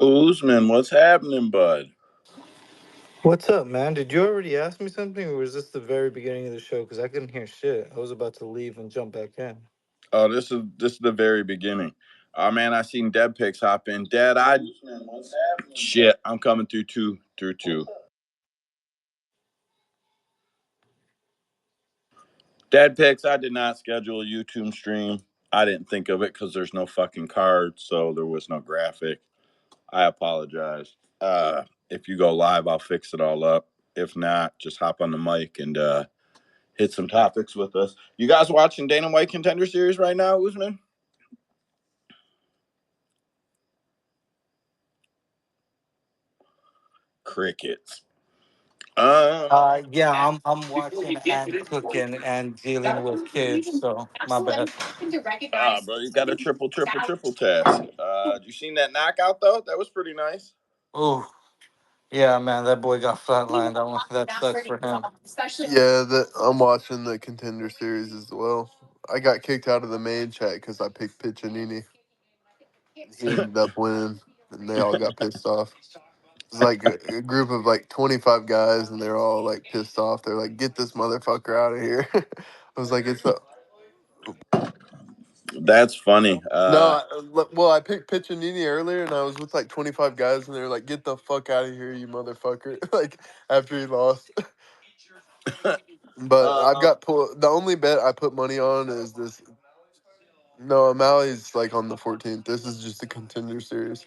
Usman, what's happening, bud? What's up, man? Did you already ask me something, or was this the very beginning of the show? Because I couldn't hear shit. I was about to leave and jump back in. Oh, this is the very beginning. Oh man, I seen Dead Pics hop in. Dad, Usman, what's happening? Shit, I'm coming through two. Dead Pics, I did not schedule a YouTube stream. I didn't think of it because there's no fucking card, so there was no graphic. I apologize. If you go live, I'll fix it all up. If not, just hop on the mic and hit some topics with us. You guys watching Dana White Contender Series right now, Usman? Crickets. Yeah, I'm watching and cooking and dealing with kids, so my bad. Bro, you got a triple task. You seen that knockout though? That was pretty nice. Oh, yeah, man, that boy got flatlined. That sucks for him. Yeah, I'm watching the Contender Series as well. I got kicked out of the main chat because I picked Piccinini. He ended up winning, and they all got pissed off. It's like a group of like 25 guys, and they're all like pissed off. They're like, "Get this motherfucker out of here!" I was like, "It's a That's funny. no." Well, I picked Piccinini earlier, and I was with like 25 guys, and they were like, "Get the fuck out of here, you motherfucker!" Like after he lost. But I've uh, got the only bet I put money on is this. No, O'Malley's like on the 14th. This is just a Contender Series.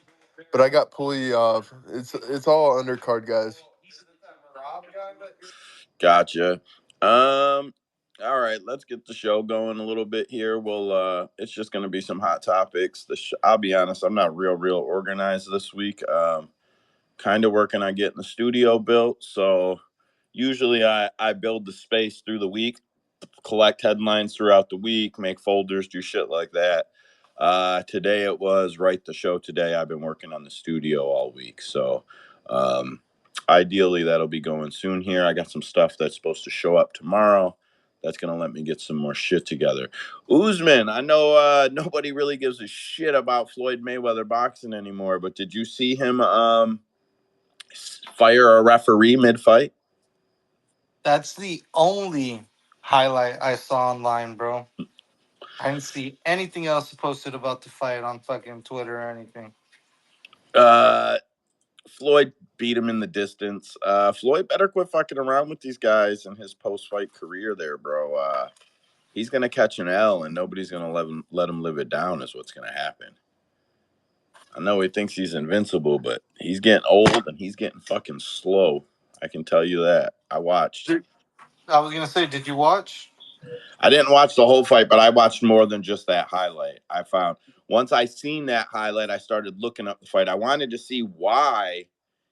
But I got Puliov. It's all undercard guys. gotcha. All right, let's get the show going a little bit here. It's just gonna be some hot topics. I'll be honest, I'm not real organized this week. Kind of working on getting the studio built. So usually I build the space through the week, collect headlines throughout the week, make folders, do shit like that. Today it was write the show today. I've been working on the studio all week. So ideally that'll be going soon here. I got some stuff that's supposed to show up tomorrow. That's gonna let me get some more shit together. Usman, I know nobody really gives a shit about Floyd Mayweather boxing anymore, but did you see him fire a referee mid fight? That's the only highlight I saw online, bro. I didn't see anything else posted about the fight on fucking Twitter or anything. Uh, Floyd beat him in the distance. Floyd better quit fucking around with these guys in his post fight career there, bro. He's gonna catch an L and nobody's gonna let him live it down. Is what's gonna happen. I know he thinks he's invincible, but he's getting old and he's getting fucking slow. I can tell you that. I watched. I was gonna say, did you watch? I didn't watch the whole fight, but I watched more than just that highlight. I found once I seen that highlight, I started looking up the fight. I wanted to see why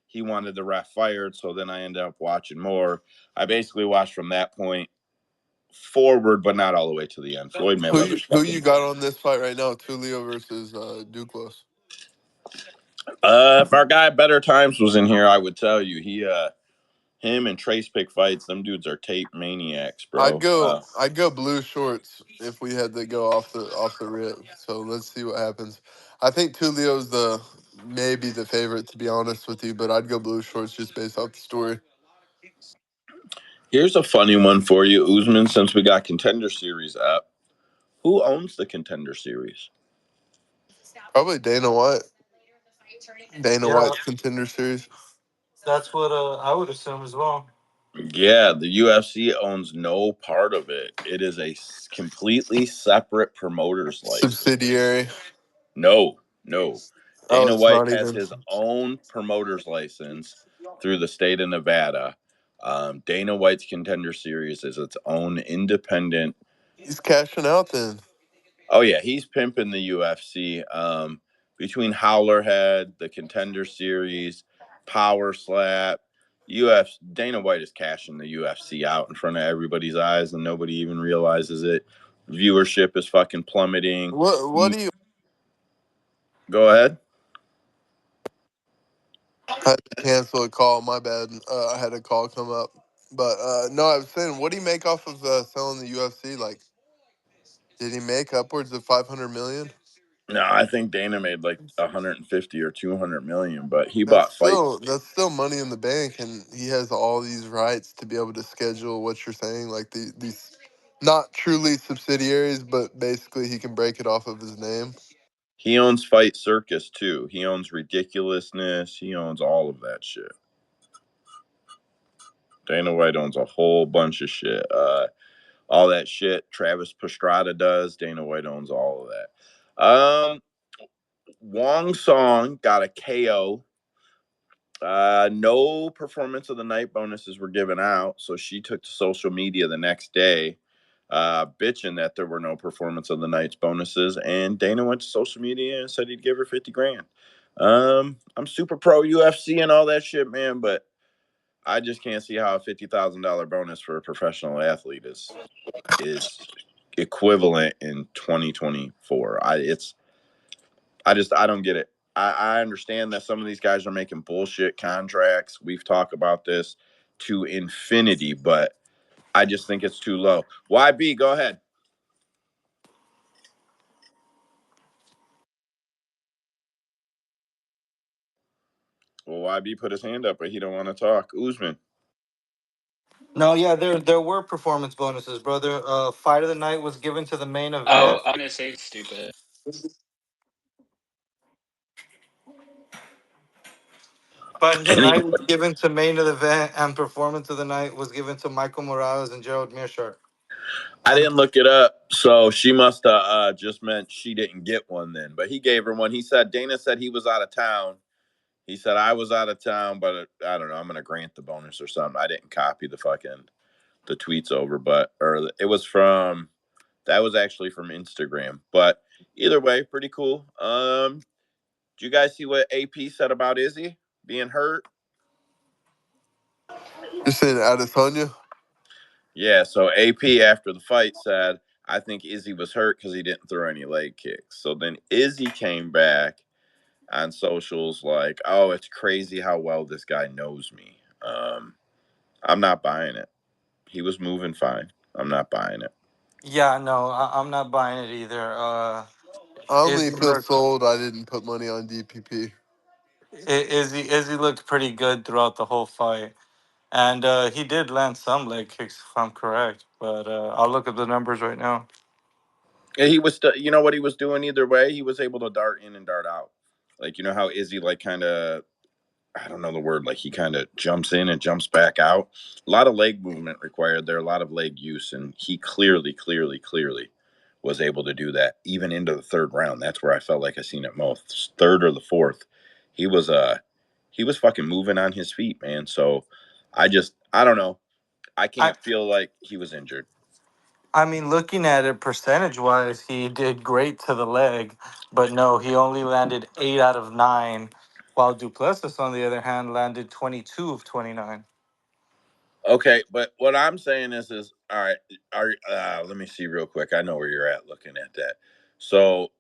he wanted the ref fired, so then I ended up watching more. I basically watched from that point forward, but not all the way to the end. Floyd Mayweather's Who you fucking. got on this fight right now? Tulio versus Duclos. If our guy Better Times was in here, I would tell you him and Trace pick fights. Them dudes are tape maniacs, I'd bro. go I'd go blue shorts if we had to go off the rip. So let's see what happens. I think Tulio's the maybe the favorite to be honest with you, but I'd go blue shorts just based off the story. Here's a funny one for you, Usman. Since we got Contender Series up, who owns the Contender Series? Probably Dana White. Dana Yeah, White's Contender Series. that's what I would assume as well. Yeah, the UFC owns no part of it. It is a completely separate promoter's license. Subsidiary. No. Oh, Dana it's White not has even. his own promoter's license through the state of Nevada. Dana White's Contender Series is its own independent. He's cashing out then. Oh yeah, he's pimping the UFC. Between Howlerhead, the Contender Series, Power Slap, UFC. Dana White is cashing the UFC out in front of everybody's eyes, and nobody even realizes it. Viewership is fucking plummeting. What do you Go ahead. I had to cancel a call, my bad. I had a call come up. But no, I was saying, what do you make off of selling the UFC? Like, did he make upwards of 500 million? No, I think Dana made like 150 or 200 million, but he bought That's still money in the bank, and he has all these rights to be able to schedule what you're saying, like these not truly subsidiaries, but basically he can break it off of his name. He owns Fight Circus too. He owns Ridiculousness. He owns all of that shit. Dana White owns a whole bunch of shit. All that shit Travis Pastrana does. Dana White owns all of that. Wong Song got a KO. No performance of the night bonuses were given out, so she took to social media the next day, bitching that there were no performance of the night's bonuses. And Dana went to social media and said he'd give her 50 grand. I'm super pro UFC and all that shit, man, but I just can't see how a $50,000 bonus for a professional athlete is equivalent in 2024. I don't get it. I understand that some of these guys are making bullshit contracts. We've talked about this to infinity, but I just think it's too low. YB, go ahead. Well, YB put his hand up, but he don't want to talk. Usman. No, yeah, there were performance bonuses, brother. Fight of the night was given to the main Oh, event. I'm gonna say it's stupid. Fight of the Any, night was given to main event, and performance of the night was given to Michael Morales and Gerald Mearshart. I And didn't look it up, so she must have just meant she didn't get one then. But he gave her one. He said Dana said he was out of town. He said I was out of town, but I don't know. I'm gonna grant the bonus or something. I didn't copy the tweets over, but or it was from that was actually from Instagram. But either way, pretty cool. Did you guys see what AP said about Izzy being hurt? You're saying Adesanya? Yeah, so AP after the fight said, I think Izzy was hurt because he didn't throw any leg kicks. So then Izzy came back on socials like, oh, it's crazy how well this guy knows me. I'm not buying it. He was moving fine. I'm not buying it. yeah, no, I'm not buying it either. I only Izzy feel looked sold I didn't put money on DPP. Izzy looked pretty good throughout the whole fight, and he did land some leg kicks, if I'm correct. But I'll look at the numbers right now. And he was, you know what he was doing either way? He was able to dart in and dart out. Like, you know how Izzy, like, kind of, I don't know the word, like he kind of jumps in and jumps back out. A lot of leg movement required there, a lot of leg use, and he clearly was able to do that even into the third round. That's where I felt like I seen it most. Third or the fourth, he was he was fucking moving on his feet, man. So I don't know. I I can't feel like he was injured. I mean, looking at it percentage wise, he did great to the leg, but no, he only landed 8 out of 9, while Duplessis, on the other hand, landed 22 of 29. Okay, but what I'm saying is all right. Let me see real quick. I know where you're at looking at that. So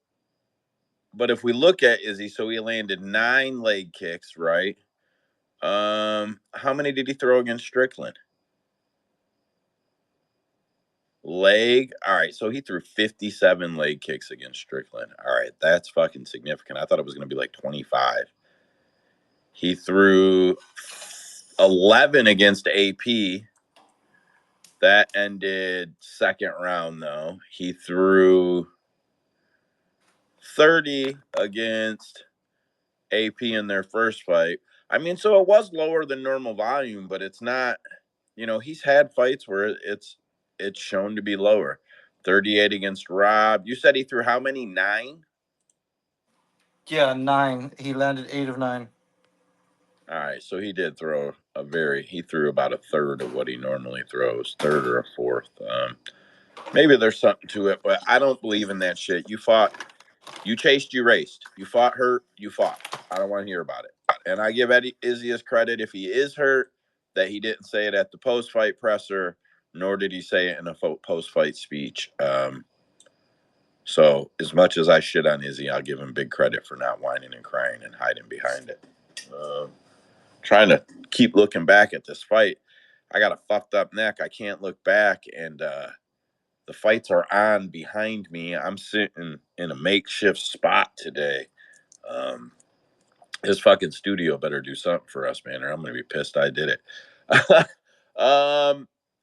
but if we look at Izzy, so he landed 9 leg kicks, right? How many did he throw against Strickland? Leg. All right, so he threw 57 leg kicks against Strickland. All right, that's fucking significant. I thought it was going to be like 25. He threw 11 against AP. That ended second round though. He threw 30 against AP in their first fight. I mean, so it was lower than normal volume, but it's not. He's had fights where it's shown to be lower. 38 against Rob. You said he threw how many? 9. Yeah, 9. He landed 8 of 9. All right, so he did throw he threw about a third of what he normally throws, third or a fourth. Maybe there's something to it, but I don't believe in that shit. You fought, you chased, you raced. You fought hurt, you fought. I don't want to hear about it. And I give Izzy his credit if he is hurt, that he didn't say it at the post fight presser, nor did he say it in a post fight speech. So as much as I shit on Izzy, I'll give him big credit for not whining and crying and hiding behind it. Trying to keep looking back at this fight. I got a fucked up neck. I can't look back, and The fights are on behind me. I'm sitting in a makeshift spot today. This fucking studio better do something for us, man, or I'm gonna be pissed I did it.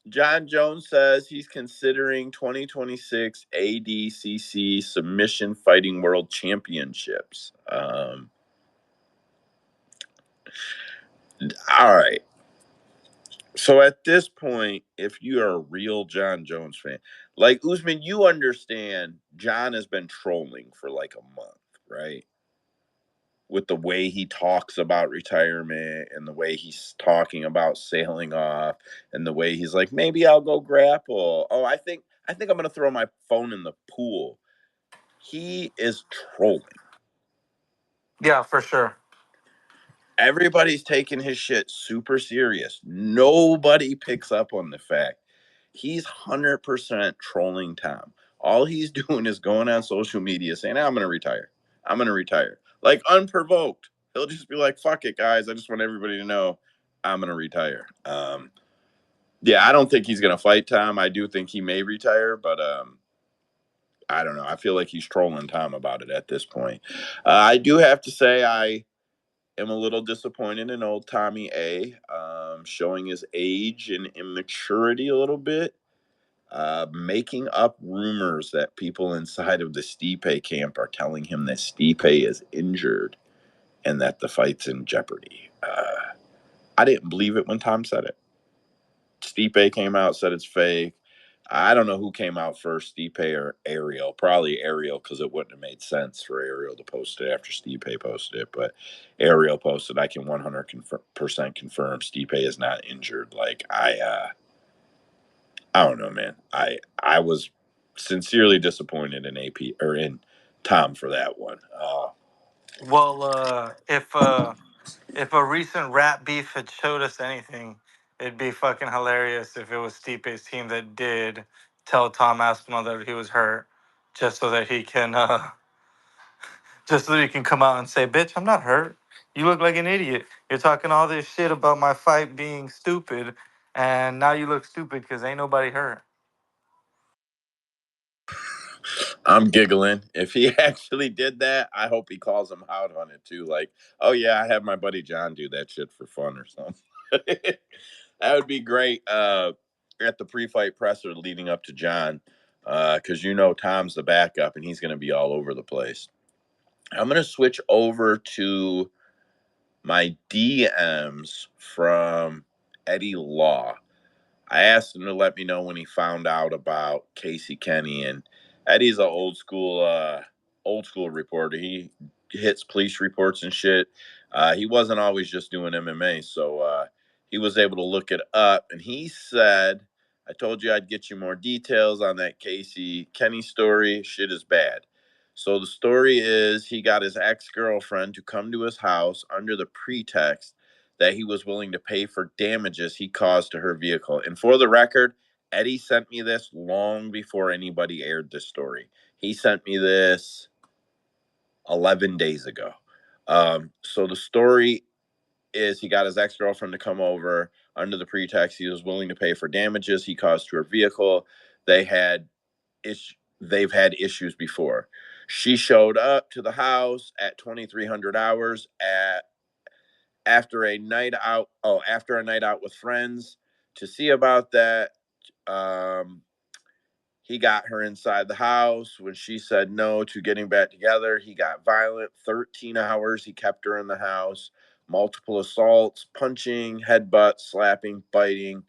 John Jones says he's considering 2026 ADCC Submission Fighting World Championships. All right. So at this point, if you are a real John Jones fan, like Usman, you understand John has been trolling for like a month, right? With the way he talks about retirement and the way he's talking about sailing off and the way he's like, maybe I'll go grapple. Oh, I think I'm gonna throw my phone in the pool. He is trolling. Yeah, for sure. Everybody's taking his shit super serious. Nobody picks up on the fact he's 100% trolling Tom. All he's doing is going on social media saying, I'm going to retire. I'm going to retire. Like unprovoked. He'll just be like, fuck it, guys. I just want everybody to know I'm going to retire. Yeah, I don't think he's going to fight Tom. I do think he may retire, but I don't know. I feel like he's trolling Tom about it at this point. I do have to say, I am a little disappointed in old Tommy A, showing his age and immaturity a little bit, making up rumors that people inside of the Stipe camp are telling him that Stipe is injured and that the fight's in jeopardy. I didn't believe it when Tom said it. Stipe came out, said it's fake. I don't know who came out first, Stipe or Ariel. Probably Ariel, because it wouldn't have made sense for Ariel to post it after Stipe posted it. But Ariel posted, I can 100% confirm Stipe is not injured. Like I don't know, man. I was sincerely disappointed in AP or in Tom for that one. Well, if a recent rap beef had showed us anything, it'd be fucking hilarious if it was Stipe's team that did tell Tom Aspinall that he was hurt, just so that he can just so that he can come out and say, "Bitch, I'm not hurt. You look like an idiot. You're talking all this shit about my fight being stupid, and now you look stupid because ain't nobody hurt." I'm giggling. If he actually did that, I hope he calls him out on it too. Like, oh yeah, I had my buddy John do that shit for fun or something. That would be great. At the pre-fight presser leading up to John, because Tom's the backup and he's going to be all over the place. I'm going to switch over to my DMs from Eddie Law. I asked him to let me know when he found out about Casey Kenny, and Eddie's an old school reporter. He hits police reports and shit. He wasn't always just doing MMA, so he was able to look it up, and he said, "I told you I'd get you more details on that Casey Kenny story. Shit is bad." So the story is he got his ex-girlfriend to come to his house under the pretext that he was willing to pay for damages he caused to her vehicle. And for the record, Eddie sent me this long before anybody aired this story. He sent me this 11 days ago. So the story is he got his ex-girlfriend to come over under the pretext he was willing to pay for damages he caused to her vehicle. They had they've had issues before. She showed up to the house at 2300 hours after a night out with friends to see about that. um he got her inside the house. When she said no to getting back together, he got violent. 13 hours he kept her in the house. Multiple assaults, punching, headbutt, slapping, biting.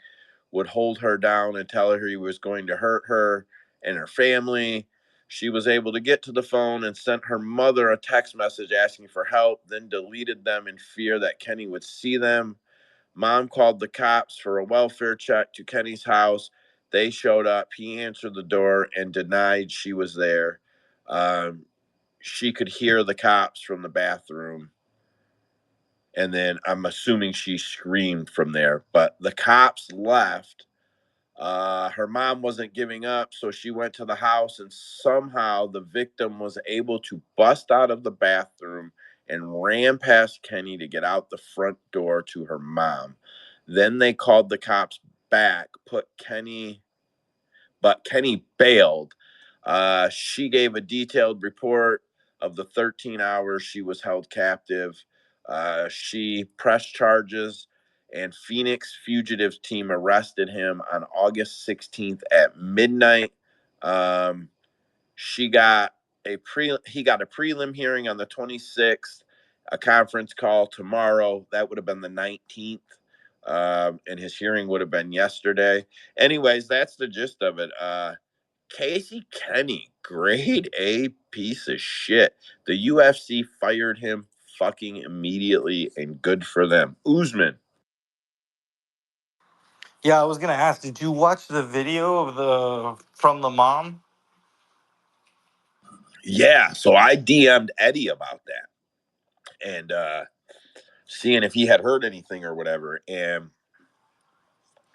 Would hold her down and tell her he was going to hurt her and her family. She was able to get to the phone and sent her mother a text message asking for help, then deleted them in fear that Kenny would see them. Mom called the cops for a welfare check to Kenny's house. They showed up. He answered the door and denied she was there. She could hear the cops from the bathroom. And then I'm assuming she screamed from there. But the cops left. Her mom wasn't giving up, so she went to the house, and somehow the victim was able to bust out of the bathroom and ran past Kenny to get out the front door to her mom. Then they called the cops back, put Kenny but Kenny bailed. She gave a detailed report of the 13 hours she was held captive. She pressed charges, and Phoenix fugitives team arrested him on August 16th at midnight. She got he got a prelim hearing on the 26th, a conference call tomorrow. That would have been the 19th. And his hearing would have been yesterday. Anyways, that's the gist of it. Casey Kenny, grade A piece of shit. The UFC fired him fucking immediately, and good for them. Usman. Yeah, I was gonna ask, did you watch the video of the from the mom? Yeah, so I DM'd Eddie about that and seeing if he had heard anything or whatever. And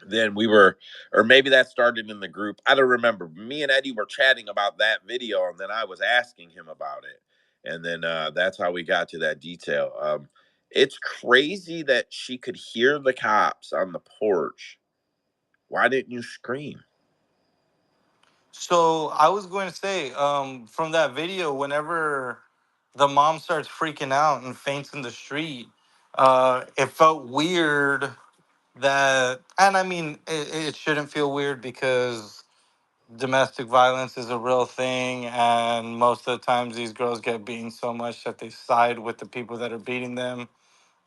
then we were, or maybe that started in the group. I don't remember. Me and Eddie were chatting about that video, and then I was asking him about it. And then that's how we got to that detail. It's crazy that she could hear the cops on the porch. Why didn't you scream? So I was going to say, from that video, whenever the mom starts freaking out and faints in the street, it felt weird that, and I mean, it shouldn't feel weird because domestic violence is a real thing, and most of the times these girls get beaten so much that they side with the people that are beating them.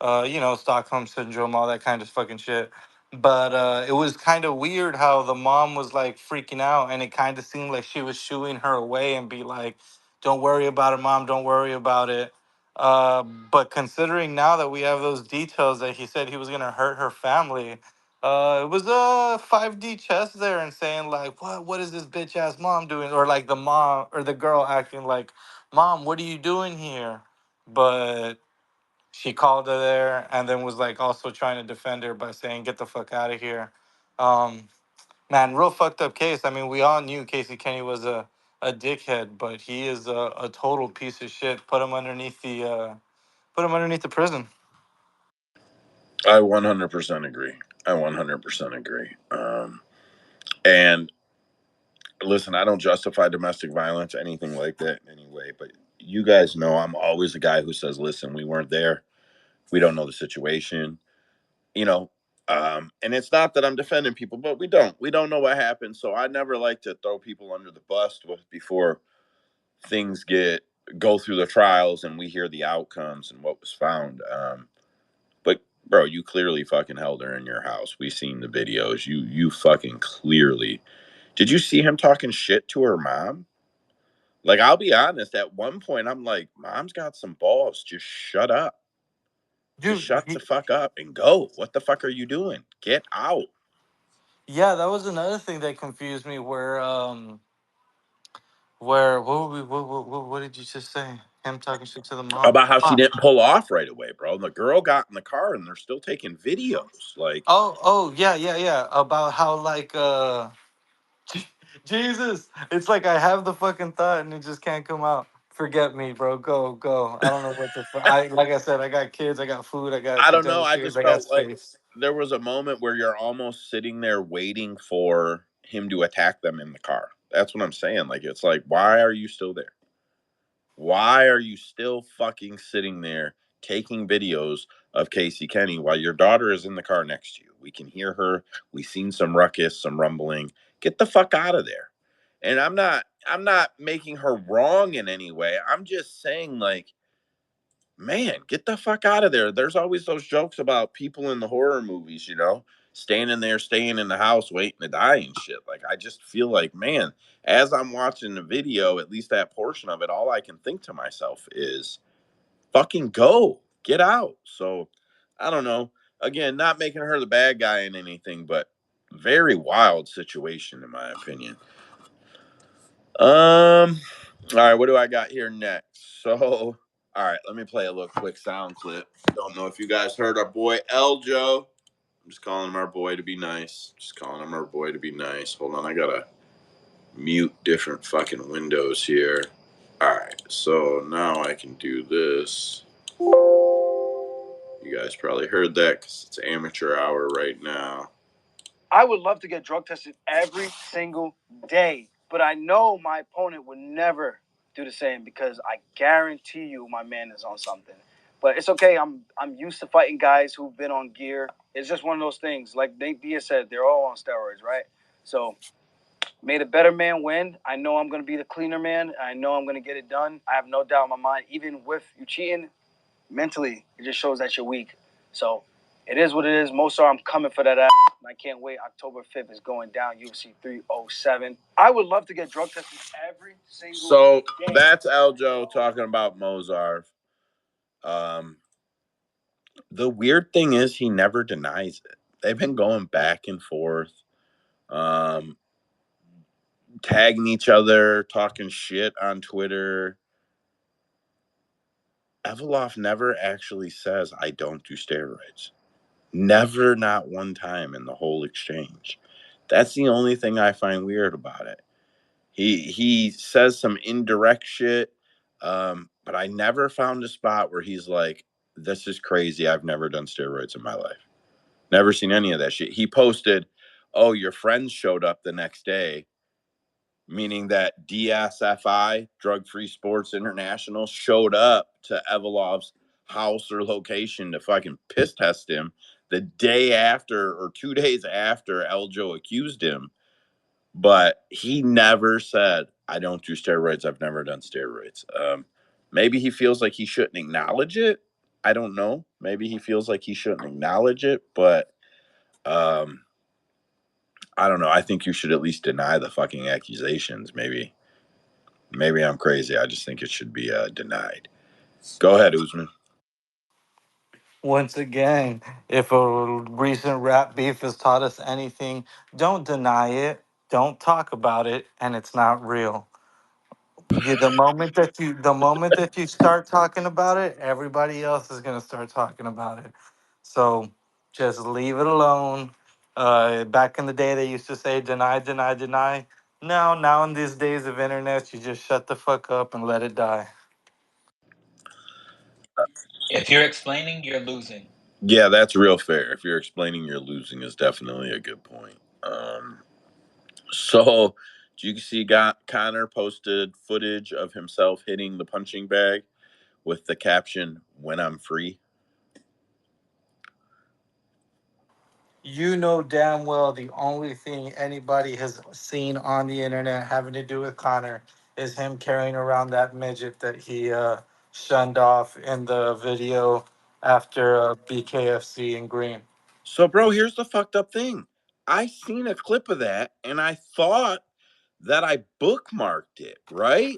Stockholm syndrome, all that kind of fucking shit. But it was kind of weird how the mom was like freaking out, and it kind of seemed like she was shooing her away and be like, "Don't worry about it, mom. Don't worry about it." But considering now that we have those details that he said he was gonna hurt her family, it was a 5D chess there and saying like, "What is this bitch ass mom doing?" Or like the mom or the girl acting like, "Mom, what are you doing here?" But she called her there and then was like also trying to defend her by saying, "Get the fuck out of here." Um, Man, real fucked up case. I mean, we all knew Casey Kenny was a dickhead, but he is a total piece of shit. Put him underneath the prison. I 100% agree. I 100% agree. And listen, I don't justify domestic violence, anything like that in any way, but you guys know I'm always the guy who says, listen, we weren't there. We don't know the situation, you know. And it's not that I'm defending people, but we don't know what happened. So I never like to throw people under the bus before things go through the trials and we hear the outcomes and what was found. But bro, you clearly fucking held her in your house. We seen the videos. You fucking clearly. Did you see him talking shit to her mom? Like, I'll be honest, at one point I'm like, mom's got some balls. Just shut up. Just Dude, shut the fuck up and go. What the fuck are you doing? Get out. yeah, that was another thing that confused me where what did you just say? Him talking shit to the mom? About how she didn't pull off right away, bro. And the girl got in the car and they're still taking videos. Like, Oh, yeah, yeah, yeah. About how like Jesus, it's like I have the fucking thought and it just can't come out. Forget me, bro. Go, go. I don't know what the fuck. I like I said, I got kids, I got food, I got I to don't deal know. with I kids, just I got felt like space. there was a moment where you're almost sitting there waiting for him to attack them in the car. That's what I'm saying. Like, it's like, why are you still there? Why are you still fucking sitting there taking videos of Casey Kenny while your daughter is in the car next to you? We can hear her. We seen some ruckus, some rumbling. Get the fuck out of there. And I'm not making her wrong in any way. I'm just saying, like, man, get the fuck out of there. There's always those jokes about people in the horror movies, standing there, staying in the house, waiting to die and shit. Like, I just feel like, man, as I'm watching the video, at least that portion of it, all I can think to myself is fucking go, get out. So I don't know. Again, not making her the bad guy in anything, but very wild situation, in my opinion. All right, what do I got here next? So, all right, let me play a little quick sound clip. Don't know if you guys heard our boy Eljo. I'm just calling him our boy to be nice. Just calling him our boy to be nice. Hold on, I gotta mute different fucking windows here. All right, so now I can do this. You guys probably heard that because it's amateur hour right now. I would love to get drug tested every single day, but I know my opponent would never do the same because I guarantee you my man is on something. But it's okay. I'm used to fighting guys who've been on gear. It's just one of those things. Like Nate Diaz said, they're all on steroids, right? So may the better man win. I know I'm going to be the cleaner man. I know I'm going to get it done. I have no doubt in my mind. Even with you cheating, mentally, it just shows that you're weak. So it is what it is. Mozart, I'm coming for that ass. I can't wait. October 5th is going down, UFC 307. I would love to get drug tested every single So day. that's Aljo talking about Mozart. The weird thing is he never denies it. They've been going back and forth, tagging each other, talking shit on Twitter. Evolov never actually says, I don't do steroids. Never, not one time in the whole exchange. That's the only thing I find weird about it. He says some indirect shit, but I never found a spot where he's like, this is crazy. I've never done steroids in my life. Never seen any of that shit. He posted, oh, your friends showed up the next day, meaning that DSFI, Drug Free Sports International, showed up to Evolov's house or location to fucking piss test him the day after or 2 days after Aljo accused him. But he never said, I don't do steroids. I've never done steroids. Maybe he feels like he shouldn't acknowledge it. I don't know. Maybe he feels like he shouldn't acknowledge it, but I don't know. I think you should at least deny the fucking accusations. Maybe I'm crazy. I just think it should be denied. Go ahead, Usman. Once again, if a recent rap beef has taught us anything, don't deny it, don't talk about it, and it's not real. The moment that you start talking about it, everybody else is gonna start talking about it. So just leave it alone. Back in the day, they used to say deny, deny, deny. Now in these days of internet, you just shut the fuck up and let it die. If you're explaining, you're losing. Yeah, that's real fair. If you're explaining you're losing is definitely a good point. So, do you see Connor posted footage of himself hitting the punching bag with the caption, when I'm free? You know damn well the only thing anybody has seen on the internet having to do with Connor is him carrying around that midget that he shunned off in the video after BKFC in Green. So, bro, here's the fucked up thing. I seen a clip of that and I thought that I bookmarked it, right?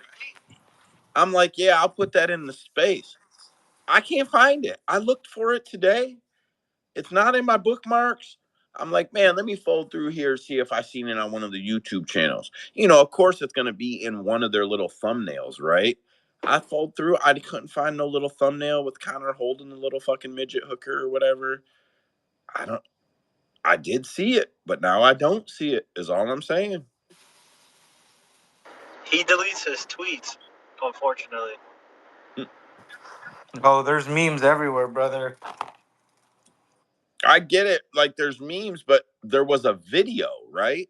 I'm like, yeah, I'll put that in the space. I can't find it. I looked for it today. It's not in my bookmarks. I'm like, man, let me fold through here, see if I seen it on one of the YouTube channels. Of course, it's going to be in one of their little thumbnails, right? I fold through. I couldn't find no little thumbnail with Connor holding the little fucking midget hooker or whatever. I did see it, but now I don't see it, is all I'm saying. He deletes his tweets, unfortunately. Oh, there's memes everywhere, brother. I get it. Like, there's memes, but there was a video, right?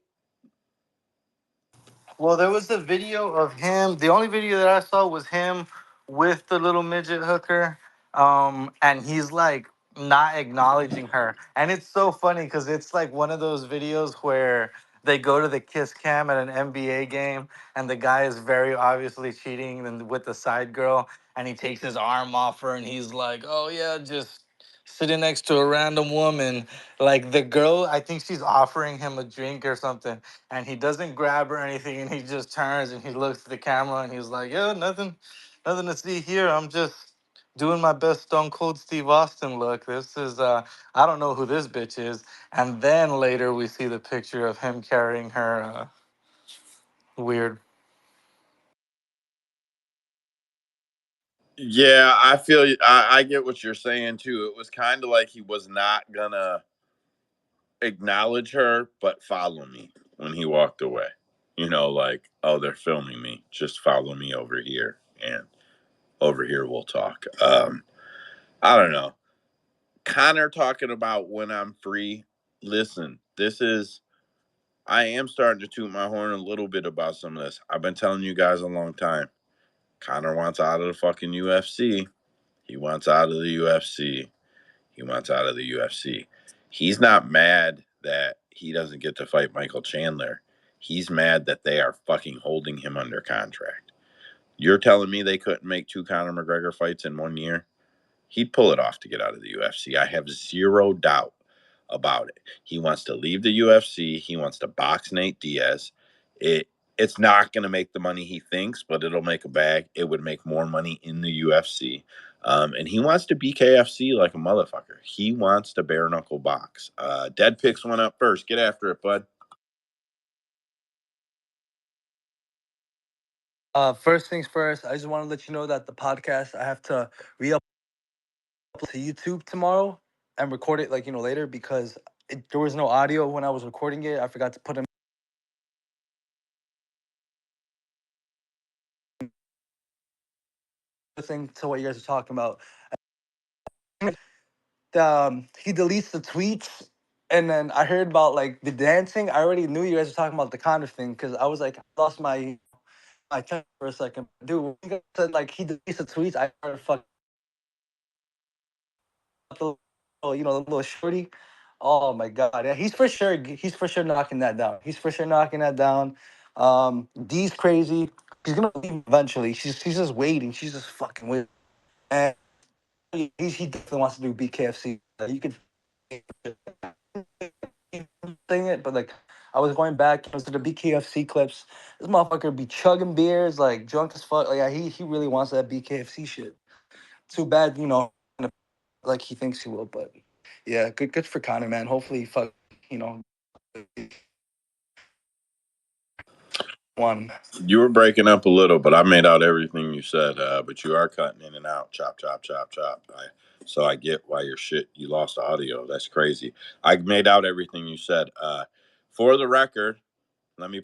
Well, there was a video of him. The only video that I saw was him with the little midget hooker. And he's like not acknowledging her. And it's so funny because it's like one of those videos where they go to the kiss cam at an NBA game and the guy is very obviously cheating with the side girl and he takes his arm off her and he's like, oh yeah, just sitting next to a random woman. Like the girl, I think she's offering him a drink or something and he doesn't grab her or anything and he just turns and he looks at the camera and he's like, yeah, nothing to see here. I'm just doing my best Stone Cold Steve Austin look. This is I don't know who this bitch is. And then later we see the picture of him carrying her weird. Yeah, I feel I get what you're saying too. It was kind of like he was not gonna acknowledge her, but follow me when he walked away. Like, oh, they're filming me. Just follow me over here, and over here we'll talk. I don't know. Connor talking about when I'm free. listen, I am starting to toot my horn a little bit about some of this. I've been telling you guys a long time. Conor wants out of the fucking UFC. He wants out of the UFC. He wants out of the UFC. He's not mad that he doesn't get to fight Michael Chandler. He's mad that they are fucking holding him under contract. You're telling me they couldn't make 2 Conor McGregor fights in 1 year? He'd pull it off to get out of the UFC. I have zero doubt about it. He wants to leave the UFC. He wants to box Nate Diaz. It's not going to make the money he thinks, but it'll make a bag. It would make more money in the UFC. And he wants to BKFC like a motherfucker. He wants to bare knuckle box. Dead Picks went up first. Get after it, bud. First things first, I just want to let you know that the podcast I have to re-upload to YouTube tomorrow and record it later because there was no audio when I was recording it. I forgot to put in the thing to what you guys are talking about. He deletes the tweets, and then I heard about the dancing. I already knew you guys were talking about the Connor thing because I was like, I lost my temper for a second. Dude, when you guys said he deletes the tweets, I started fucking the the little shorty. Oh my god, yeah, he's for sure knocking that down. He's for sure knocking that down. D's crazy. She's gonna leave eventually. She's just waiting. She's just fucking waiting. And he definitely wants to do BKFC. You could thing it, but I was going back to the BKFC clips. This motherfucker be chugging beers, drunk as fuck. Yeah, he really wants that BKFC shit. Too bad, he thinks he will, but yeah, good for Connor, man. Hopefully, you know, one. You were breaking up a little, but I made out everything you said. But you are cutting in and out. Chop, chop, chop, chop. So I get why you lost audio. That's crazy. I made out everything you said. For the record, let me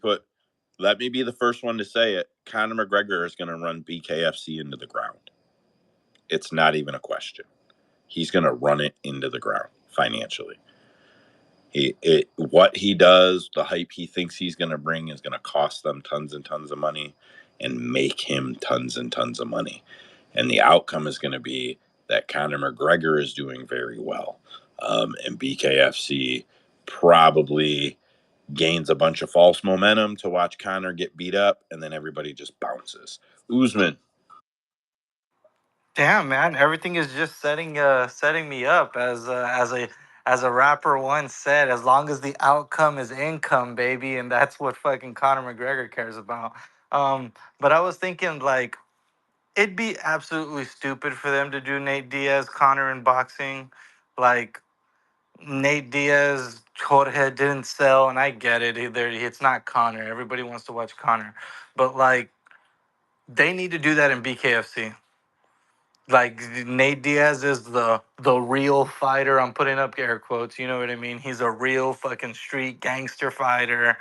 be the first one to say it. Conor McGregor is going to run BKFC into the ground. It's not even a question. He's going to run it into the ground financially. What he does, the hype he thinks he's going to bring is going to cost them tons and tons of money and make him tons and tons of money. And the outcome is going to be that Conor McGregor is doing very well. And BKFC probably gains a bunch of false momentum to watch Conor get beat up, and then everybody just bounces. Usman. Damn, man, everything is just setting me up as a rapper once said. As long as the outcome is income, baby, and that's what fucking Conor McGregor cares about. But I was thinking it'd be absolutely stupid for them to do Nate Diaz, Conor in boxing. Like Nate Diaz, Jorge didn't sell, and I get it. It's not Conor. Everybody wants to watch Conor, but they need to do that in BKFC. Nate Diaz is the real fighter. I'm putting up air quotes. You know what I mean? He's a real fucking street gangster fighter.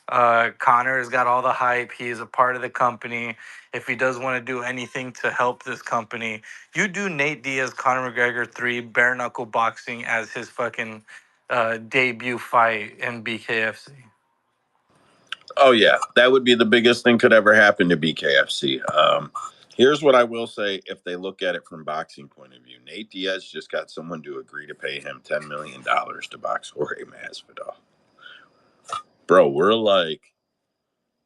Connor has got all the hype. He is a part of the company. If he does want to do anything to help this company, you do Nate Diaz, Conor McGregor 3 bare knuckle boxing as his fucking debut fight in BKFC. Oh yeah, that would be the biggest thing could ever happen to BKFC. Here's what I will say: if they look at it from boxing point of view, Nate Diaz just got someone to agree to pay him $10 million to box Jorge Masvidal. Bro, we're like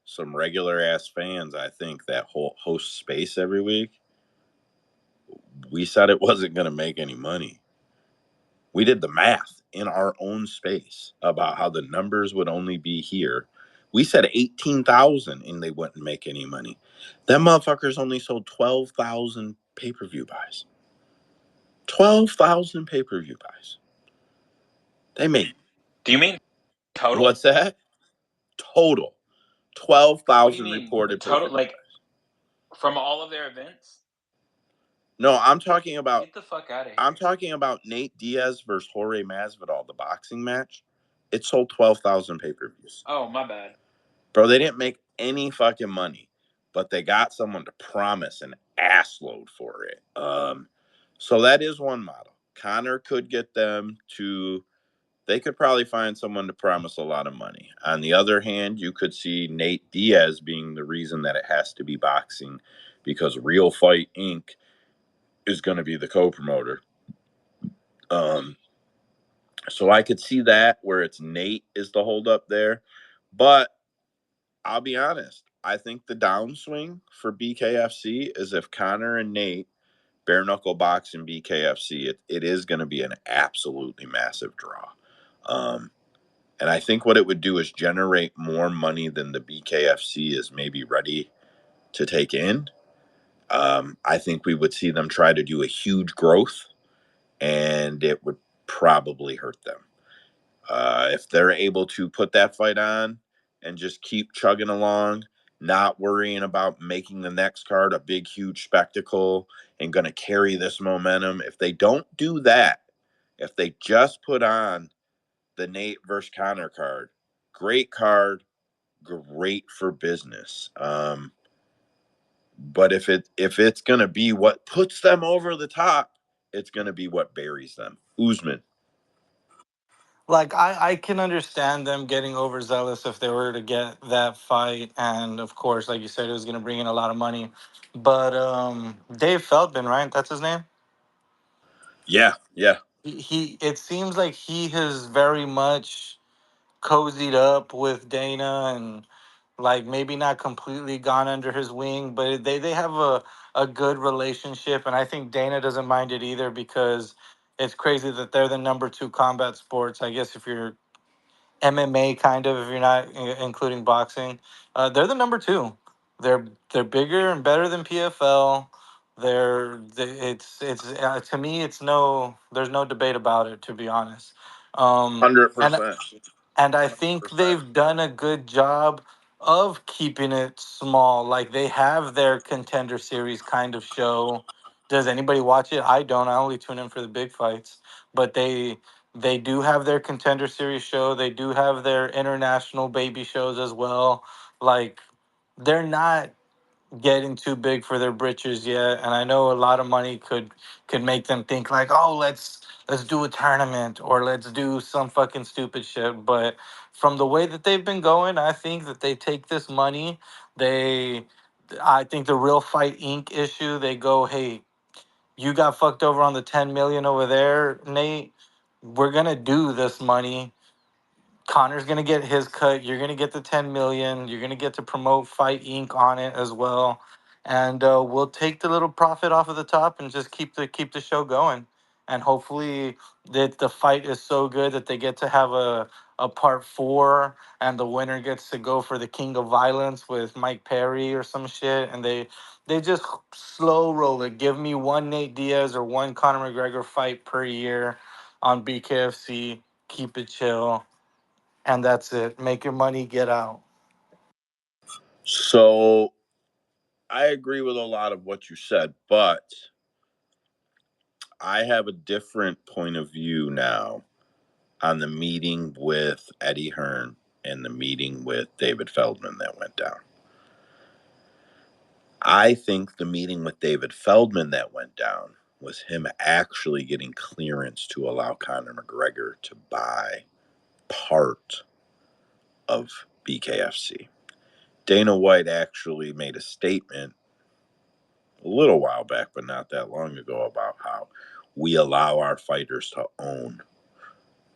some regular ass fans. I think that whole host space every week. We said it wasn't going to make any money. We did the math in our own space about how the numbers would only be here. We said 18,000 and they wouldn't make any money. Them motherfuckers only sold 12,000 pay-per-view buys. 12,000 pay-per-view buys. They made. Do you mean total? What's that? Total. What do 12,000 you mean the reported total? pay-per-view Like buys. from all of their events? No, I'm talking about Get the fuck out of here. I'm talking about Nate Diaz versus Jorge Masvidal, the boxing match. It sold 12,000 pay-per-views. Oh, my bad. Bro, they didn't make any fucking money, but they got someone to promise an ass load for it. So that is one model. Conor could get them to they could probably find someone to promise a lot of money. On the other hand, you could see Nate Diaz being the reason that it has to be boxing, because Real Fight Inc. is going to be the co-promoter. So I could see that where it's Nate is the holdup there. But I'll be honest, I think the downswing for BKFC is if Connor and Nate bare knuckle box in BKFC, it is going to be an absolutely massive draw. And I think what it would do is generate more money than the BKFC is maybe ready to take in. I think we would see them try to do a huge growth, and it would probably hurt them. If they're able to put that fight on and just keep chugging along, not worrying about making the next card a big, huge spectacle and going to carry this momentum, if they don't do that, if they just put on the Nate versus Connor card, great card, great for business. But if it's going to be what puts them over the top, it's going to be what buries them. Usman. Like I can understand them getting overzealous if they were to get that fight, and of course, like you said, it was going to bring in a lot of money. But Dave Feldman, right? That's his name. Yeah. He it seems like he has very much cozied up with Dana, and like maybe not completely gone under his wing, but they have a good relationship, and I think Dana doesn't mind it either, because it's crazy that they're the number 2 combat sports. I guess if you're MMA, kind of, if you're not including boxing, they're the number 2. They're bigger and better than PFL. It's to me, it's no, there's no debate about it, to be honest. And 100%. I think 100%. they've done a good job of keeping it small. Like, they have their Contender Series kind of show. Does anybody watch it? I don't. I only tune in for the big fights. But they do have their Contender Series show. They do have their international baby shows as well. Like, they're not getting too big for their britches yet, and I know a lot of money could make them think like, oh, let's do a tournament, or let's do some fucking stupid shit. But from the way that they've been going, I think that they take this money, they I think the Real Fight Inc. issue, they go, hey, you got fucked over on the 10 million over there, Nate, we're gonna do this money. Connor's gonna get his cut. You're gonna get the 10 million. You're gonna get to promote Fight Inc. on it as well, and we'll take the little profit off of the top and just keep the show going. And hopefully that the fight is so good that they get to have a part 4, and the winner gets to go for the King of Violence with Mike Perry or some shit, and they just slow roll it. Give me one Nate Diaz or one Conor McGregor fight per year on BKFC. Keep it chill, and that's it. Make your money, get out. So I agree with a lot of what you said, but I have a different point of view now on the meeting with Eddie Hearn and the meeting with David Feldman that went down. I think the meeting with David Feldman that went down was him actually getting clearance to allow Conor McGregor to buy part of BKFC. Dana White actually made a statement a little while back, but not that long ago, about how we allow our fighters to own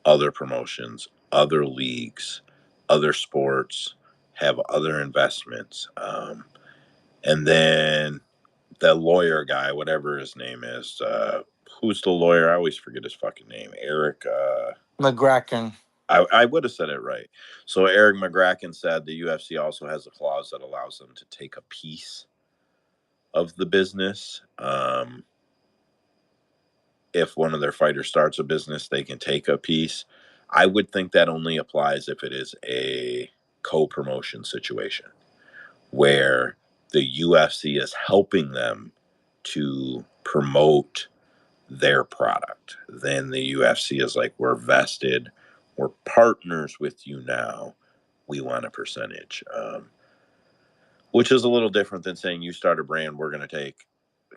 other promotions, other leagues, other sports, have other investments. And then that lawyer guy, whatever his name is, who's the lawyer? I always forget his fucking name. Eric. McGracken. I would have said it right. So Eric McGracken said the UFC also has a clause that allows them to take a piece of the business. If one of their fighters starts a business, they can take a piece. I would think that only applies if it is a co-promotion situation where the UFC is helping them to promote their product. Then the UFC is like, we're vested, we're partners with you now, we want a percentage. Which is a little different than saying you start a brand, we're going to take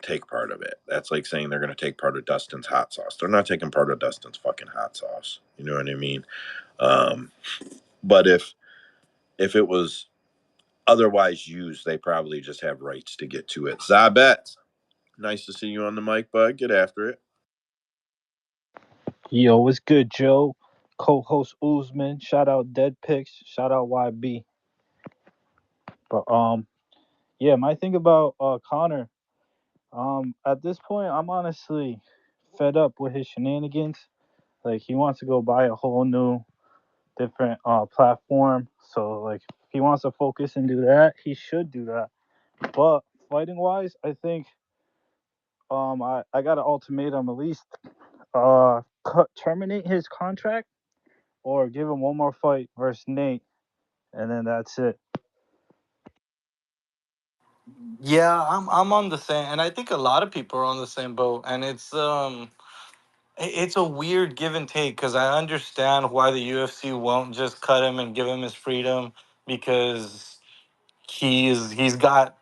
take part of it. That's like saying they're going to take part of Dustin's hot sauce. They're not taking part of Dustin's fucking hot sauce. You know what I mean? But if it was otherwise used, they probably just have rights to get to it. Zabet, nice to see you on the mic, bud. Get after it. Yo, what's good, Joe? Co-host Uzman. Shout out Dead Picks. Shout out YB. But yeah, my thing about Connor. At this point, I'm honestly fed up with his shenanigans. Like he wants to go buy a whole new, different platform. So like, if he wants to focus and do that, he should do that. But fighting wise, I think I got an ultimatum at least terminate his contract or give him one more fight versus Nate, and then that's it. Yeah, I'm on the same, and I think a lot of people are on the same boat. And it's a weird give and take because I understand why the UFC won't just cut him and give him his freedom because he's got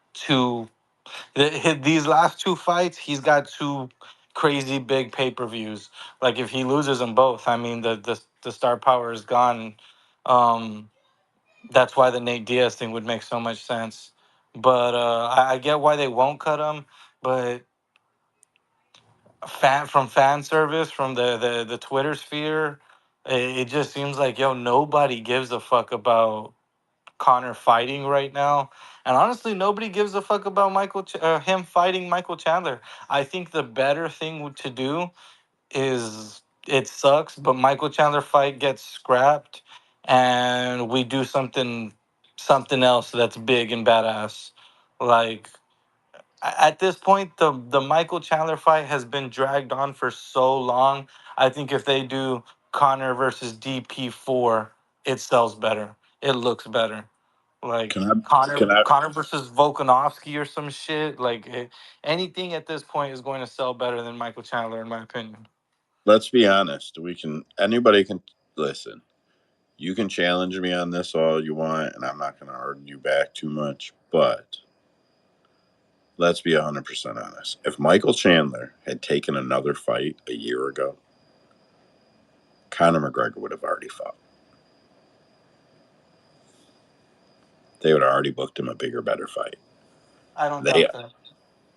these last two fights, he's got two crazy big pay-per-views. Like if he loses them both, I mean the star power is gone. Um, that's why the Nate Diaz thing would make so much sense. But I get why they won't cut him. But fan service from the Twitter sphere, it just seems like nobody gives a fuck about Connor fighting right now, and honestly, nobody gives a fuck about him fighting Michael Chandler. I think the better thing to do is it sucks, but Michael Chandler fight gets scrapped, and we do something else that's big and badass. Like at this point, the Michael Chandler fight has been dragged on for so long. I think if they do Connor versus DP4, it sells better. It looks better. Like Can I? Connor Can I? Connor versus Volkanovski or some shit. Like anything at this point is going to sell better than Michael Chandler, in my opinion. Let's be honest. Anybody can listen. You can challenge me on this all you want, and I'm not going to argue back too much. But let's be 100% honest. If Michael Chandler had taken another fight a year ago, Conor McGregor would have already fought. They would have already booked him a bigger, better fight. I don't They doubt that.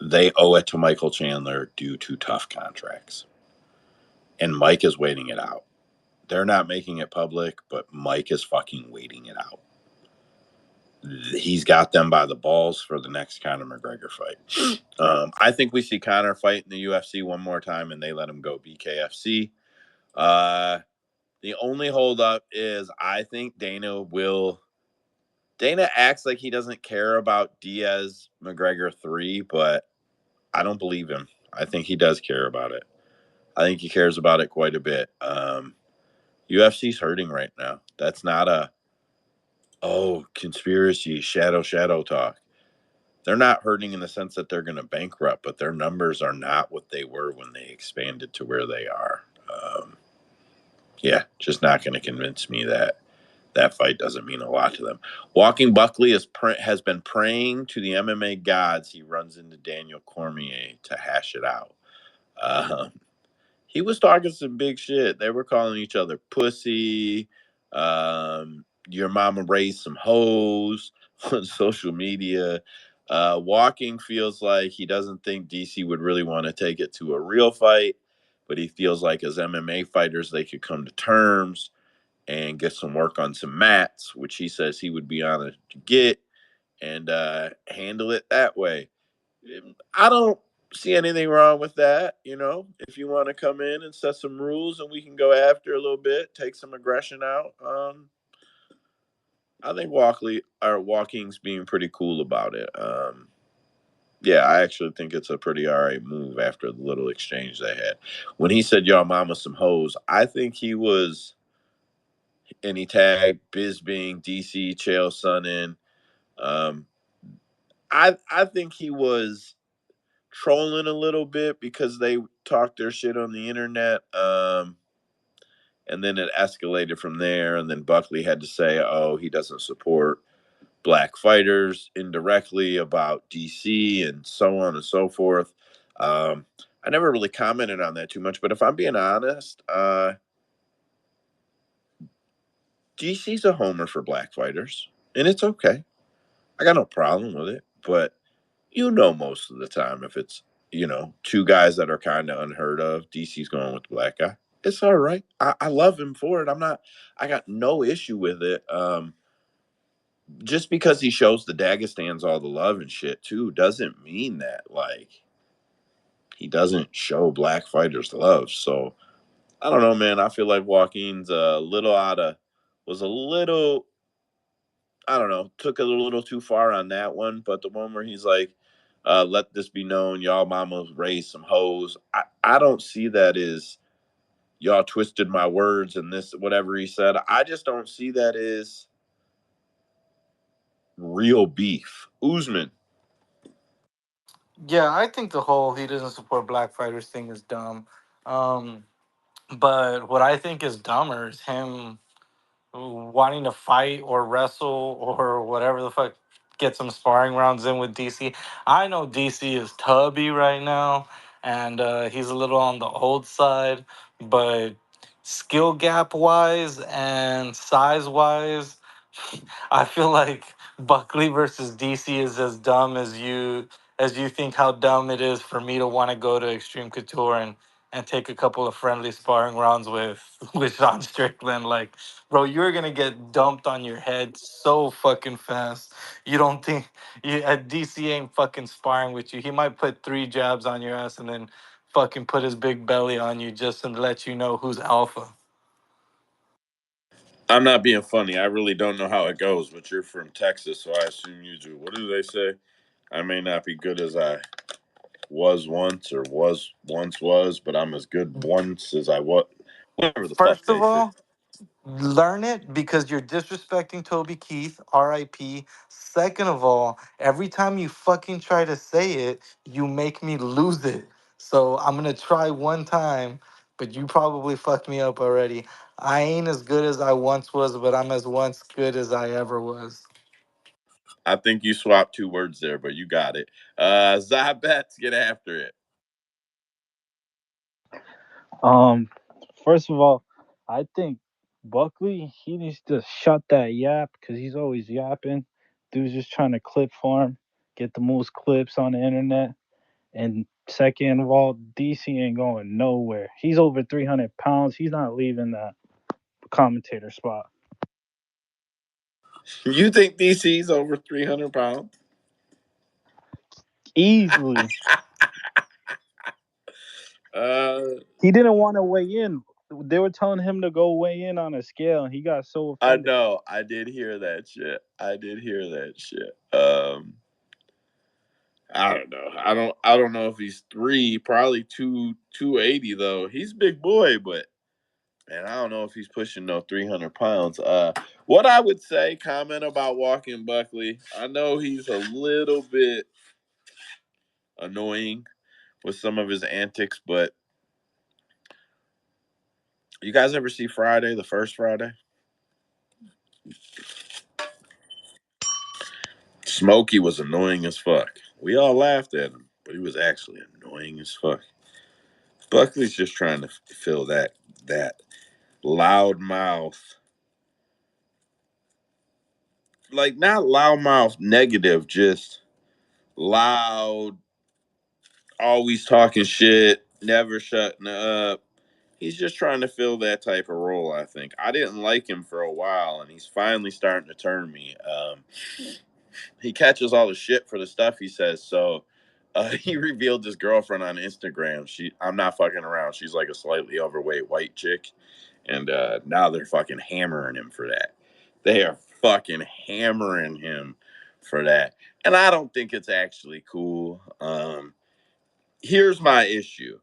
they owe it to Michael Chandler due to tough contracts. And Mike is waiting it out. They're not making it public, but Mike is fucking waiting it out. He's got them by the balls for the next Conor McGregor fight. I think we see Conor fight in the UFC one more time and they let him go BKFC. The only holdup is I think Dana acts like he doesn't care about Diaz McGregor 3, but I don't believe him. I think he does care about it. I think he cares about it quite a bit. UFC's hurting right now. That's not conspiracy, shadow talk. They're not hurting in the sense that they're going to bankrupt, but their numbers are not what they were when they expanded to where they are. Just not going to convince me that fight doesn't mean a lot to them. Walking Buckley has been praying to the MMA gods he runs into Daniel Cormier to hash it out. He was talking some big shit. They were calling each other pussy. Your mama raised some hoes on social media. Walking feels like he doesn't think DC would really want to take it to a real fight, but he feels like as MMA fighters, they could come to terms and get some work on some mats, which he says he would be honored to get, and handle it that way. I don't see anything wrong with that. If you want to come in and set some rules and we can go after a little bit, take some aggression out. I think Walking's being pretty cool about it. I actually think it's a pretty all right move after the little exchange they had. When he said, "Y'all mama some hoes," I think he was, and he tagged Bisbing, DC, Chael Sonnen. I think he was trolling a little bit because they talked their shit on the internet. And then it escalated from there. And then Buckley had to say, he doesn't support black fighters indirectly about DC and so on and so forth. I never really commented on that too much, but if I'm being honest, DC's a homer for black fighters, and it's okay. I got no problem with it, but most of the time, if it's two guys that are kind of unheard of, DC's going with the black guy. It's all right. I love him for it. I got no issue with it. Just because he shows the Dagestans all the love and shit too doesn't mean that like he doesn't show black fighters love. So I don't know, man. I feel like Joaquin's a little was a little, I don't know, took it a little too far on that one. But the one where he's like, let this be known, y'all mamas raised some hoes. I don't see that as y'all twisted my words and this, whatever he said. I just don't see that as real beef. Usman. Yeah, I think the whole he doesn't support black fighters thing is dumb. Um, but what I think is dumber is him wanting to fight or wrestle or whatever the fuck, get some sparring rounds in with DC. I know DC is tubby right now, and he's a little on the old side, but skill gap wise and size wise, I feel like Buckley versus DC is as dumb as you think how dumb it is for me to want to go to Extreme Couture and take a couple of friendly sparring rounds with with Sean Strickland. Like, bro, you're gonna get dumped on your head so fucking fast. You don't think DC ain't fucking sparring with you. He might put 3 jabs on your ass and then fucking put his big belly on you just to let you know who's alpha. I'm not being funny. I really don't know how it goes, but you're from Texas, so I assume you do. What do they say? I may not be good as I was once or was once was, but I'm as good once as I was. Whatever the fuck First of they say. all, learn it because you're disrespecting Toby Keith, RIP. Second of all, every time you fucking try to say it, you make me lose it. So I'm gonna try one time, but you probably fucked me up already. I ain't as good as I once was, but I'm as once good as I ever was. I think you swapped 2 words there, but you got it. Zabets, get after it. Um, First of all, I think Buckley he needs to shut that yap because he's always yapping. Dude's just trying to clip farm, get the most clips on the internet. And second of all, DC ain't going nowhere. He's over 300 pounds. He's not leaving that commentator spot You think DC's over 300 pounds? easily. uh, He didn't want to weigh in. They were telling him to go weigh in on a scale, and he got so I offended. know. I did hear that shit. I don't know. I don't know if he's 3, probably 280 though. He's a big boy, but man, I don't know if he's pushing no 300 pounds. What I would say, comment about Walking Buckley. I know he's a little bit annoying with some of his antics, but you guys ever see Friday, the first Friday? Smokey was annoying as fuck. We all laughed at him, but he was actually annoying as fuck. Buckley's just trying to fill that loud mouth, like not loud mouth negative, just loud, always talking shit, never shutting up. He's just trying to fill that type of role. I think I didn't like him for a while, and he's finally starting to turn me. He catches all the shit for the stuff he says. So he revealed his girlfriend on Instagram. I'm not fucking around. She's like a slightly overweight white chick, and now they're fucking hammering him for that. They are fucking hammering him for that, and I don't think it's actually cool. Here's my issue: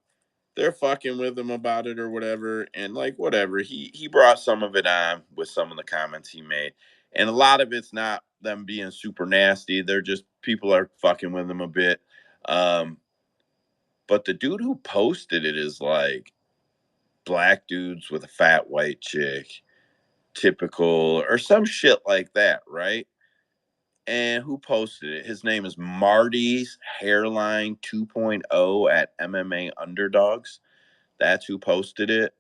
they're fucking with him about it or whatever, and like whatever. He brought some of it on with some of the comments he made, and a lot of it's not them being super nasty. They're just people are fucking with him a bit. Um, but the dude who posted it is like black dudes with a fat white chick, typical or some shit like that, right? And who posted it? His name is Marty's Hairline 2.0 at MMA Underdogs. That's who posted it.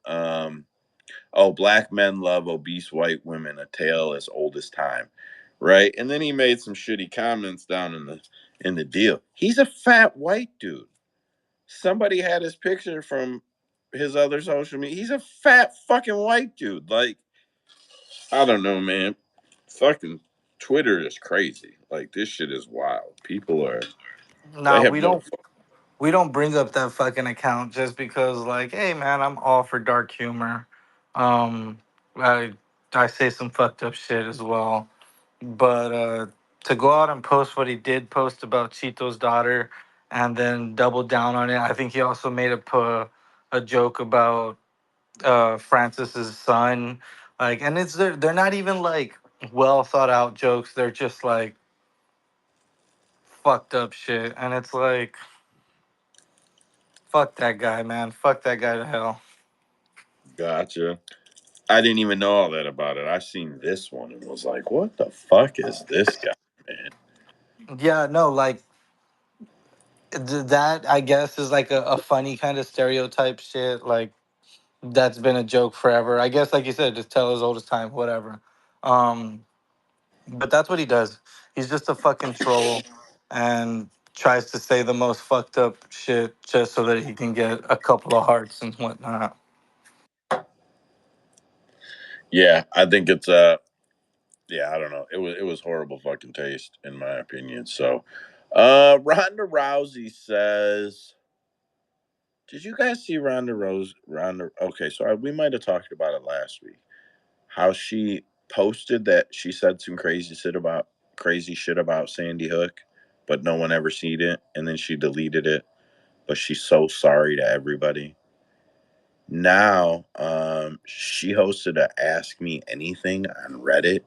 Oh, black men love obese white women, a tale as old as time. Right? And then he made some shitty comments down in the deal. He's a fat white dude. Somebody had his picture from his other social media. He's a fat fucking white dude. Like, I don't know, man. Fucking Twitter is crazy. Like, this shit is wild. People are, they Nah, have no. we don't bring up that fucking account just because, like, hey man, I'm all for dark humor. Um, I I say some fucked up shit as well, but to go out and post what he did post about Chito's daughter, and then double down on it. I think he also made a joke about Francis's son, like, and they're not even like well thought out jokes. They're just like fucked up shit, and it's like fuck that guy, man. Fuck that guy to hell. Gotcha. I didn't even know all that about it. I seen this one and was like, what the fuck is this guy, man? Yeah, no, like that. I guess is like a funny kind of stereotype shit. Like that's been a joke forever. I guess, like you said, just tell as old as time, whatever. Um, but that's what he does. He's just a fucking troll, and tries to say the most fucked up shit just so that he can get a couple of hearts and whatnot. Yeah, I think it's yeah, I don't know. It was horrible fucking taste in my opinion. So Ronda Rousey says, did you guys see Ronda? Okay, so we might have talked about it last week. How she posted that she said some crazy shit about Sandy Hook, but no one ever seen it, and then she deleted it. But she's so sorry to everybody. Now, she hosted a Ask Me Anything on Reddit.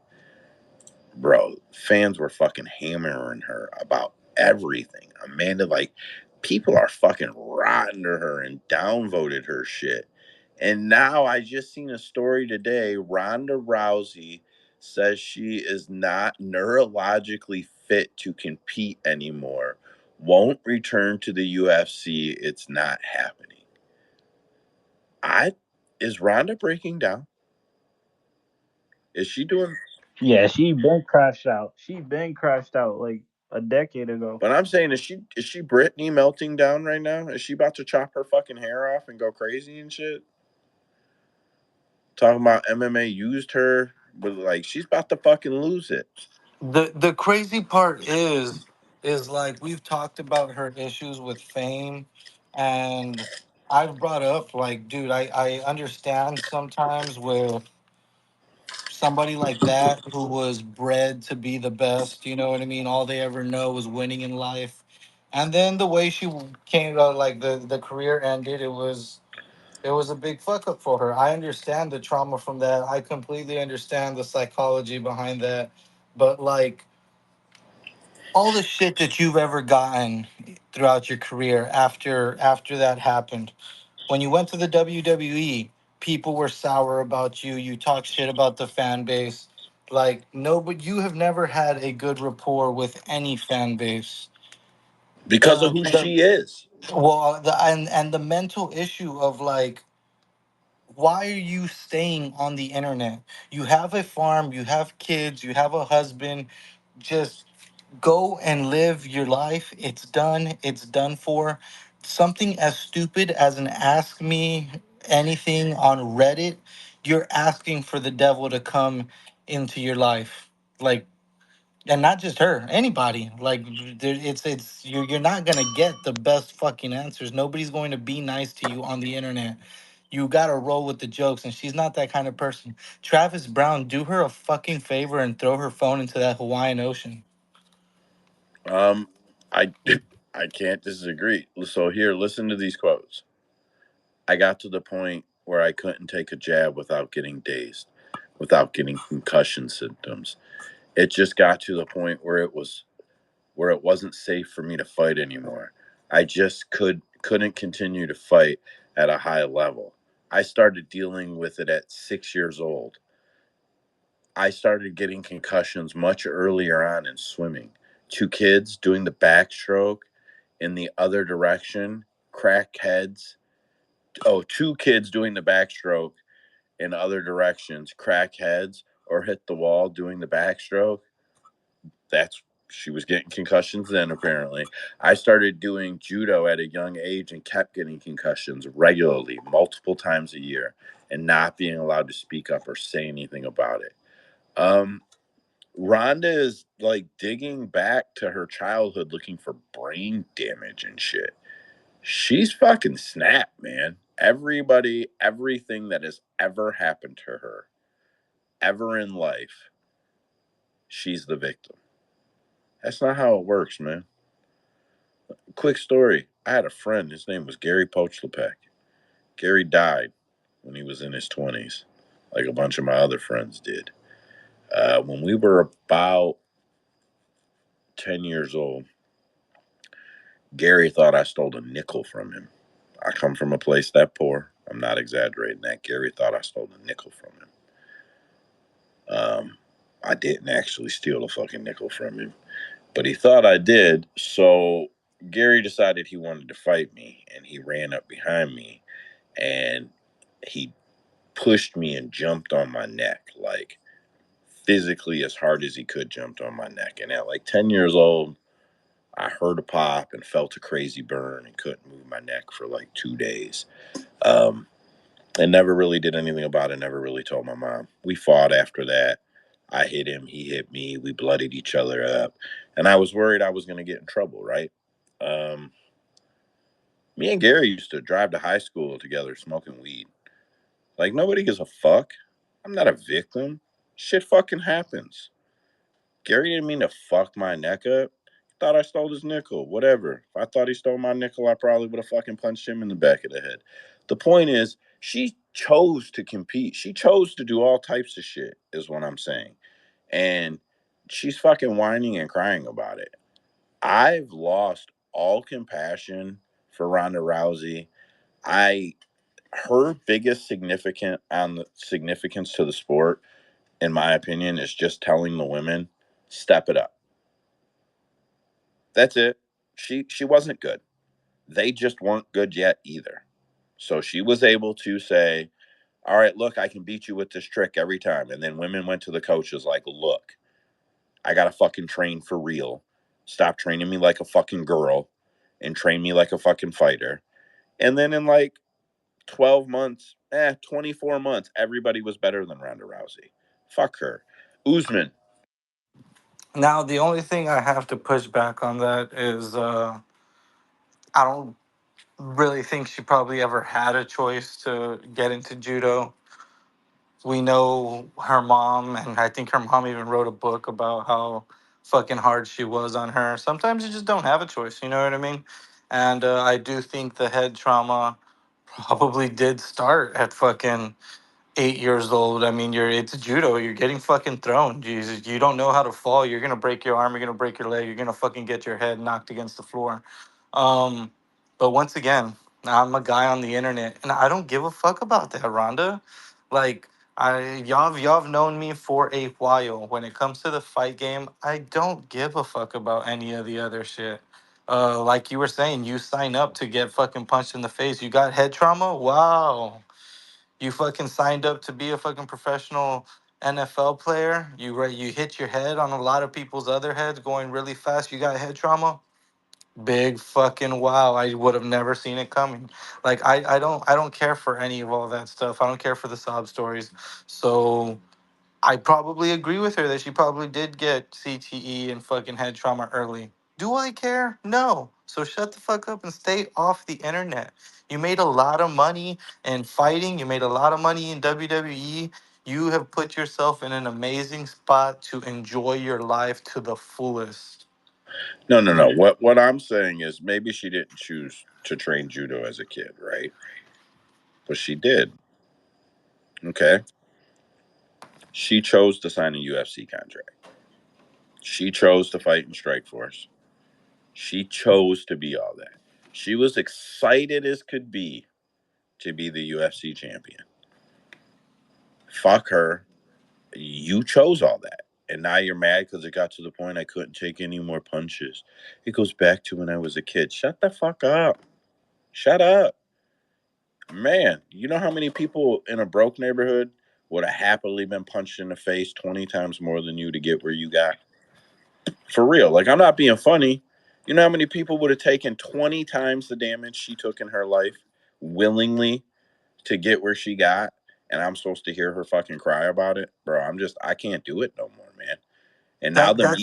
Bro, fans were fucking hammering her about everything. Amanda, like, people are fucking rotten to her and downvoted her shit. And now I just seen a story today. Ronda Rousey says she is not neurologically fit to compete anymore. Won't return to the UFC. It's not happening. I Is Ronda breaking down? Is she doing? Yeah, she been crashed out. She been crashed out like a decade ago. But I'm saying, is she Brittany melting down right now? Is she about to chop her fucking hair off and go crazy and shit? Talking about MMA used her, but like she's about to fucking lose it. The crazy part is like we've talked about her issues with fame, and I've brought up like, dude, I understand sometimes with somebody like that who was bred to be the best, you know what I mean? All they ever know was winning in life. And then the way she came out, like the career ended, it was a big fuck up for her. I understand the trauma from that. I completely understand the psychology behind that. But like all the shit that you've ever gotten throughout your career after that happened, when you went to the WWE, people were sour about you. You talk shit about the fan base. Like no, but you have never had a good rapport with any fan base. Because of The who the she is. well the and the mental issue of like, why are you staying on the internet? You have a farm, you have kids, you have a husband. Just go and live your life. It's done. It's done for. Something as stupid as an ask me anything on Reddit, you're asking for the devil to come into your life. Like, and not just her, anybody. Like, it's you're not gonna get the best fucking answers. Nobody's going to be nice to you on the internet. You gotta roll with the jokes, and she's not that kind of person. Travis Brown, do her a fucking favor and throw her phone into that Hawaiian Ocean. Um, I I can't disagree. So here, listen to these quotes. I got to the point where I couldn't take a jab without getting dazed, without getting concussion symptoms. It just got to the point where it wasn't safe for me to fight anymore. I just couldn't continue to fight at a high level. I started dealing with it at 6 years old. I started getting concussions much earlier on in swimming. 2 kids doing the backstroke in the other direction, crack heads. Oh, 2 kids doing the backstroke in other directions, crack heads, or hit the wall doing the backstroke. That's She was getting concussions then, apparently. I started doing judo at a young age and kept getting concussions regularly, multiple times a year, and not being allowed to speak up or say anything about it. Um, Rhonda is like digging back to her childhood looking for brain damage and shit. She's fucking snapped, man. Everybody, everything that has ever happened to her, ever in life, she's the victim. That's not how it works, man. Quick story. I had a friend, his name was Gary Pochlepek. Gary died when he was in his 20s, like a bunch of my other friends did. When we were about 10 years old, Gary thought I stole a nickel from him. I come from a place that poor. I'm not exaggerating that. Gary thought I stole a nickel from him. I didn't actually steal a fucking nickel from him, but he thought I did. So Gary decided he wanted to fight me, and he ran up behind me, and he pushed me and jumped on my neck, like physically as hard as he could, jumped on my neck. And at like 10 years old, I heard a pop and felt a crazy burn and couldn't move my neck for like 2 days. Um, and never really did anything about it, never really told my mom. We fought after that. I hit him, he hit me, we bloodied each other up. And I was worried I was going to get in trouble, right? Um, Me and Gary used to drive to high school together smoking weed. Like, nobody gives a fuck. I'm not a victim. Shit fucking happens. Gary didn't mean to fuck my neck up. Thought I stole his nickel. Whatever. If I thought he stole my nickel, I probably would have fucking punched him in the back of the head. The point is, she chose to compete. She chose to do all types of shit, is what I'm saying. And she's fucking whining and crying about it. I've lost all compassion for Ronda Rousey. I Her biggest significance to the sport, in my opinion, is just telling the women, step it up. That's it. She wasn't good. They just weren't good yet either. So she was able to say, all right, look, I can beat you with this trick every time. And then women went to the coaches like, look, I gotta fucking train for real. Stop training me like a fucking girl and train me like a fucking fighter. And then in like 12 months, 24 months, everybody was better than Ronda Rousey. Fuck her. Usman. Now, the only thing I have to push back on that is I don't really think she probably ever had a choice to get into judo. We know her mom, and I think her mom even wrote a book about how fucking hard she was on her. Sometimes you just don't have a choice, you know what I mean? And I do think the head trauma probably did start at fucking 8 years old. I mean, it's judo. You're getting fucking thrown. Jesus, you don't know how to fall. You're gonna break your arm. You're gonna break your leg. You're gonna fucking get your head knocked against the floor. Um, but once again, I'm a guy on the internet, and I don't give a fuck about that, Rhonda. Like, y'all have known me for a while. When it comes to the fight game, I don't give a fuck about any of the other shit. Like you were saying, you sign up to get fucking punched in the face. You got head trauma? Wow. You fucking signed up to be a fucking professional NFL player. You hit your head on a lot of people's other heads going really fast. You got head trauma. Big fucking wow. I would have never seen it coming. Like I don't care for any of all that stuff. I don't care for the sob stories. So I probably agree with her that she probably did get CTE and fucking head trauma early. Do I care? No. So shut the fuck up and stay off the internet. You made a lot of money in fighting. You made a lot of money in WWE. You have put yourself in an amazing spot to enjoy your life to the fullest. No, no, no. What I'm saying is maybe she didn't choose to train judo as a kid, right? But she did. Okay. She chose to sign a UFC contract. She chose to fight in Strikeforce. She chose to be all that. She was excited as could be to be the UFC champion. Fuck her. You chose all that. And now you're mad because it got to the point I couldn't take any more punches. It goes back to when I was a kid. Shut the fuck up. Shut up. Man, you know how many people in a broke neighborhood would have happily been punched in the face 20 times more than you to get where you got? For real. Like, I'm not being funny. You know how many people would have taken 20 times the damage she took in her life willingly to get where she got? And I'm supposed to hear her fucking cry about it? Bro, I can't do it no more, man. And now That's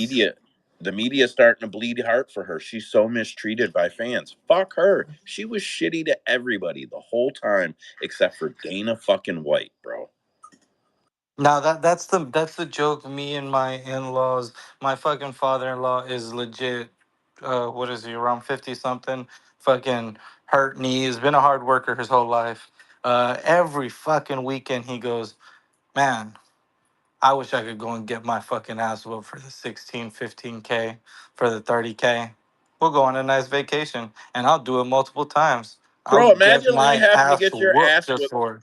the media starting to bleed heart for her. She's so mistreated by fans. Fuck her. She was shitty to everybody the whole time except for Dana fucking White, bro. now that's the joke. Me and my in-laws, my fucking father-in-law is legit. What is he? Around 50 something. Fucking hurt knees. Been a hard worker his whole life. Every fucking weekend he goes, man, I wish I could go and get my fucking ass whooped for the 16, 15K, for the 30K. We'll go on a nice vacation and I'll do it multiple times. I'll Bro, get imagine only my having to ass get your whooped ass just whipped for it.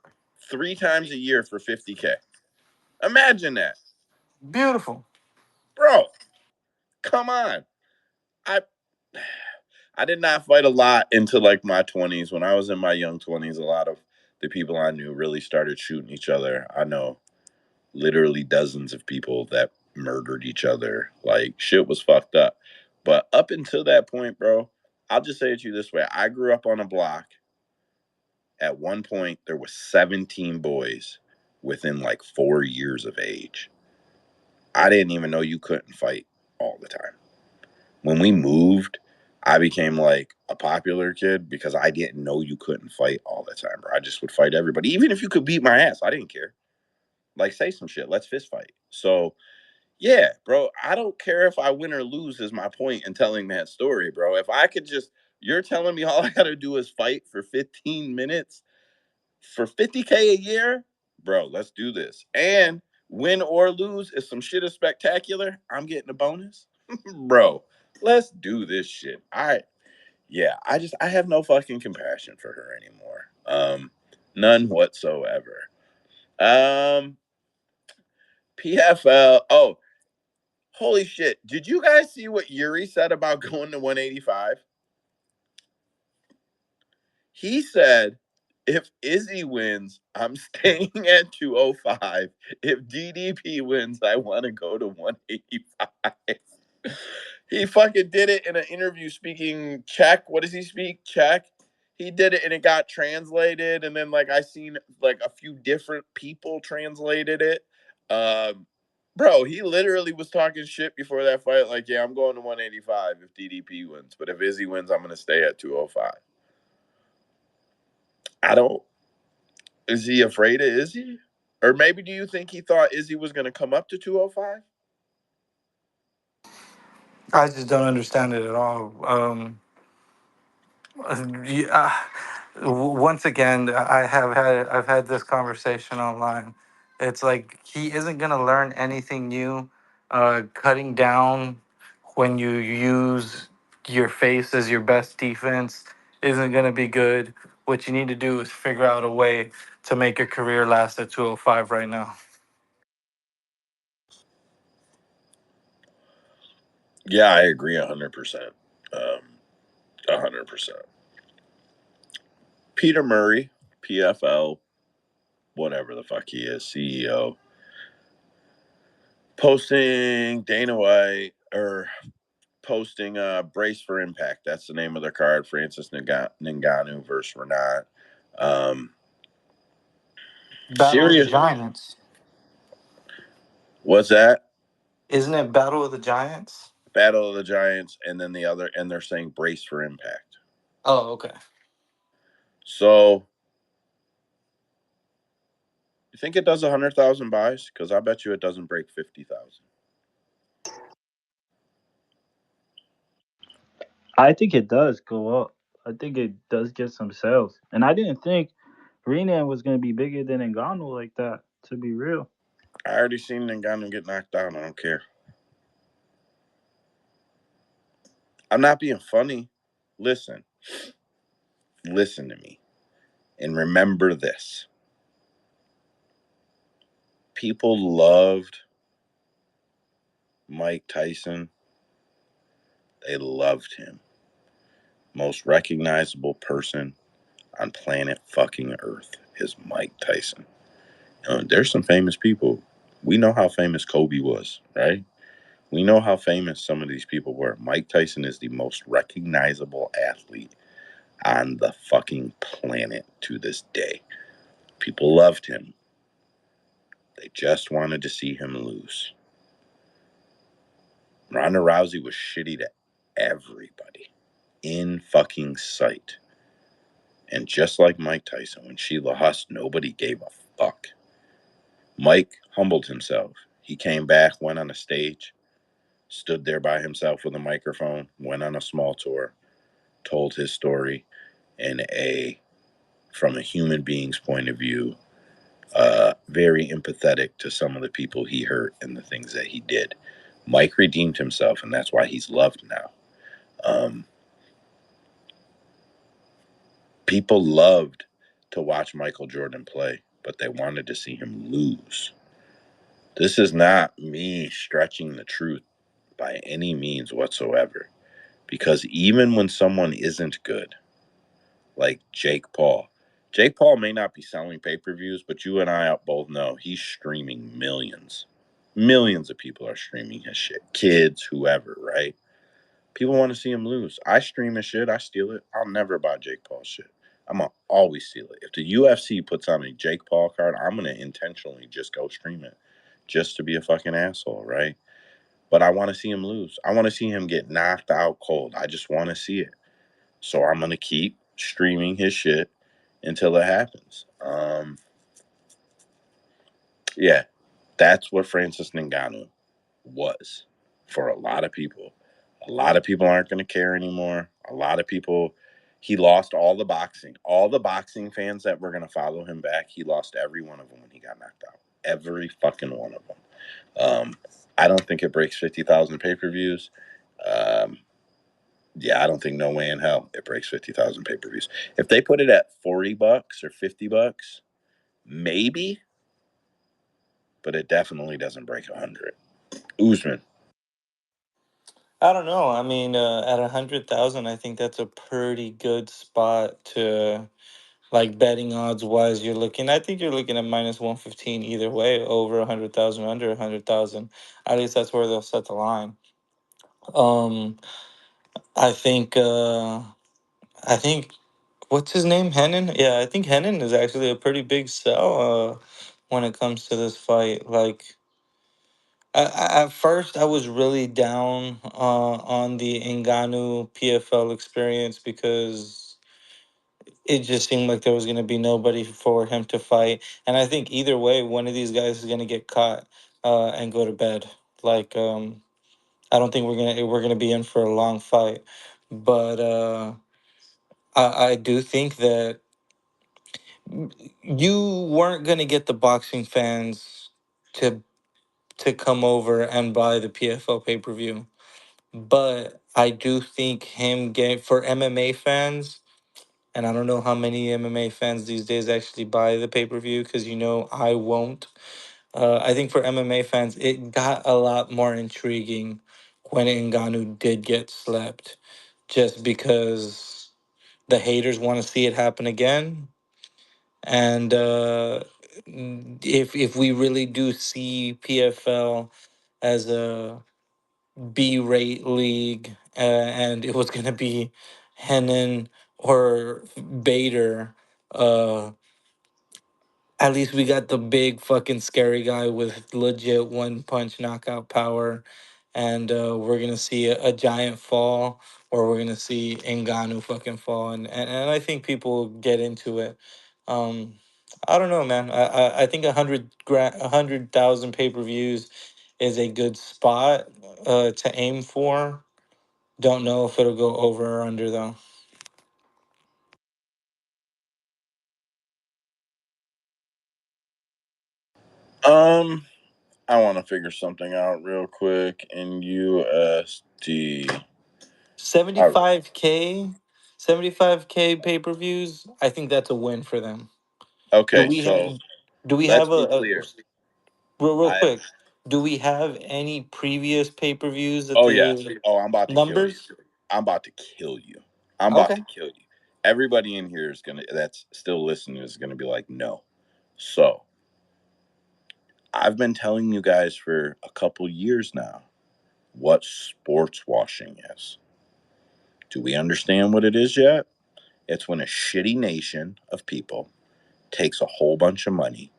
3 times a year for 50K. Imagine that. Beautiful. Bro, come on. I I did not fight a lot into like my 20s. When I was in my young 20s, a lot of the people I knew really started shooting each other. I know literally dozens of people that murdered each other. Like, shit was fucked up. But up until that point, bro, I'll just say it to you this way. I grew up on a block. At one point, there was 17 boys within like 4 years of age. I didn't even know you couldn't fight all the time. When we moved, I became like a popular kid because I didn't know you couldn't fight all the time, bro. I just would fight everybody. Even if you could beat my ass, I didn't care. Like, say some shit. Let's fist fight. So, yeah, bro, I don't care if I win or lose, is my point in telling that story, bro. If I could just, you're telling me all I got to do is fight for 15 minutes for 50K a year? Bro, let's do this. And win or lose, if some shit is spectacular, I'm getting a bonus. Bro, let's do this shit. I have no fucking compassion for her anymore. None whatsoever. Um, PFL. Oh, holy shit. Did you guys see what Yuri said about going to 185? He said, if Izzy wins, I'm staying at 205. If DDP wins, I want to go to 185. He fucking did it in an interview speaking Czech. What does he speak? Czech. He did it and it got translated. And then, like, I seen like a few different people translated it. Bro, he literally was talking shit before that fight. Like, yeah, I'm going to 185 if DDP wins. But if Izzy wins, I'm going to stay at 205. I don't. Is he afraid of Izzy? Or maybe do you think he thought Izzy was going to come up to 205? I just don't understand it at all. Yeah, once again, I've had this conversation online. It's like he isn't gonna learn anything new. Cutting down when you use your face as your best defense isn't gonna be good. What you need to do is figure out a way to make your career last at 205 right now. Yeah, I agree 100%. 100%. Peter Murray, PFL, whatever the fuck he is, CEO, posting Dana White or posting Brace for Impact. That's the name of their card. Francis Ngannou versus Renat. Battle of the Serious. Giants, What's that? isn't it? Battle of the Giants. Battle of the Giants, and then the other, and they're saying Brace for Impact. Oh, okay. So you think it does 100,000 buys? Because I bet you it doesn't break 50,000. I think it does go up. I think it does get some sales. And I didn't think Renan was going to be bigger than Ngannou like that, to be real. I already seen Ngannou get knocked down. I don't care. I'm not being funny. Listen to me, and remember this. people loved Mike Tyson. They loved him. Most recognizable person on planet fucking Earth is Mike Tyson. There's some famous people. We know how famous Kobe was, right? We know how famous some of these people were. Mike Tyson is the most recognizable athlete on the fucking planet to this day. People loved him. They just wanted to see him lose. Ronda Rousey was shitty to everybody in fucking sight. And just like Mike Tyson, when she lost, nobody gave a fuck. Mike humbled himself. He came back, went on a stage, stood there by himself with a microphone, went on a small tour, told his story in from a human being's point of view, very empathetic to some of the people he hurt and the things that he did. Mike redeemed himself, and that's why he's loved now. People loved to watch Michael Jordan play, but they wanted to see him lose. This is not me stretching the truth by any means whatsoever. Because even when someone isn't good, like Jake Paul may not be selling pay-per-views, but you and I both know he's streaming millions. Millions of people are streaming his shit. Kids, whoever, right? People want to see him lose. I stream his shit. I steal it. I'll never buy Jake Paul shit. I'm going to always steal it. If the UFC puts on a Jake Paul card, I'm going to intentionally just go stream it just to be a fucking asshole, right? But I want to see him lose. I want to see him get knocked out cold. I just want to see it. So I'm going to keep streaming his shit until it happens. Yeah, that's what Francis Ngannou was for a lot of people. A lot of people aren't going to care anymore. A lot of people, he lost all the boxing. All the boxing fans that were going to follow him back, he lost every one of them when he got knocked out. Every fucking one of them. I don't think it breaks 50,000 pay-per-views. Yeah, I don't think no way in hell it breaks 50,000 pay-per-views. If they put it at $40 or $50, maybe, but it definitely doesn't break 100. Usman. I don't know. I mean, at 100,000, I think that's a pretty good spot to, like, betting odds wise. I think you're looking at -115 either way, over 100,000, under 100,000. At least that's where they'll set the line. Um, I think, uh, I think, what's his name? Hennen? Yeah, I think Hennen is actually a pretty big sell, when it comes to this fight. Like, at first, I was really down on the Ngannou PFL experience because it just seemed like there was going to be nobody for him to fight, and I think either way, one of these guys is going to get caught and go to bed. Like, I don't think we're gonna be in for a long fight, but I do think that you weren't gonna get the boxing fans to come over and buy the PFL pay per view. But I do think him getting for MMA fans, and I don't know how many MMA fans these days actually buy the pay per view because I won't. I think for MMA fans, it got a lot more intriguing when Ngannou did get slept, just because the haters want to see it happen again, and if we really do see PFL as a B-rate league, and it was going to be Hennen or Bader, uh, at least we got the big fucking scary guy with legit one punch knockout power, and we're gonna see a giant fall, or we're gonna see Ngannou fucking fall, and I think people will get into it. Um, I don't know, man. I think 100,000 pay-per-views is a good spot to aim for. Don't know if it'll go over or under though. Um, I want to figure something out real quick in USD. 75K, 75K pay-per-views. I think that's a win for them. Do Okay, we have so do we let's have be clear. Real quick, do we have any previous pay-per-views that Oh yeah. the Oh, I'm about to numbers? kill you. I'm about to kill you. I'm about Okay. to kill you. Everybody in here is that's still listening is gonna be like, no. So I've been telling you guys for a couple years now what sports washing is. Do we understand what it is yet? It's when a shitty nation of people takes a whole bunch of money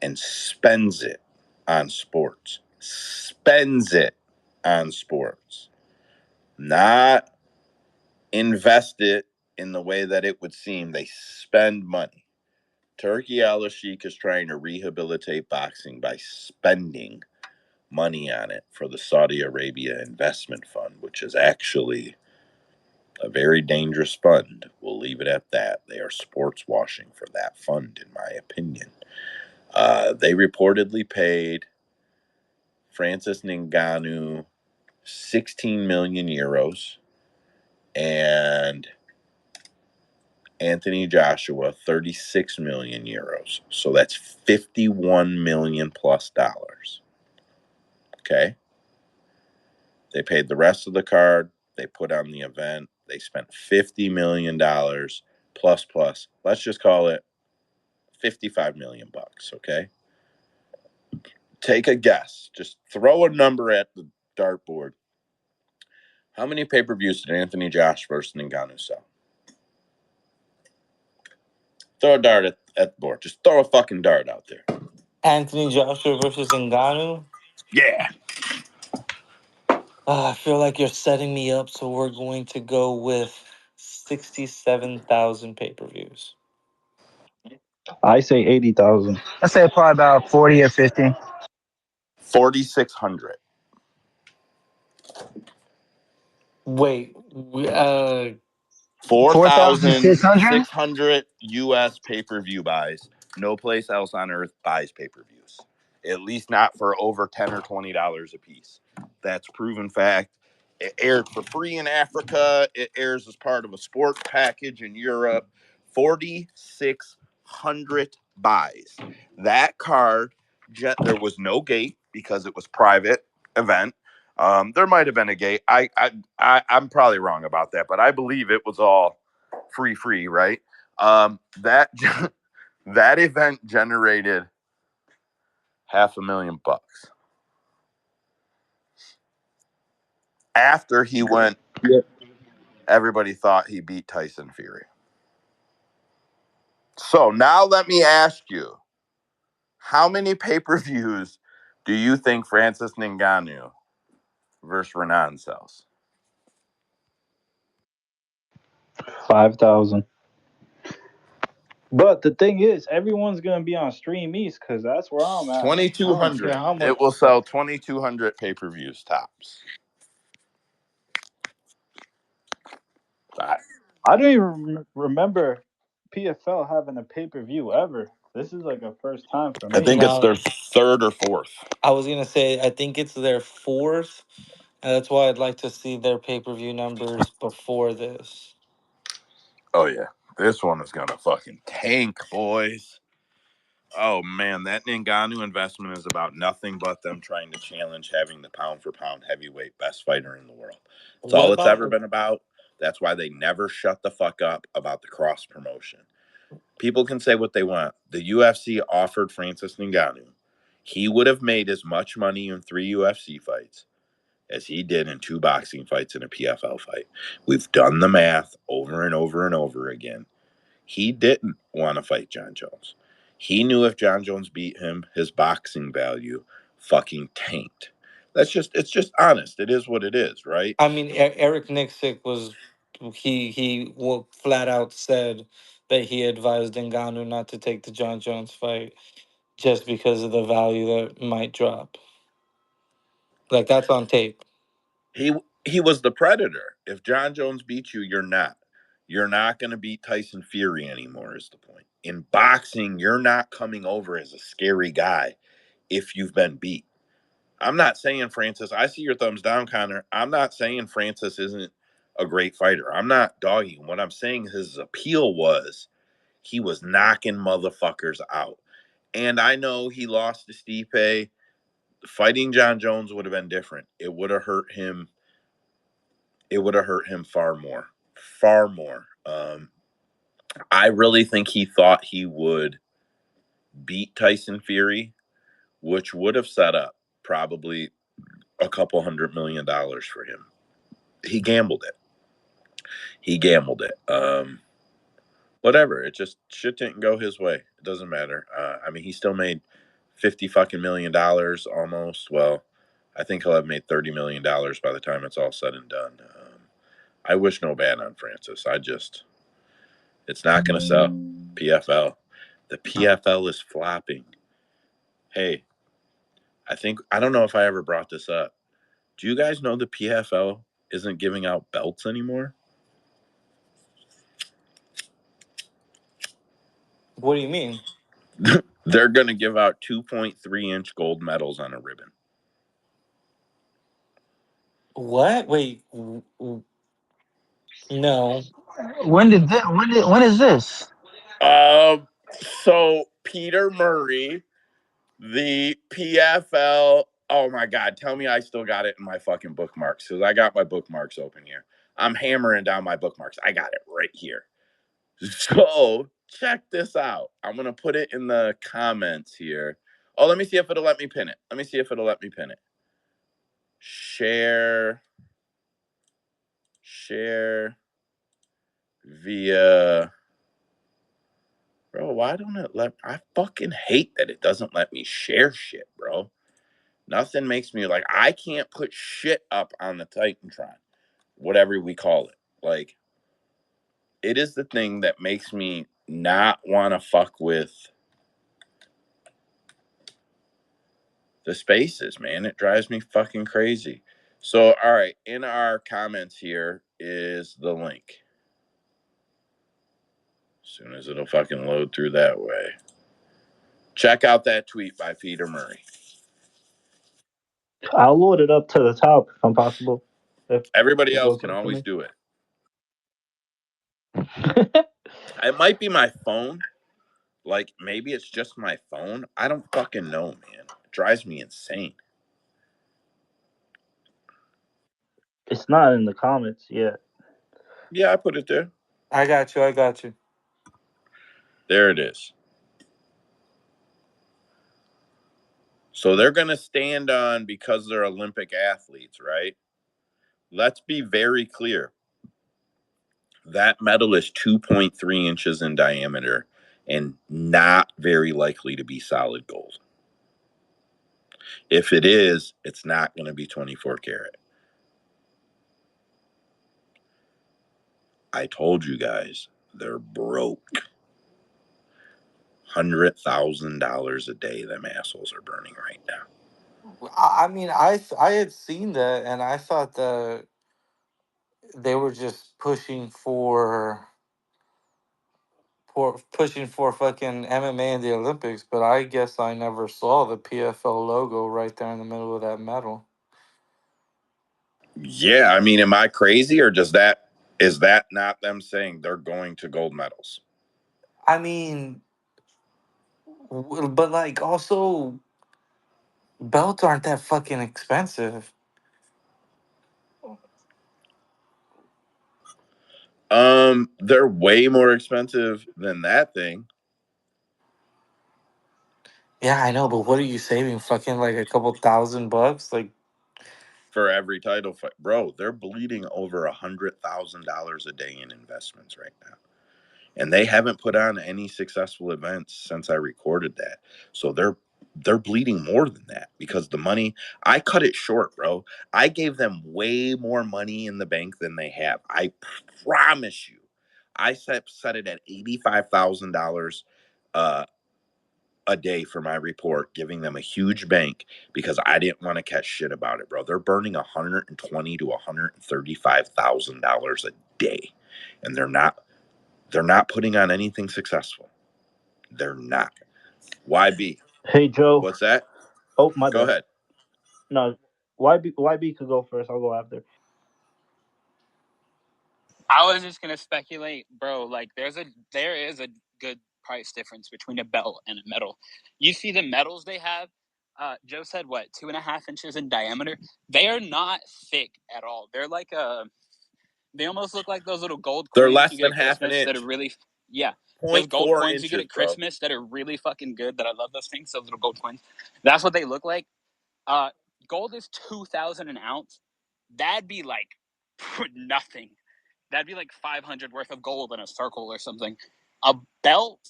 and spends it on sports. Spends it on sports. Not invest it in the way that it would seem. They spend money. Turkey Al-Sheikh is trying to rehabilitate boxing by spending money on it for the Saudi Arabia Investment Fund, which is actually a very dangerous fund. We'll leave it at that. They are sports washing for that fund, in my opinion. They reportedly paid Francis Ngannou 16 million euros and Anthony Joshua 36 million euros. So that's 51 million plus dollars. Okay. They paid the rest of the card. They put on the event. They spent $50 million plus. Let's just call it 55 million bucks. Okay. Take a guess. Just throw a number at the dartboard. How many pay-per-views did Anthony Josh versus Ngannou sell? Throw a dart at the board. Just throw a fucking dart out there. Anthony Joshua versus Ngannou. Yeah. I feel like you're setting me up, so we're going to go with 67,000 pay-per-views. I say 80,000. I say probably about 40 or 50. 4,600. Wait, 4,600? 4,600 US pay-per-view buys. No place else on earth buys pay-per-views. At least not for over $10 or $20 a piece. That's proven fact. It aired for free in Africa. It airs as part of a sports package in Europe. 4,600 buys. That card, there was no gate because it was private event. There might have been a gate. I'm probably wrong about that, but I believe it was all free, right? That that event generated $500,000 after he went. Yeah. Everybody thought he beat Tyson Fury. So now let me ask you, how many pay-per-views do you think Francis Ngannou versus Renan sells? 5,000. But the thing is, everyone's gonna be on Stream East because that's where I'm at. 2,200. How much? It will sell 2,200 pay-per-views tops. I don't even remember PFL having a pay-per-view ever. This is like a first time for me. I think it's their third or fourth. I was gonna say I think it's their fourth, and that's why I'd like to see their pay-per-view numbers before this. Oh yeah, this one is gonna fucking tank, boys. Oh man, that Ngannou investment is about nothing but them trying to challenge having the pound for pound heavyweight best fighter in the world. That's all it's ever been about. That's why they never shut the fuck up about the cross promotion. People can say what they want. The UFC offered Francis Ngannou. He would have made as much money in 3 UFC fights as he did in 2 boxing fights and a PFL fight. We've done the math over and over and over again. He didn't want to fight John Jones. He knew if John Jones beat him, his boxing value fucking tanked. It's just honest. It is what it is, right? I mean, Eric Nixick was he flat out said that he advised Ngannou not to take the John Jones fight just because of the value that might drop. Like that's on tape. He was the predator. If John Jones beats you, you're not. You're not going to beat Tyson Fury anymore, is the point. In boxing, you're not coming over as a scary guy if you've been beat. I'm not saying Francis, I see your thumbs down, Connor. I'm not saying Francis isn't a great fighter. I'm not dogging. What I'm saying his appeal was he was knocking motherfuckers out. And I know he lost to Stipe. Fighting John Jones would have been different. It would have hurt him. It would have hurt him far more. Far more. I really think he thought he would beat Tyson Fury, which would have set up probably a couple $100 million for him. He gambled it. Whatever. It just shit didn't go his way. It doesn't matter. I mean, he still made $50 million almost. Well, I think he'll have made $30 million by the time it's all said and done. I wish no bad on Francis. It's not going to sell. PFL. The PFL is flopping. Hey, I don't know if I ever brought this up. Do you guys know the PFL isn't giving out belts anymore? What do you mean? They're going to give out 2.3-inch gold medals on a ribbon. What? Wait. No. When is this? So Peter Murray, the PFL. Oh my God! Tell me I still got it in my fucking bookmarks, because I got my bookmarks open here. I'm hammering down my bookmarks. I got it right here. So check this out. I'm gonna put it in the comments here. Oh, let me see if it'll let me pin it. Share via. Bro, why don't it let... I fucking hate that it doesn't let me share shit, bro. Nothing makes me like... I can't put shit up on the Titantron. Whatever we call it. Like, it is the thing that makes me not want to fuck with the spaces, man. It drives me fucking crazy. So, all right. In our comments here is the link. As soon as it'll fucking load through that way. Check out that tweet by Peter Murray. I'll load it up to the top if possible. If Everybody it else goes can up for always me. do it. It might be my phone. Like, maybe it's just my phone. I don't fucking know, man. It drives me insane. It's not in the comments yet. Yeah, I put it there. I got you. There it is. So they're going to stand on because they're Olympic athletes, right? Let's be very clear. That medal is 2.3 inches in diameter and not very likely to be solid gold. If it is, it's not going to be 24 karat. I told you guys, they're broke. $100,000 a day them assholes are burning right now. I mean, I had seen that, and I thought that they were just pushing for fucking MMA in the Olympics, but I guess I never saw the PFL logo right there in the middle of that medal. Yeah, I mean, am I crazy, or is that not them saying they're going to gold medals? I mean, but like also belts aren't that fucking expensive. They're way more expensive than that thing. Yeah, I know, but what are you saving? Fucking like a couple $1,000? Like, For every title fight, bro, they're bleeding over $100,000 a day in investments right now, and they haven't put on any successful events since I recorded that. So they're bleeding more than that, because the money... I cut it short, bro. I gave them way more money in the bank than they have. I promise you. I set it at $85,000 a day for my report, giving them a huge bank because I didn't want to catch shit about it, bro. They're burning $120,000 to $135,000 a day, and they're not putting on anything successful. They're not. YB. Hey Joe. What's that? Oh my Go bad. ahead. No, YB could go first. I'll go after. I was just gonna speculate, bro. Like, there is a good price difference between a belt and a medal. You see the medals they have. Joe said what, 2.5 inches in diameter. They are not thick at all. They're like they almost look like those little gold They're coins less you get than at half an Christmas that are inch. really, yeah, those gold 0.4 coins you get inches, at bro. Christmas that are really fucking good. That I love those things. Those little gold coins. That's what they look like. Gold is 2,000 an ounce. That'd be like nothing. That'd be like 500 worth of gold in a circle or something. A belt,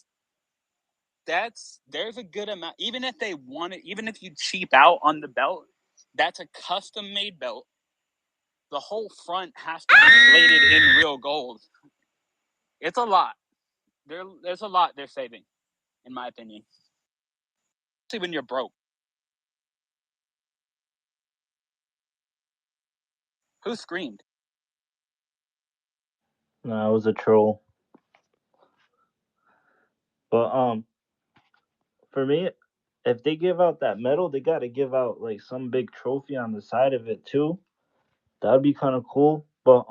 there's a good amount. Even if they want it, even if you cheap out on the belt, that's a custom made belt. The whole front has to be plated in real gold. It's a lot. There's a lot they're saving, in my opinion. Especially when you're broke. Who screamed? Nah, it was a troll. But for me, if they give out that medal, they got to give out like some big trophy on the side of it too. That'd be kind of cool. But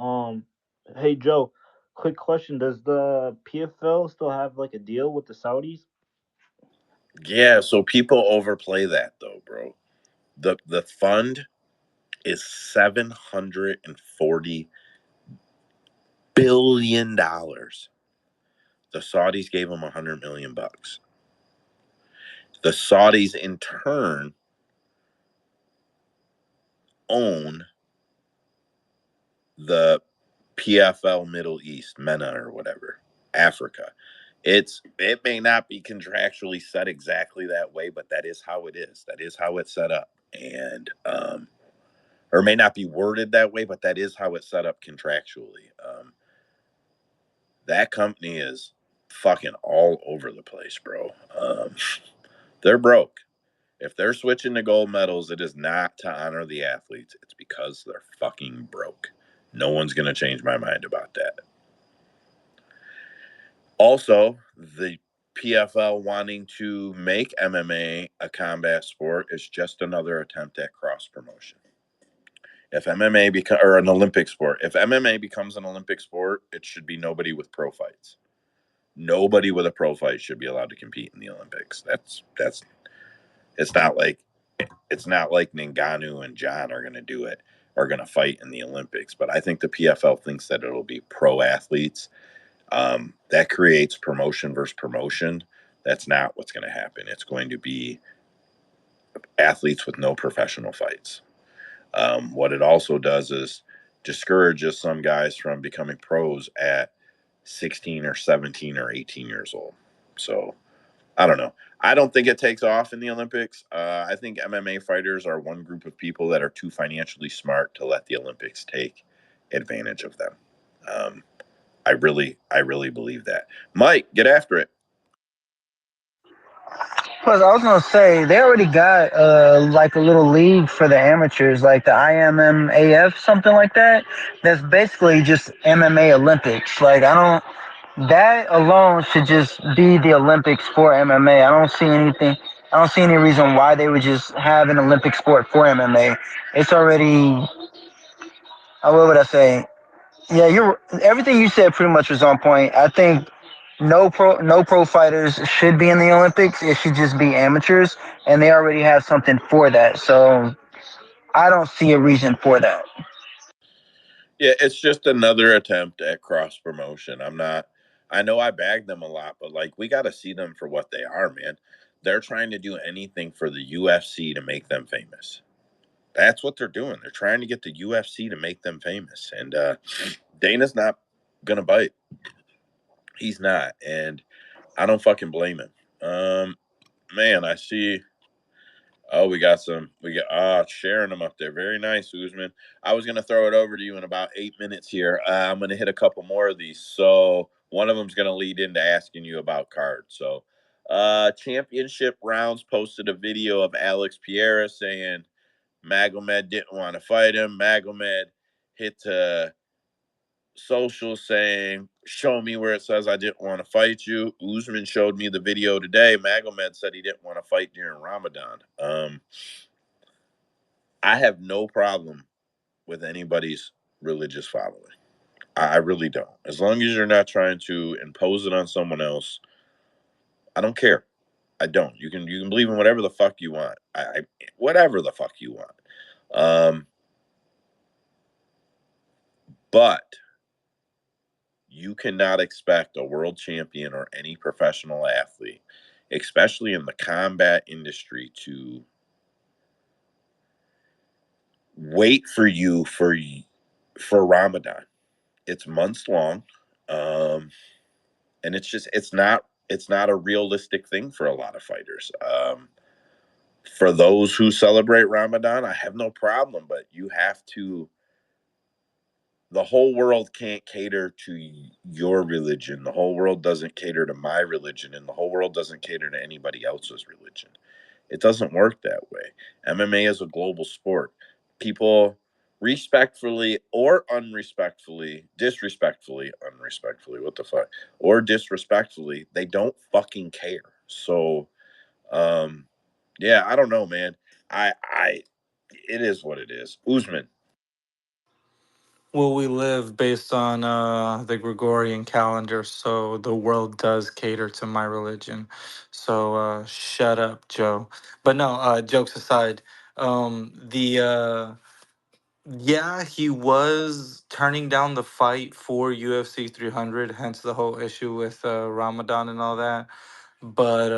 hey Joe, quick question: does the PFL still have like a deal with the Saudis? Yeah, so people overplay that though, bro. The fund is $740 billion. The Saudis gave them $100 million. The Saudis in turn own the PFL Middle East, MENA or whatever, Africa. It may not be contractually set exactly that way, but that is how it is. That is how it's set up. And or may not be worded that way, but that is how it's set up contractually. That company is fucking all over the place, bro. They're broke. If they're switching to gold medals, it is not to honor the athletes. It's because they're fucking broke. No one's going to change my mind about that. Also, the PFL wanting to make MMA a combat sport is just another attempt at cross promotion. If MMA or an Olympic sport, if MMA becomes an Olympic sport, it should be nobody with pro fights. Nobody with a pro fight should be allowed to compete in the Olympics. It's not like Ngannou and John are going to do it, are going to fight in the Olympics. But I think the PFL thinks that it'll be pro athletes. That creates promotion versus promotion. That's not what's going to happen. It's going to be athletes with no professional fights. What it also does is discourages some guys from becoming pros at 16 or 17 or 18 years old. So I don't know. I don't think it takes off in the Olympics. I think MMA fighters are one group of people that are too financially smart to let the Olympics take advantage of them. I really believe that. Mike, get after it. Plus, I was gonna say they already got like a little league for the amateurs, like the IMMAF, something like that. That's basically just MMA Olympics. Like I don't. That alone should just be the Olympics for MMA. I don't see anything. I don't see any reason why they would just have an Olympic sport for MMA. It's already. What would I say? Yeah, you're. Everything you said pretty much was on point. I think no pro fighters should be in the Olympics. It should just be amateurs, and they already have something for that. So I don't see a reason for that. Yeah, it's just another attempt at cross promotion. I know I bagged them a lot, but like we got to see them for what they are, man. They're trying to do anything for the UFC to make them famous. That's what they're doing. They're trying to get the UFC to make them famous. And Dana's not going to bite. He's not. And I don't fucking blame him. Man, I see. Oh, we got sharing them up there. Very nice, Usman. I was gonna throw it over to you in about 8 minutes here. I'm gonna hit a couple more of these. So one of them's gonna lead into asking you about cards. So championship rounds posted a video of Alex Pereira saying Magomed didn't want to fight him. Magomed hit social saying, show me where it says I didn't want to fight you. Usman showed me the video today. Magomed said he didn't want to fight during Ramadan. I have no problem with anybody's religious following. I really don't. As long as you're not trying to impose it on someone else, I don't care. I don't. You can believe in whatever the fuck you want. Whatever the fuck you want. But you cannot expect a world champion or any professional athlete, especially in the combat industry, to wait for you for Ramadan. It's months long, and it's not a realistic thing for a lot of fighters. For those who celebrate Ramadan, I have no problem, but you have to. The whole world can't cater to your religion. The whole world doesn't cater to my religion, and the whole world doesn't cater to anybody else's religion. It doesn't work that way. MMA is a global sport. People respectfully or unrespectfully, what the fuck, or disrespectfully, they don't fucking care. So, yeah, I don't know, man. It is what it is. Usman. Well, we live based on the Gregorian calendar, so the world does cater to my religion. So shut up, Joe. But no, jokes aside, the yeah, he was turning down the fight for UFC 300, hence the whole issue with Ramadan and all that. But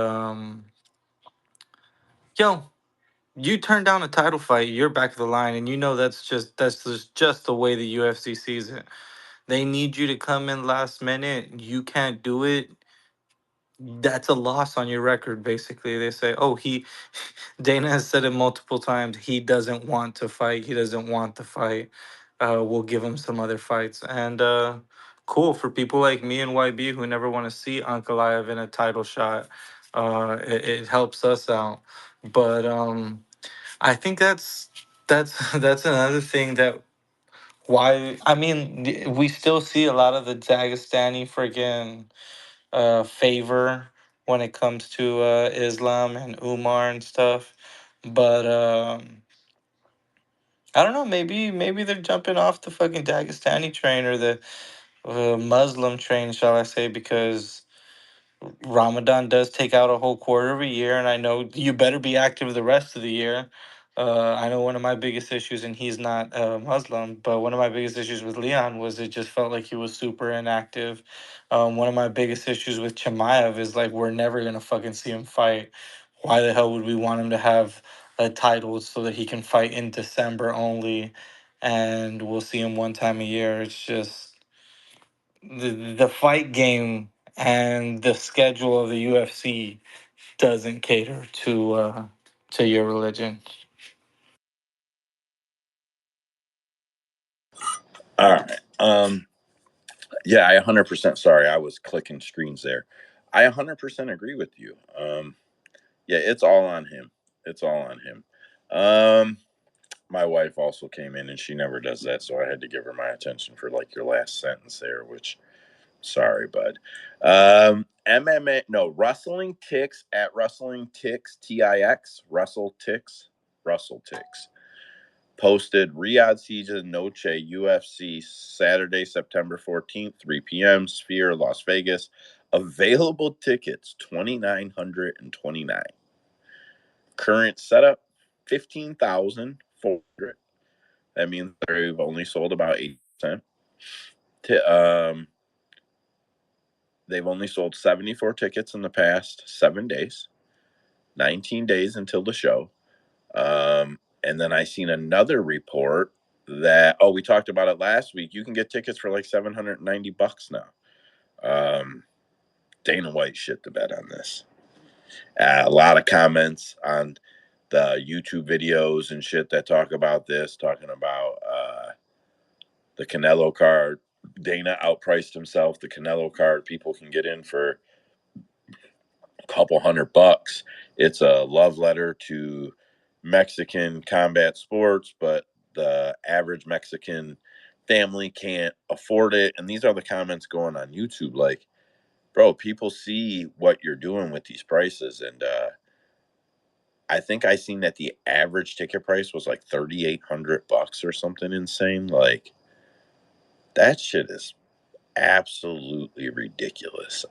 yo, you turn down a title fight, you're back of the line, and you know that's just the way the UFC sees it. They need you to come in last minute. You can't do it. That's a loss on your record, basically. They say, oh, Dana has said it multiple times. He doesn't want to fight. He doesn't want to fight. We'll give him some other fights. And cool for people like me and YB who never want to see Ankalaev in a title shot. It helps us out. But I think that's that's another thing that why I mean we still see a lot of the Dagestani friggin' favor when it comes to Islam and Umar and stuff, but I don't know. Maybe they're jumping off the fucking Dagestani train or the Muslim train, shall I say? Because Ramadan does take out a whole quarter of a year, and I know you better be active the rest of the year. I know one of my biggest issues, and he's not Muslim, but one of my biggest issues with Leon was it just felt like he was super inactive. One of my biggest issues with Chimaev is like we're never gonna fucking see him fight. Why the hell would we want him to have a title so that he can fight in December only, and we'll see him one time a year? It's just the fight game and the schedule of the UFC doesn't cater to your religion. All right. Yeah, I 100%. Sorry, I was clicking screens there. I 100% agree with you. Yeah, it's all on him. It's all on him. My wife also came in and she never does that, so I had to give her my attention for like your last sentence there, which sorry, bud. MMA, no, Rustling Ticks at Rustling Ticks TIX, Russell Ticks posted Riyadh Seja Noche UFC Saturday, September 14th, 3 p.m. Sphere, Las Vegas. Available tickets 2,929. Current setup 15,400. That means they've only sold about 8%. They've only sold 74 tickets in the past 7 days, 19 days until the show. And then I seen another report that we talked about it last week. You can get tickets for like $790 now. Dana White shit the bed on this. A lot of comments on the YouTube videos and shit that talk about this, talking about the Canelo card. Dana outpriced himself. The Canelo card people can get in for a couple $100. It's a love letter to Mexican combat sports, but the average Mexican family can't afford it. And these are the comments going on YouTube like, bro, people see what you're doing with these prices. And I think I seen that the average ticket price was like $3,800 or something insane. Like, that shit is absolutely ridiculous.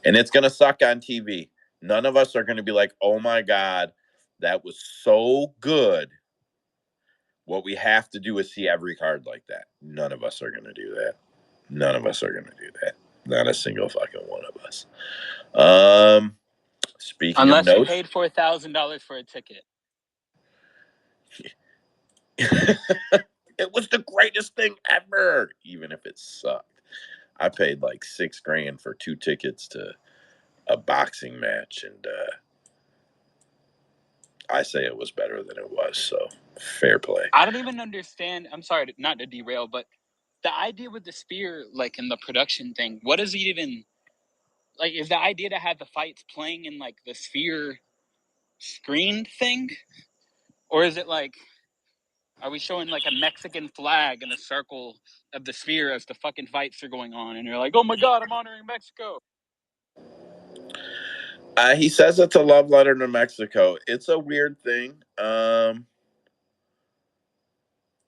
And it's going to suck on TV. None of us are going to be like, oh my God, that was so good. What we have to do is see every card like that. None of us are going to do that. None of us are going to do that. Not a single fucking one of us. Speaking of Unless you notes, paid $4,000 for a ticket. it was the greatest thing ever, even if it sucked. I paid like $6,000 for 2 tickets to a boxing match, and I say it was better than it was. So fair play. I don't even understand. I'm sorry, not to derail, but the idea with the spear, like in the production thing, what is it even like? Is the idea to have the fights playing in like the sphere screen thing, or is it like, are we showing like a Mexican flag in a circle of the sphere as the fucking fights are going on, and you're like, oh my God, I'm honoring Mexico? He says it's a love letter to Mexico. It's a weird thing, but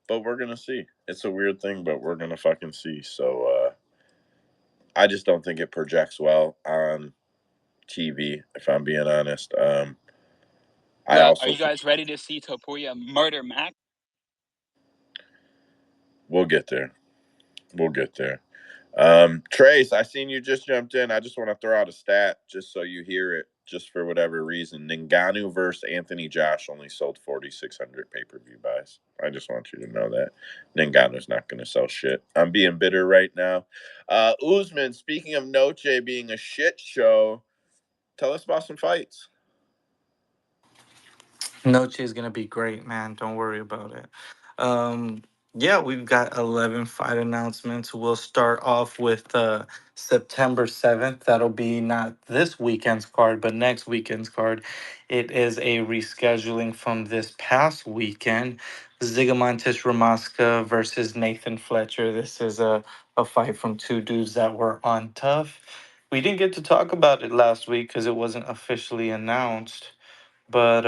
we're gonna see. It's a weird thing, but we're gonna fucking see. So I just don't think it projects well on TV. If I'm being honest, I But are also you guys ready to see Topuria murder Mac? we'll get there. We'll get there. Trace, I seen you just jumped in. I just want to throw out a stat just so you hear it, just for whatever reason. Ngannou versus Anthony Josh only sold 4,600 pay-per-view buys. I just want you to know that. Ngannou's not going to sell shit. I'm being bitter right now. Usman, speaking of Noche being a shit show, tell us about some fights. Noche is gonna be great, man. Don't worry about it. Um, yeah, we've got 11 fight announcements. We'll start off with September 7th. That'll be not this weekend's card, but next weekend's card. It is a rescheduling from this past weekend. Zigomantis Ramaska versus Nathan Fletcher. This is a fight from two dudes that were on tough. We didn't get to talk about it last week because it wasn't officially announced. But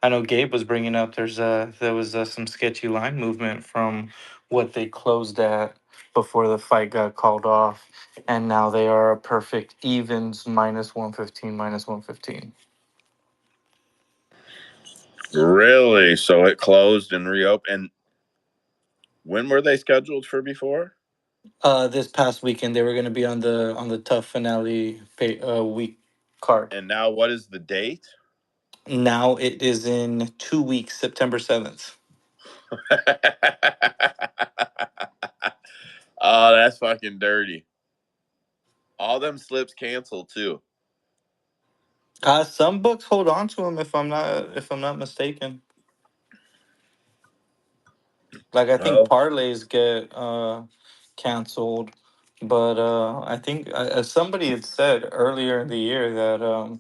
I know Gabe was bringing up there was some sketchy line movement from what they closed at before the fight got called off, and now they are a perfect evens -115 -115. Really? So it closed and reopened. When were they scheduled for before? This past weekend they were going to be on the tough finale week card. And now what is the date? Now it is in 2 weeks, September 7th. Oh, that's fucking dirty. All them slips canceled too. Some books hold on to them if I'm not mistaken. Like I think Oh, parlays get canceled, but I think somebody had said earlier in the year that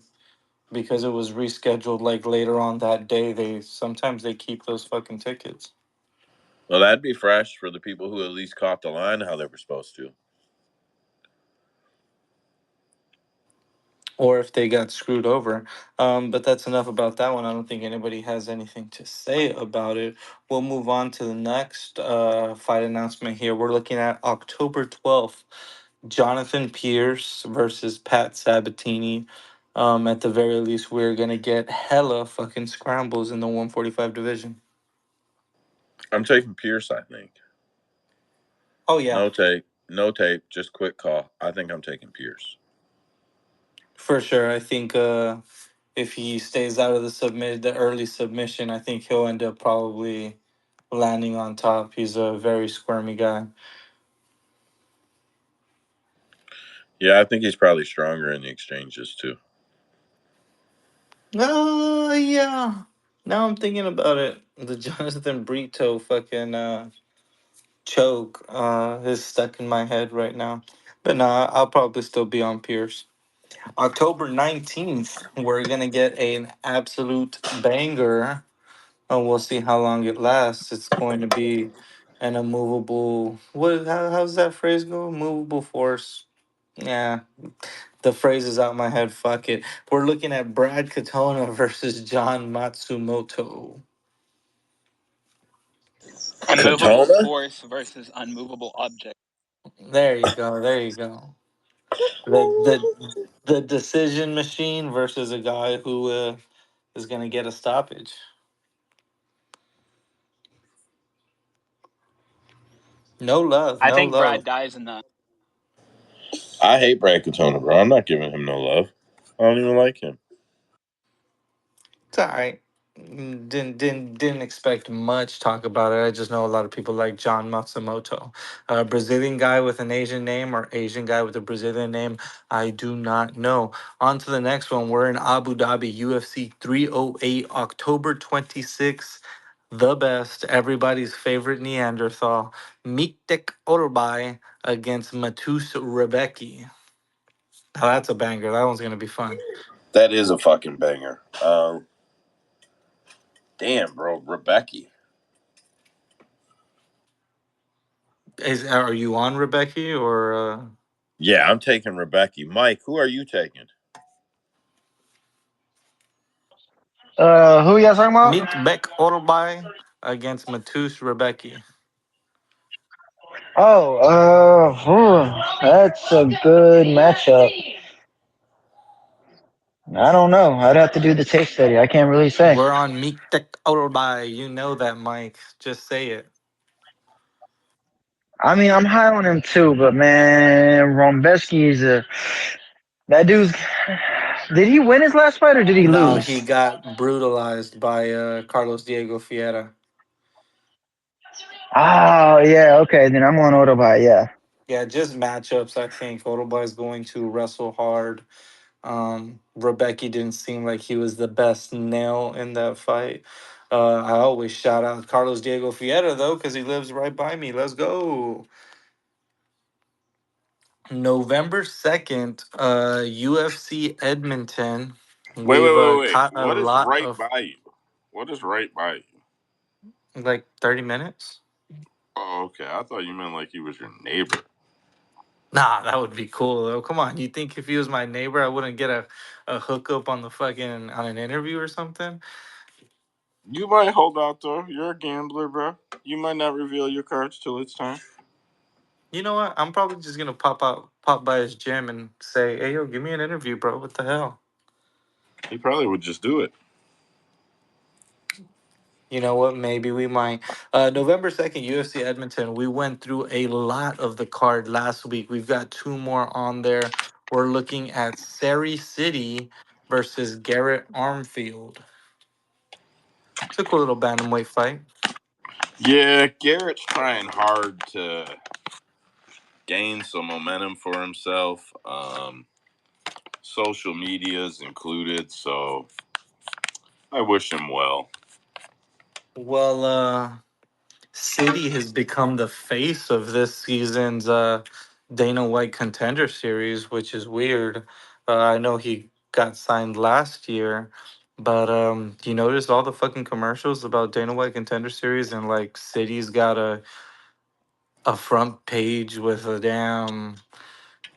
because it was rescheduled like later on that day, they keep those fucking tickets. well, that'd be fresh for the people who at least caught the line how they were supposed to. Or if they got screwed over. But that's enough about that one. I don't think anybody has anything to say about it. We'll move on to the next fight announcement here. We're looking at October 12th. Jonathan Pierce versus Pat Sabatini. At the very least, we're gonna get hella fucking scrambles in the 145 division. I'm taking Pierce, I think. Oh yeah, No tape. No tape. Just quick call. I think I'm taking Pierce. for sure. I think if he stays out of the early submission, I think he'll end up probably landing on top. He's a very squirmy guy. Yeah, I think he's probably stronger in the exchanges too. Yeah. Now I'm thinking about it. The Jonathan Brito fucking choke is stuck in my head right now. But nah, I'll probably still be on Pierce. October 19th, we're going to get an absolute banger. And we'll see how long it lasts. It's going to be an immovable. How's that phrase go? Movable force. Yeah, the phrase is out my head. Fuck it. We're looking at Brad Katona versus John Matsumoto. Unmovable Katona? force versus unmovable object. There you go. There you go. The decision machine versus a guy who is gonna get a stoppage. No love, I no think Brad love. dies in that. I hate Brad Katona, bro. I'm not giving him no love. I don't even like him. It's all right. Didn't expect much talk about it. I just know a lot of people like John Matsumoto, a Brazilian guy with an Asian name or Asian guy with a Brazilian name. I do not know. On to the next one. We're in Abu Dhabi, UFC 308, October 26th. The best, everybody's favorite Neanderthal, Miktek Orbay against Matus Rebecki. Now that's a banger. That one's gonna be fun. That is a fucking banger. Damn, bro, Rebecca. Are you on Rebecki or? Yeah, I'm taking Rebecca. Mike, who are you taking? Who y'all talking about? Mikbek Orbay against Matus Rebecki. Oh, that's a good matchup. I don't know. I'd have to do the tape study. I can't really say. We're on Mikbek Orbay. You know that, Mike. Just say it. I mean, I'm high on him too, but man, Rombeski is a that dude's. Did he win his last fight or did he No, lose? he got brutalized by Carlos Diego Fiera. Oh yeah, okay. Then I'm on Autobot. Yeah. Yeah, just matchups. I think Orbay is going to wrestle hard. Rebecki didn't seem like he was the best nail in that fight. I always shout out Carlos Diego Fiera though, because he lives right by me. Let's go. November 2nd, UFC Edmonton. Wait, wait, We've wait, wait. caught a What is lot right of by you? What is right by you? like 30 minutes. Oh, okay. I thought you meant like he was your neighbor. Nah, that would be cool though. Come on, you think if he was my neighbor, I wouldn't get a hookup on the fucking on an interview or something? You might hold out though. You're a gambler, bro. You might not reveal your cards till it's time. You know what? I'm probably just gonna pop by his gym and say, "Hey, yo, give me an interview, bro. What the hell?" He probably would just do it. You know what? Maybe we might. November 2nd, UFC Edmonton. We went through a lot of the card last week. We've got two more on there. We're looking at Sari City versus Garrett Armfield. It's a cool little bantamweight fight. Yeah, Garrett's trying hard to gain some momentum for himself. Social media's included, so I wish him well. Well, City has become the face of this season's Dana White Contender Series, which is weird. I know he got signed last year, but you notice all the fucking commercials about Dana White Contender Series, and like City's got a front page with a damn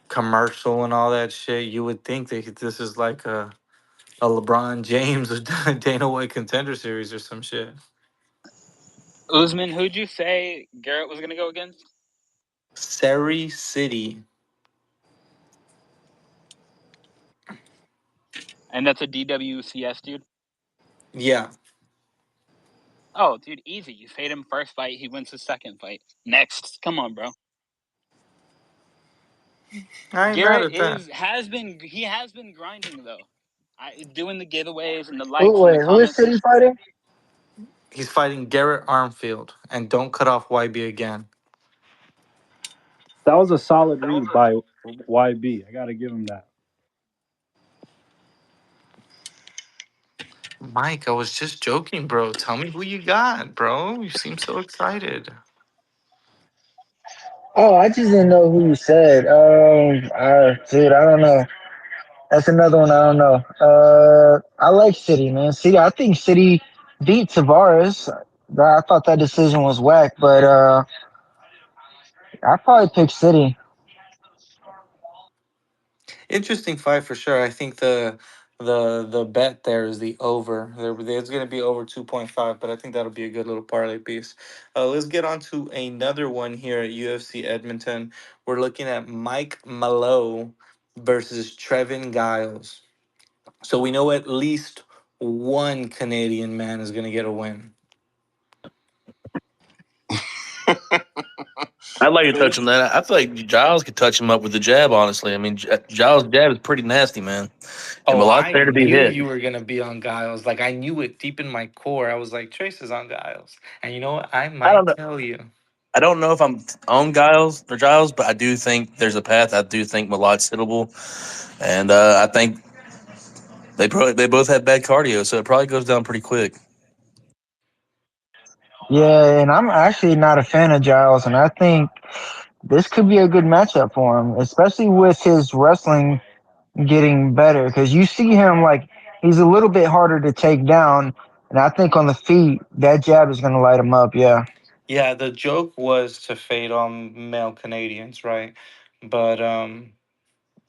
commercial and all that shit. You would think that this is like a LeBron James or Dana White Contender Series or some shit. Usman, who'd you say Garrett was going to go against? Sari City. And that's a DWCS dude? Yeah. Oh, dude, easy. You fade him first fight, he wins his second fight. Next. Come on, bro. I ain't mad Garrett at that. has been grinding though. Doing the giveaways and the likes Who, and the wait, who is comments. City fighting? He's fighting Garrett Armfield, and don't cut off YB again. That was a solid read by YB. I gotta give him that. Mike, I was just joking, bro. Tell me who you got, bro. You seem so excited. Oh, I just didn't know who you said. Dude, I don't know. That's another one I don't know. I like City, man. City, I think City beat Tavares. I thought that decision was whack, but I probably pick City. Interesting fight for sure. I think the bet there is the over. There's going to be over 2.5, but I think that'll be a good little parlay piece. Let's get on to another one here at UFC Edmonton. We're looking at Mike Mallow versus Trevin Giles. So we know at least one Canadian man is going to get a win. I'd like to touch on that. I feel like Giles could touch him up with the jab. Honestly, I mean Giles' jab is pretty nasty, man, and Oh, Malot's I there to be knew hit. you were going to be on Giles. Like, I knew it deep in my core. I was like, Trace is on Giles. And you know what? I I don't might know. tell you. I don't know if I'm on Giles, but I do think there's a path. I do think Malot's hittable, and I think they both have bad cardio, so it probably goes down pretty quick. Yeah, and I'm actually not a fan of Giles, and I think this could be a good matchup for him, especially with his wrestling getting better. Because you see him like he's a little bit harder to take down, and I think on the feet that jab is going to light him up. Yeah. Yeah, the joke was to fade on male Canadians, right? But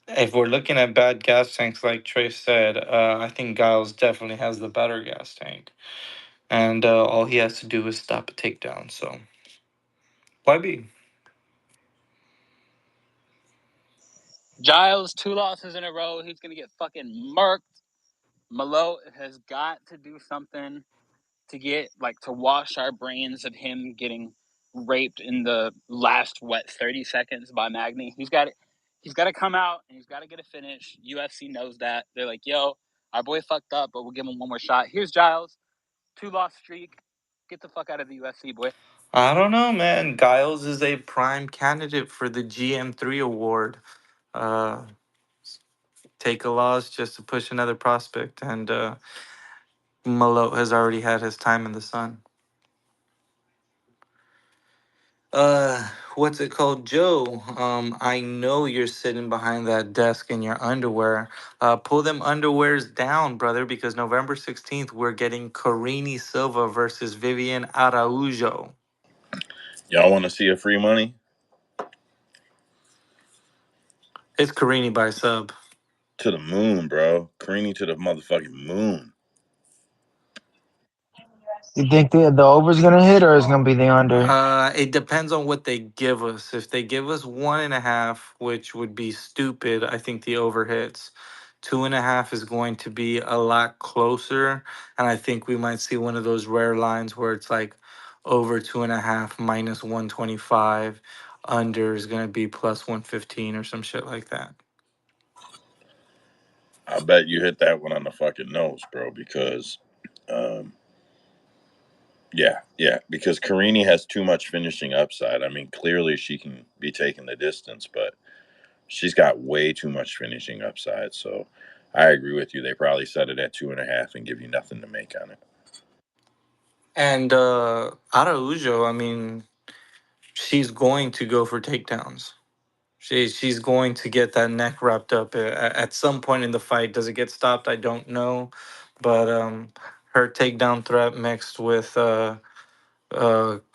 if we're looking at bad gas tanks, like Trace said, I think Giles definitely has the better gas tank. And all he has to do is stop a takedown. So, YB. Giles, 2 losses in a row. He's gonna get fucking murked. Malone has got to do something to get to wash our brains of him getting raped in the last 30 seconds by Magny. He's got to come out and he's got to get a finish. UFC knows that. They're like, yo, our boy fucked up, but we'll give him one more shot. Here's Giles, 2-loss streak. Get the fuck out of the UFC, boy. I don't know, man. Giles is a prime candidate for the GM3 award. Uh, take a loss just to push another prospect. And Malone has already had his time in the sun. What's it called, Joe? I know you're sitting behind that desk in your underwear. Pull them underwears down, brother, because November 16th we're getting Carini Silva versus Vivian Araujo. Y'all want to see a free money? It's Carini by sub. To the moon, bro. Carini to the motherfucking moon. You think the over's going to hit or is going to be the under? It depends on what they give us. If they give us 1.5, which would be stupid, I think the over hits. 2.5 is going to be a lot closer, and I think we might see one of those rare lines where it's like over 2.5 minus 125. Under is going to be plus 115 or some shit like that. I bet you hit that one on the fucking nose, bro, because because Carini has too much finishing upside. I mean, clearly she can be taking the distance, but she's got way too much finishing upside. So I agree with you. They probably set it at 2.5 and give you nothing to make on it. And Araujo, I mean, she's going to go for takedowns. She's going to get that neck wrapped up at some point in the fight. Does it get stopped? I don't know, but her takedown threat mixed with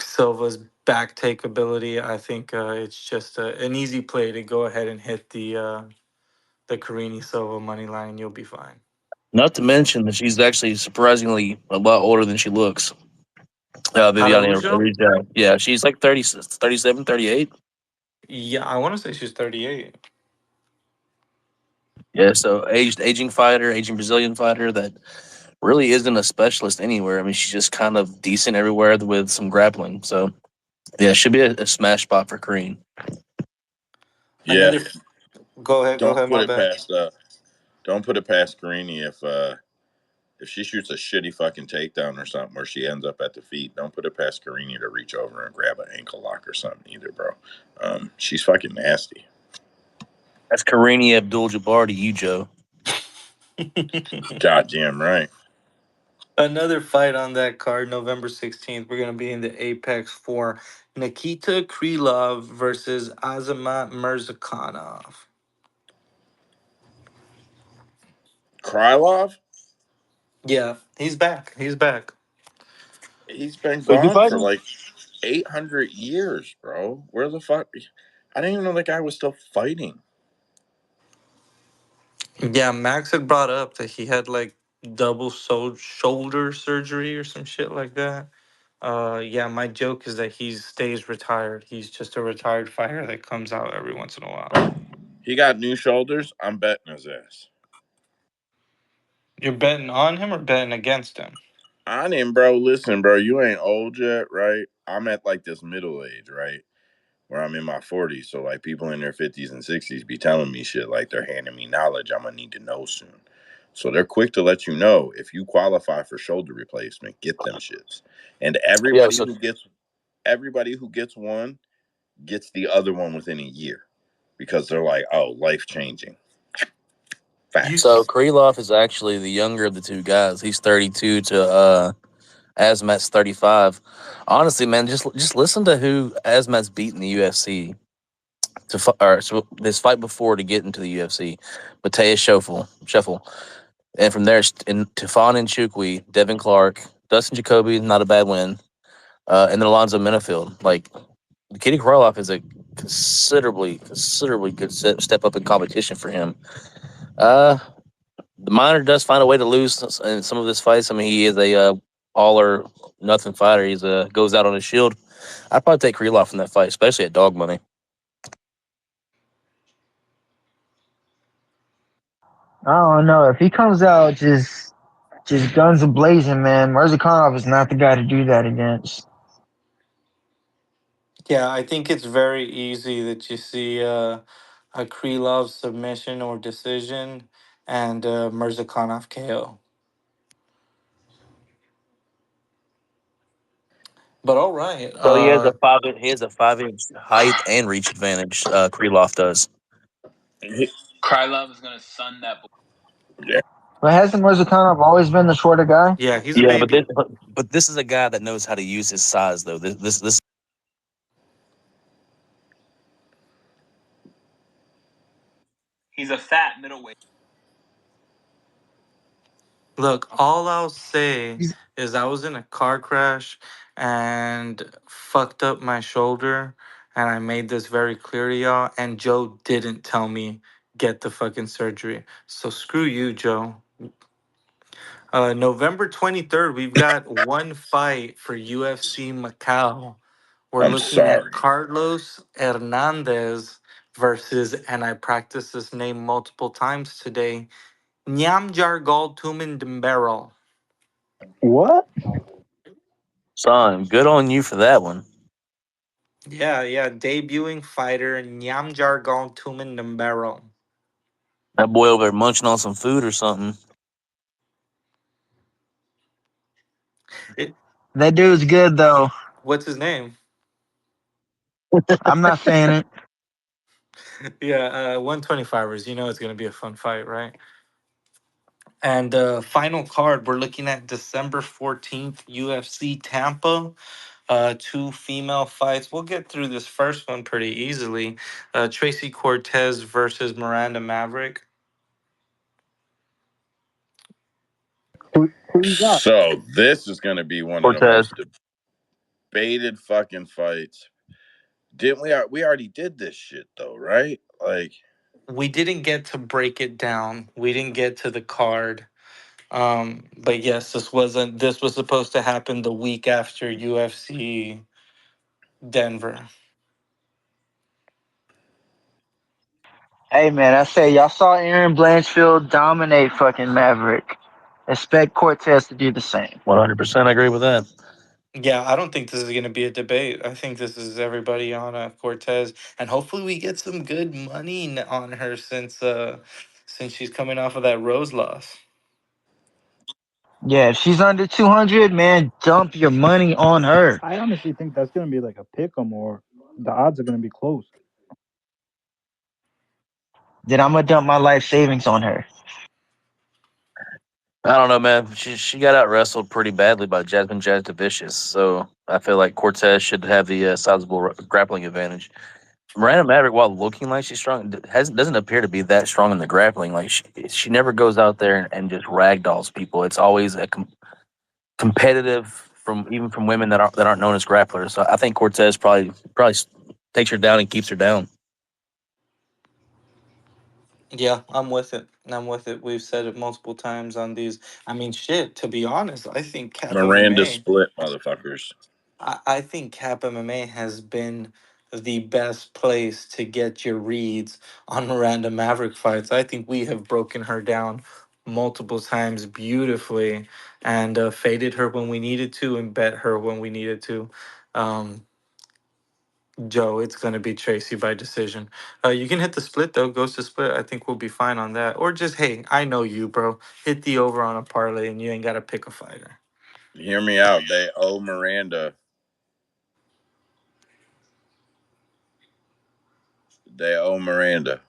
Silva's back take ability, I think it's just an easy play to go ahead and hit the Carini Silva money line. You'll be fine. Not to mention that she's actually surprisingly a lot older than she looks. Viviane Araujo? Araujo. Yeah, she's like 30, 37, 38. Yeah, I want to say she's 38. Yeah, so aging Brazilian fighter that really isn't a specialist anywhere. I mean, she's just kind of decent everywhere with some grappling. So yeah, should be a smash spot for Kareem. Yeah, Another. Go ahead. Go don't ahead. put My it bad. past don't put it past Carini if she shoots a shitty fucking takedown or something where she ends up at the feet. Don't put it past Carini to reach over and grab an ankle lock or something either, bro. She's fucking nasty. That's Kareem Abdul-Jabbar to you, Joe. Goddamn right. Another fight on that card, November 16th. We're going to be in the Apex for Nikita Krylov versus Azamat Mirzakhanov. Krylov? Yeah, he's back. He's back. He's been Who's he gone for fighting? like 800 years, bro. Where the fuck? I didn't even know that guy was still fighting. Yeah, Max had brought up that he had like double shoulder surgery or some shit like that. Yeah, my joke is that he stays retired. He's just a retired fighter that comes out every once in a while. He got new shoulders. I'm betting his ass. You're betting on him or betting against him? On him, bro. Listen, bro. You ain't old yet, right? I'm at like this middle age, right? Where I'm in my 40s. So like people in their 50s and 60s be telling me shit like they're handing me knowledge I'm gonna need to know soon. So they're quick to let you know if you qualify for shoulder replacement, get them shits. And Yeah. So everybody who gets one gets the other one within a year because they're like, oh, life changing. You Facts. so Krylov is actually the younger of the two guys. He's 32 to Asmat's 35. Honestly, man, just listen to who Asmat's beat in the UFC so this fight before to get into the UFC. Mateus Scheffel. And from there, Tufan and Chukwi, Devin Clark, Dustin Jacoby, not a bad win, and then Alonzo Minifield. Like, Kenny Krylov is a considerably good step up in competition for him. Uh, the Miner does find a way to lose in some of his fights. I mean, he is a all or nothing fighter. He's goes out on his shield. I'd probably take Krylov in that fight, especially at dog money. I don't know if he comes out just guns a blazing, man. Mirzakhanov is not the guy to do that against. Yeah, I think it's very easy that you see a Krylov submission or decision and Mirzakhanov KO. But all right. So he has a 5 inch height and reach advantage. Krylov does. Krylov is gonna sun that. Yeah. But hasn't Mirzakhanov always been the shorter guy? Yeah, he's a Yeah, but baby. this is a guy that knows how to use his size though. This He's a fat middleweight. Look, all I'll say He's- is I was in a car crash and fucked up my shoulder, and I made this very clear to y'all. And Joe didn't tell me get the fucking surgery. So screw you, Joe. November 23rd, we've got one fight for UFC Macau. We're I'm looking at sorry. Carlos Hernandez versus, and I practiced this name multiple times today, Nyamjar Tumen Dembero. What? son, good on you for that one. Yeah, debuting fighter Nyamjar Tumen Dembero. That boy over there munching on some food or something. It, That dude's good though. what's his name? I'm not saying it. Yeah, 125ers. You know it's going to be a fun fight, right? And final card, we're looking at December 14th, UFC Tampa. Two female fights. We'll get through this first one pretty easily. Tracy Cortez versus Miranda Maverick. Who you got? So this is gonna be one of the Cortez. most debated fucking fights. Didn't we already did this shit though, right? Like We didn't get to break it down. We didn't get to the card. But yes, this was supposed to happen the week after UFC Denver. Hey man, I say y'all saw Aaron Blanchfield dominate fucking Maverick. Expect Cortez to do the same. 100% agree with that. Yeah, I don't think this is going to be a debate. I think this is everybody on Cortez, and hopefully we get some good money on her since she's coming off of that Rose loss. Yeah, if she's under 200, man, dump your money on her. I honestly think that's gonna be like a pick 'em, or the odds are gonna be close. Then I'm gonna dump my life savings on her. I don't know, man. She got out wrestled pretty badly by Jasmine Jasdavicius, so I feel like Cortez should have the sizable grappling advantage. Miranda Maverick, while looking like she's strong, doesn't appear to be that strong in the grappling. Like she never goes out there and just ragdolls people. It's always a competitive from even from women that aren't known as grapplers. So I think Cortez probably takes her down and keeps her down. Yeah, I'm with it. I'm with it. We've said it multiple times on these. I mean, shit. To be honest, I think Cap Miranda MMA. split, motherfuckers. I think Cap MMA has been the best place to get your reads on Miranda Maverick fights. I think we have broken her down multiple times beautifully and faded her when we needed to and bet her when we needed to. Um, Joe, it's going to be Tracy by decision. You can hit the split, though. Goes to split. I think we'll be fine on that. Or just, hey, I know you, bro. Hit the over on a parlay and you ain't got to pick a fighter. Hear me out. They owe Miranda. They owe Miranda.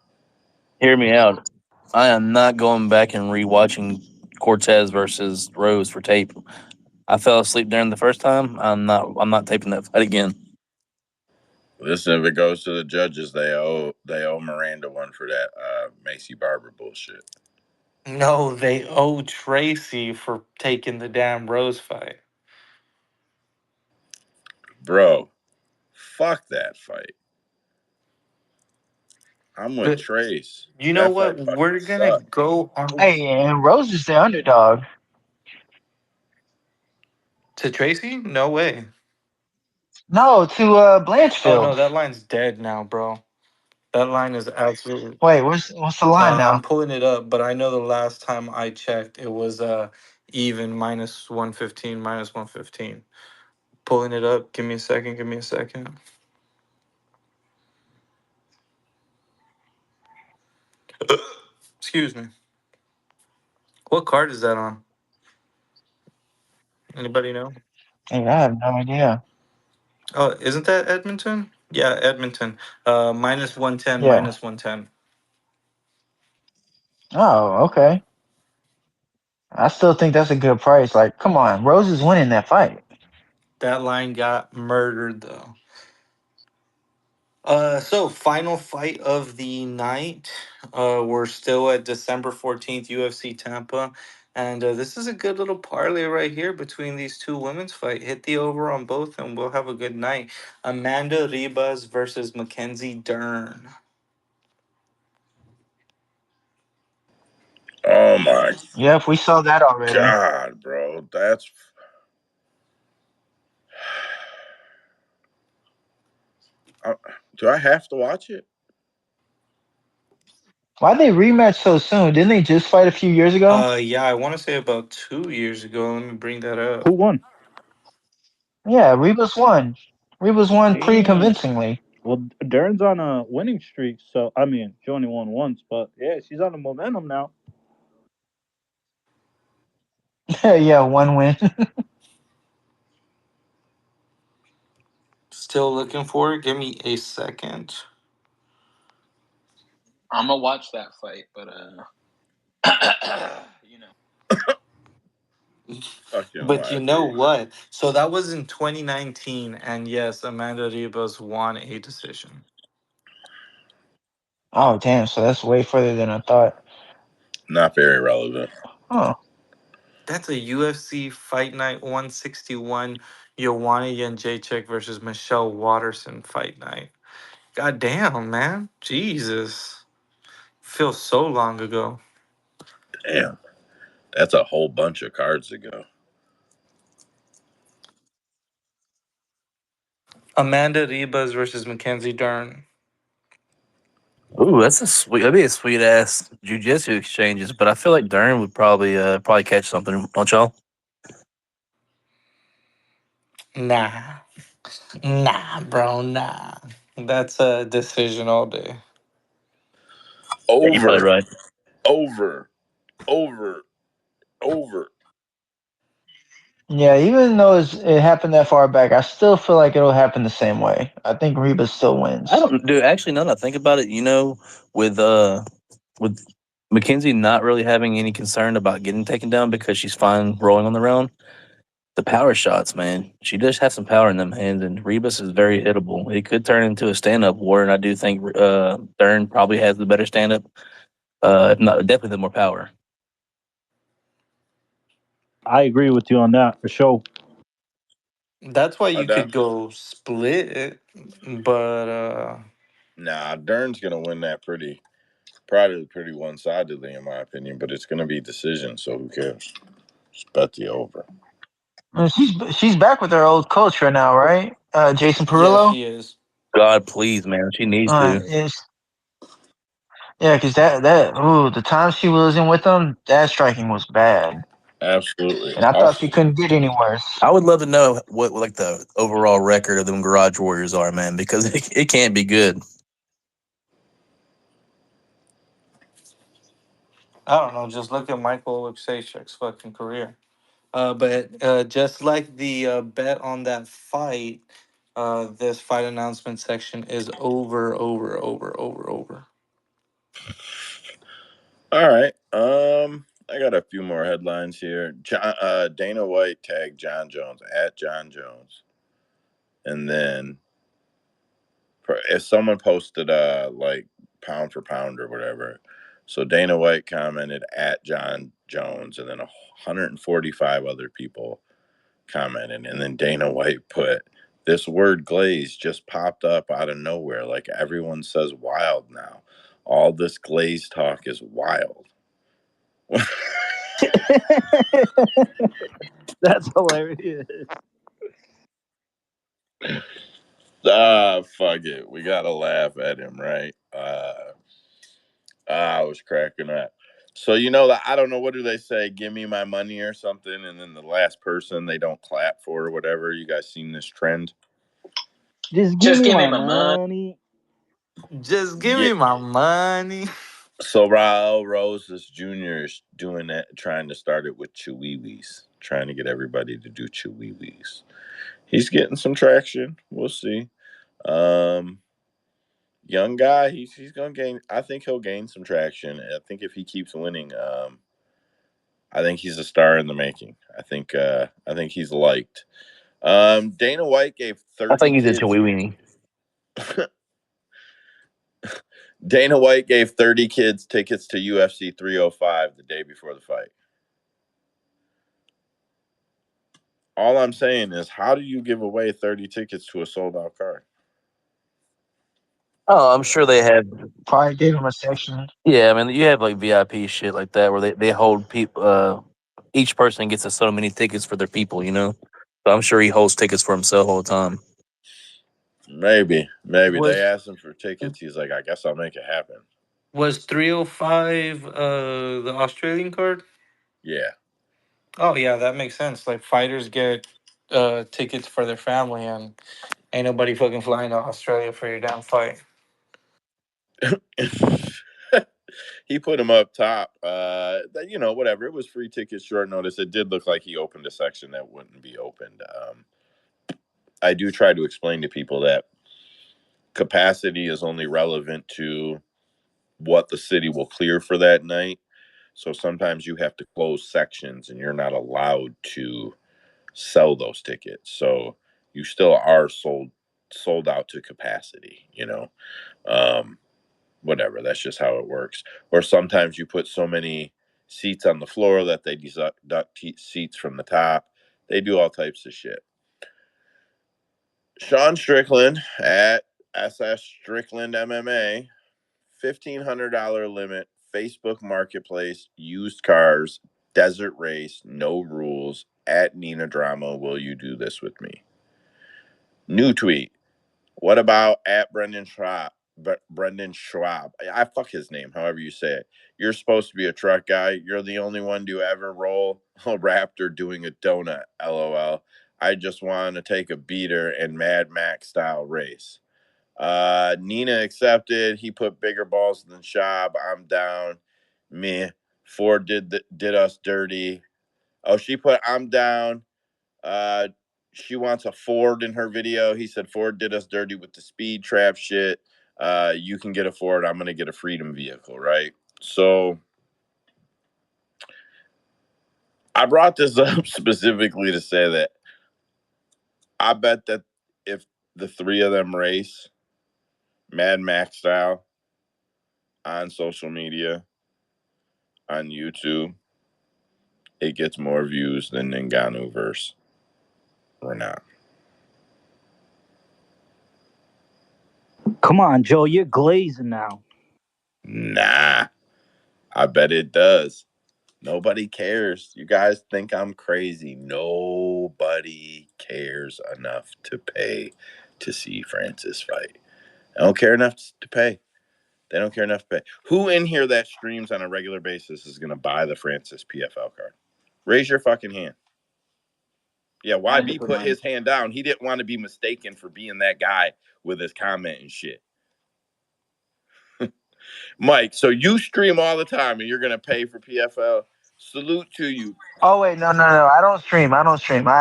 Hear me out. I am not going back and rewatching Cortez versus Rose for tape. I fell asleep during the first time. I'm not taping that fight again. Listen, if it goes to the judges, they owe Miranda one for that Macy Barber bullshit. No, they owe Tracy for taking the damn Rose fight. Bro, fuck that fight. I'm with But Trace. you know That what? fight fucking We're going to sucked. go on Hey, and Rose is the underdog. to Tracy? No way. No, to Oh, no, Blanchfield. that line's dead now, bro. That line is absolutely. Wait, what's the line I'm now? pulling it up, but I know the last time I checked, it was even minus 115, minus 115. Pulling it up. Give me a second. Give me a second. Excuse me. What card is that on? Anybody know? Hey, I have no idea. Oh, isn't that Edmonton? Yeah, Edmonton. Minus 110, Yeah. minus 110. Oh, okay. I still think that's a good price. Like, come on, Rose is winning that fight. That line got murdered though. So final fight of the night. We're still at December 14th, UFC Tampa. And this is a good little parlay right here between these two women's fight. Hit the over on both and we'll have a good night. Amanda Ribas versus Mackenzie Dern. Oh my Yep, we saw that already. God, bro. That's do I have to watch it? Why'd they rematch so soon? Didn't they just fight a few years ago? Yeah, I want to say about 2 years ago. Let me bring that up. Who won? Yeah, Rebus won. Rebus won pretty Damn. convincingly. Well, Dern's on a winning streak, so I mean, she only won once, but yeah, she's on a momentum now. Yeah, one win. Still looking for it. Give me a second. I'm gonna watch that fight, but you know. Fucking But you know YB. what? So that was in 2019, and yes, Amanda Ribas won a decision. Oh, damn. So that's way further than I thought. Not very relevant. Oh, That's a UFC Fight Night 161, Joanna Jędrzejczyk versus Michelle Watterson Fight Night. God damn, man. Jesus. Feels so long ago. Damn. That's a whole bunch of cards ago. Amanda Ribas versus Mackenzie Dern. Ooh, that'd be a sweet ass jujitsu exchanges. But I feel like Dern would probably catch something, don't y'all? Nah. Nah, bro, nah. That's a decision all day. Yeah, you're probably Over. right. Over. Over. Over. yeah. Even though it happened that far back, I still feel like it'll happen the same way. I think Rebus still I wins. don't do actually. Now that I think about it, with Mackenzie not really having any concern about getting taken down because she's fine rolling on the ground. The power shots, man. She does have some power in them hands, and Rebus is very hittable. It could turn into a stand up war, and I do think Dern probably has the better stand up. If not, definitely the more power. I agree with you on that for sure. That's why I you don't. could go split, but Nah, Dern's gonna win that probably pretty one-sidedly in my opinion, but it's gonna be decision, so who cares? Just bet the over. And she's back with her old coach right now, right? Jason yeah, Perillo. she is. God, please, man, she needs to. It's yeah, because the time she was in with him, that striking was bad, Absolutely. and I thought Also, she couldn't get any worse. I would love to know what like the overall record of them Garage Warriors are, man, because it can't be good. I don't know. Just look at Michael Oleksiejczyk's fucking career. But just like the bet on that fight, this fight announcement section is over. all right. I got a few more headlines here. Dana White tagged John Jones at John Jones, and then if someone posted like pound for pound or whatever, so Dana White commented at John Jones, and then 145 other people commented, and then Dana White put this word glaze just popped up out of nowhere. Like everyone says wild now. All this glaze talk is wild. That's hilarious. Fuck it. We gotta laugh at him, right? I was cracking up. So I don't know, what do they say? Give me my money or something, and then the last person they don't clap for or whatever. You guys seen this trend? Just give Just me give me my my money. money. Just give Yeah. me my money. So Raul Roses Jr. is doing that, trying to start it with Chewiwis, trying to get everybody to do Chewiwis. He's getting some traction. We'll see. Um, Young guy, he's gonna gain. I think he'll gain some traction. I think if he keeps winning, I think he's a star in the making. I think he's liked. Dana White gave I 30 think he's a kids. Chihuahua. Dana White gave 30 kids tickets to UFC 305 the day before the fight. All I'm saying is, how do you give away 30 tickets to a sold out card? Oh, I'm sure they have. Probably gave him a section. Yeah, I mean, you have like VIP shit like that where they hold people. Each person gets so many tickets for their people, you know. So I'm sure he holds tickets for himself all the time. Maybe they Was asked him for tickets. He's like, I guess I'll make it happen. was 305 the Australian card? Yeah. Oh yeah, that makes sense. Like fighters get tickets for their family, and ain't nobody fucking flying to Australia for your damn fight. He put him up top. Whatever. It was free tickets, short notice. It did look like he opened a section that wouldn't be opened. I do try to explain to people that capacity is only relevant to what the city will clear for that night. So sometimes you have to close sections, and you're not allowed to sell those tickets. So you still are sold out to capacity. Um, Whatever. That's just how it works. Or sometimes you put so many seats on the floor that they deduct seats from the top. They do all types of shit. Sean Strickland at SS Strickland MMA, $1,500 limit, Facebook Marketplace, used cars, desert race, no rules. At Nina Drama, will you do this with me? New tweet. What about at Brendan Schwab? Brendan Schwab. I fuck his name, however you say it. You're supposed to be a truck guy. You're the only one to ever roll a Raptor doing a donut. LOL. I just want to take a beater and Mad Max style race. Nina accepted. He put bigger balls than Schwab. I'm down. Meh. Ford did us dirty. Oh, she put I'm down. Uh, she wants a Ford in her video. He said Ford did us dirty with the speed trap shit. You can get a Ford. I'm gonna get a Freedom vehicle, right? So I brought this up specifically to say that I bet that if the three of them race Mad Max style on social media, on YouTube, it gets more views than Ngannou versus Renat. Come on, Joe, you're glazing now. Nah, I bet it does. Nobody cares. You guys think I'm crazy. Nobody cares enough to pay to see Francis fight. They don't care enough to pay. They don't care enough to pay. Who in here that streams on a regular basis is going to buy the Francis PFL card? Raise your fucking hand. Yeah, YB put his hand down. He didn't want to be mistaken for being that guy with his comment and shit. Mike, so you stream all the time and you're going to pay for PFL? Salute to you. Oh wait, no. I don't stream. I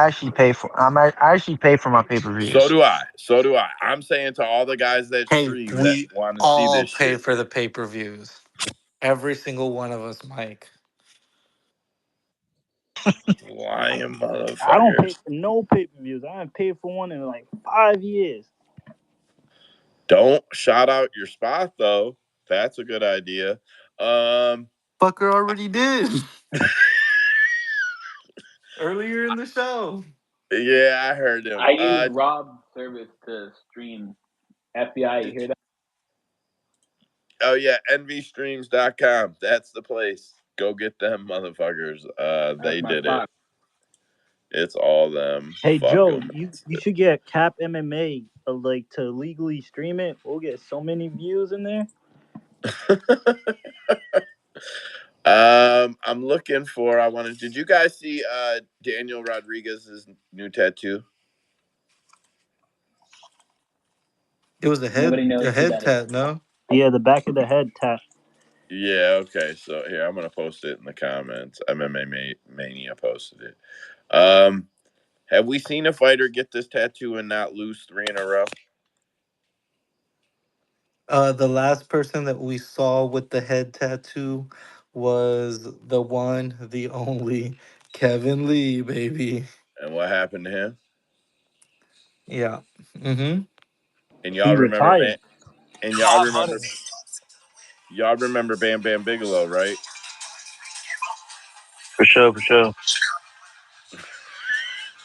actually pay for. I actually pay for my pay-per-views. So do I. I'm saying to all the guys that Hey, stream that we want to see all this pay shit. for the pay-per-views. Every single one of us, Mike. Lying I don't pay motherfuckers. for no pay-per-views. I haven't paid for one in like 5 years. Don't shout out your spot though. That's a good idea. Fucker already did. Earlier in the show. Yeah, I heard him. I use Rob's service to stream FBI. You hear that? Oh yeah, nvstreams.com. That's the place. Go get them motherfuckers. They did it. It's all them. Hey Fuck Joe, them. you should get Cap MMA like to legally stream it. We'll get so many views in there. I'm looking for. Did you guys see Daniel Rodriguez's new tattoo? It was a head tat, no? Yeah, the back of the head tat. Yeah, okay. So here, I'm gonna post it in the comments. MMA Mania posted it. Have we seen a fighter get this tattoo and not lose 3 in a row? The last person that we saw with the head tattoo was the one, the only Kevin Lee, baby. And what happened to him? Yeah. Mm-hmm. And He y'all remember retired. y'all remember Bam Bam Bigelow, right? For sure.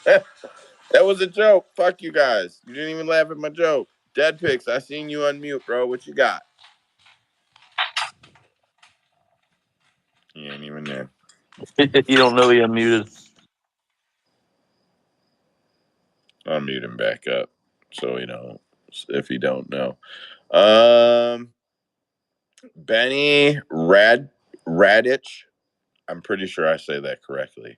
That was a joke. Fuck you guys. You didn't even laugh at my joke. Dead Picks, I seen you unmute, bro. What you got? He ain't even there. You don't know he unmuted. I'll mute him back up. So if you don't know. Benny Radich. I'm pretty sure I say that correctly.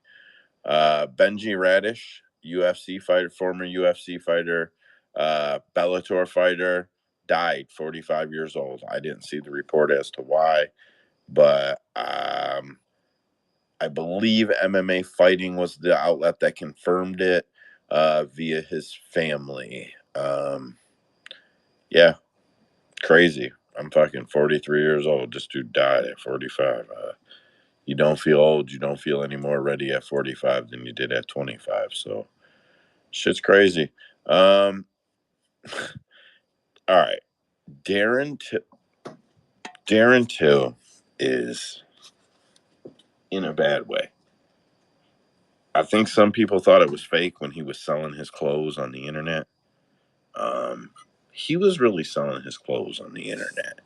Benji Radish, UFC fighter, former UFC fighter, Bellator fighter, died 45 years old. I didn't see the report as to why, but I believe MMA Fighting was the outlet that confirmed it via his family. Yeah, crazy. I'm fucking 43 years old. This dude died at 45. You don't feel old. You don't feel any more ready at 45 than you did at 25. So shit's crazy. All right. Darren Till is in a bad way. I think some people thought it was fake when he was selling his clothes on the internet. He was really selling his clothes on the internet.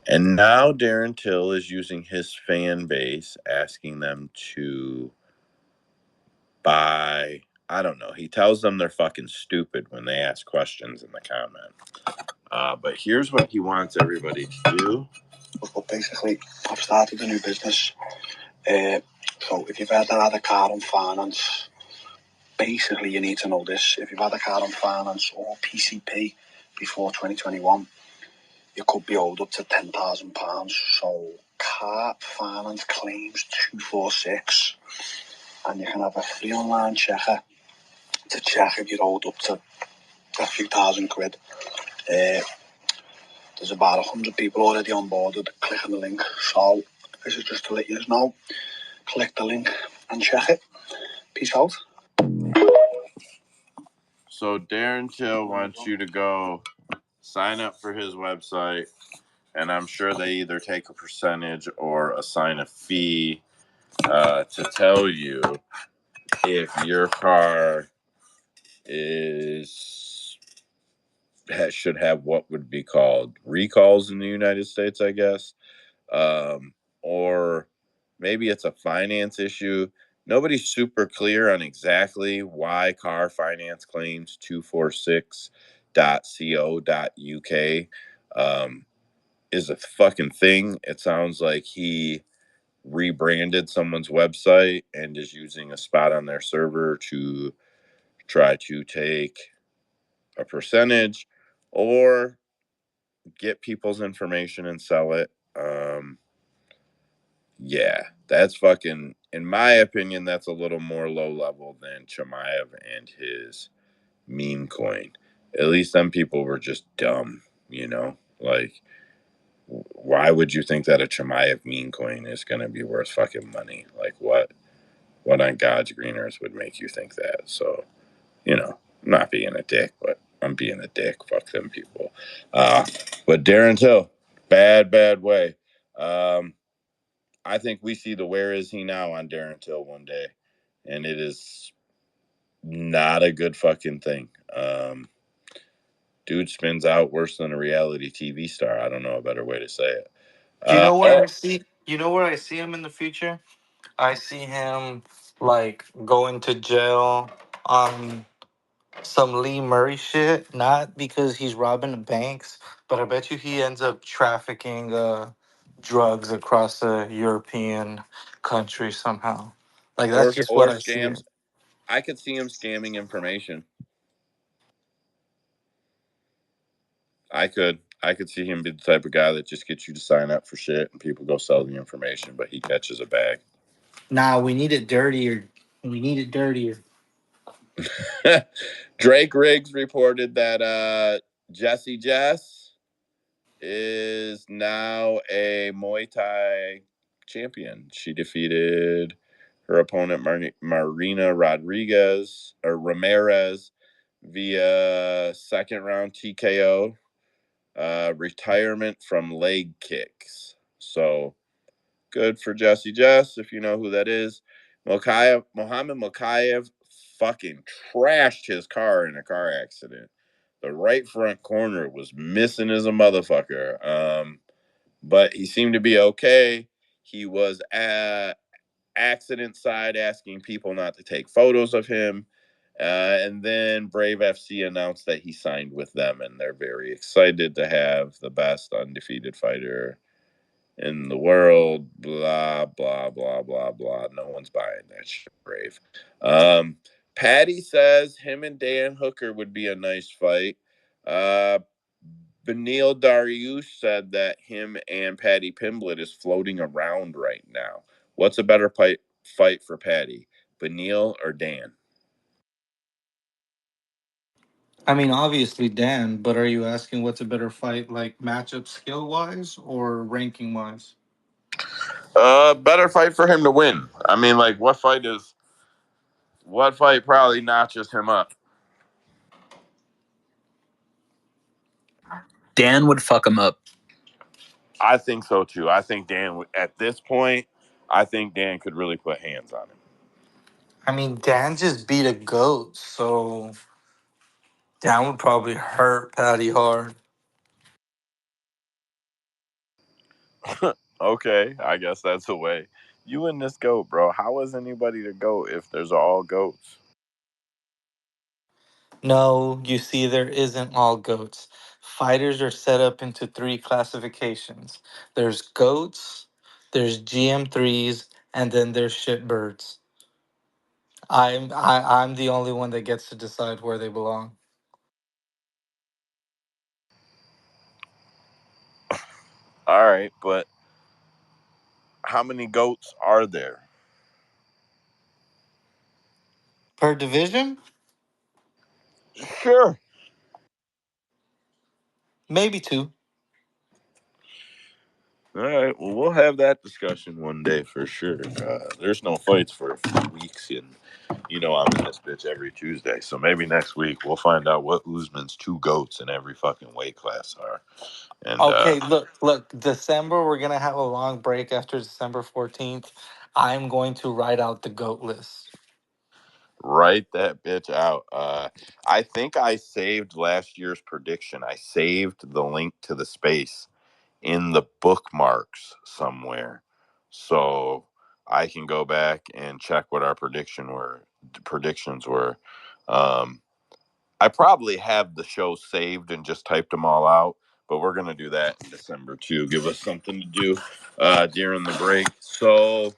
And now Darren Till is using his fan base, asking them to buy, I don't know. He tells them they're fucking stupid when they ask questions in the comment. But here's what he wants everybody to do. But basically, I've started a new business. So if you've ever had a car on finance, basically you need to know this. If you've had a car on finance or PCP before 2021, you could be owed up to £10,000. So car finance claims 246, and you can have a free online checker to check if you're owed up to a few £1,000. There's about 100 people already on board with clicking the link. So this is just to let you know. Click the link and check it. Peace out. So Darren Till wants you to go sign up for his website, and I'm sure they either take a percentage or assign a fee to tell you if your car should have what would be called recalls in the United States, I guess, or maybe it's a finance issue. Nobody's super clear on exactly why car finance claims 246 is a fucking thing. It sounds like he rebranded someone's website and is using a spot on their server to try to take a percentage or get people's information and sell it. Yeah, that's fucking, in my opinion, that's a little more low level than Chimaev and his meme coin. At least some people were just dumb, you know? Like, why would you think that a Chimaev meme coin is going to be worth fucking money? Like, what? What on God's green earth would make you think that? So, you know, I'm not being a dick, but I'm being a dick. Fuck them people. But Darren Till, bad way. I think we see the where is he now on Darren Till one day, and it is not a good fucking thing. Dude spins out worse than a reality TV star. I don't know a better way to say it. You know where Oh, I see? You know where I see him in the future? I see him like going to jail on some Lee Murray shit. Not because he's robbing banks, but I bet you he ends up trafficking drugs across a European country somehow. Like that's just what or I see. scams. I could see him scamming information. I could see him be the type of guy that just gets you to sign up for shit and people go sell the information, but he catches a bag. Nah, we need it dirtier. We need it dirtier. Drake Riggs reported that Jessie Jess is now a Muay Thai champion. She defeated her opponent Marina Rodriguez or Ramirez via second round TKO. Retirement from leg kicks. So good for Jessie Jess, if you know who that is. Mohammed Mokayev fucking trashed his car in a car accident. The right front corner was missing as a motherfucker. But he seemed to be okay. He was at accident side asking people not to take photos of him. And then Brave FC announced that he signed with them, and they're very excited to have the best undefeated fighter in the world. Blah, blah, blah, blah, blah. No one's buying that shit, Brave. Patty says him and Dan Hooker would be a nice fight. Benil Dariush said that him and Patty Pimblett is floating around right now. What's a better fight for Patty, Benil or Dan? I mean, obviously Dan, but are you asking what's a better fight, like matchup skill wise or ranking wise? Better fight for him to win. I mean, like, what fight probably notches him up? Dan would fuck him up. I think so too. I think Dan, at this point, I think Dan could really put hands on him. I mean, Dan just beat a goat, so Dan would probably hurt Patty hard. Okay, I guess that's a way. You and this goat, bro. How is anybody to goat if there's all goats? No, you see, there isn't all goats. Fighters are set up into three classifications. There's goats, there's GM3s, and then there's shitbirds. I'm the only one that gets to decide where they belong. All right, but how many goats are there? Per division, Sure. maybe two. All right. Well, we'll have that discussion one day for sure. There's no fights for a few weeks, and I'm in this bitch every Tuesday. So maybe next week we'll find out what Usman's two goats in every fucking weight class are. And Okay, look, December, we're going to have a long break after December 14th. I'm going to write out the GOAT list. write that bitch out. I think I saved last year's prediction. I saved the link to the space in the bookmarks somewhere, so I can go back and check what our predictions were. Um, I probably have the show saved and just typed them all out, but we're gonna do that in December too. Give us something to do during the break. So,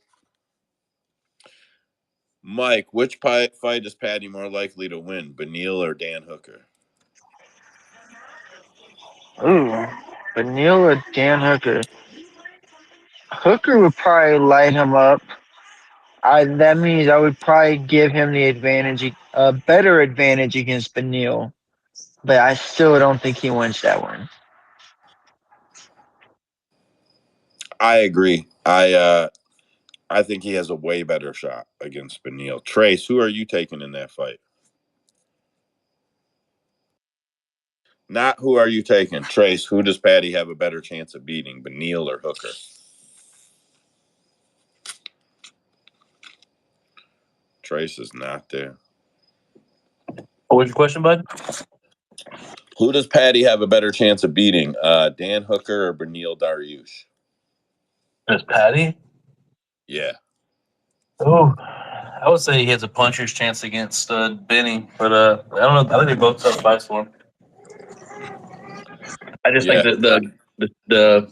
Mike, which fight is Patty more likely to win, Beneil or Dan Hooker? Ooh, Beneil or Dan Hooker? Hooker would probably light him up. That means I would probably give him the advantage, a better advantage against Beneil, but I still don't think he wins that one. I agree. I think he has a way better shot against Beneil. Trace, who are you taking in that fight? Not who are you taking, Trace. Who does Patty have a better chance of beating, Beneil or Hooker? Trace is not there. What was your question, bud? Who does Patty have a better chance of beating, Dan Hooker or Beneil Dariush? It's Patty. Yeah. Oh, I would say he has a puncher's chance against Benny, but I don't know. I think they both tough fights for him. I just think Yeah. that the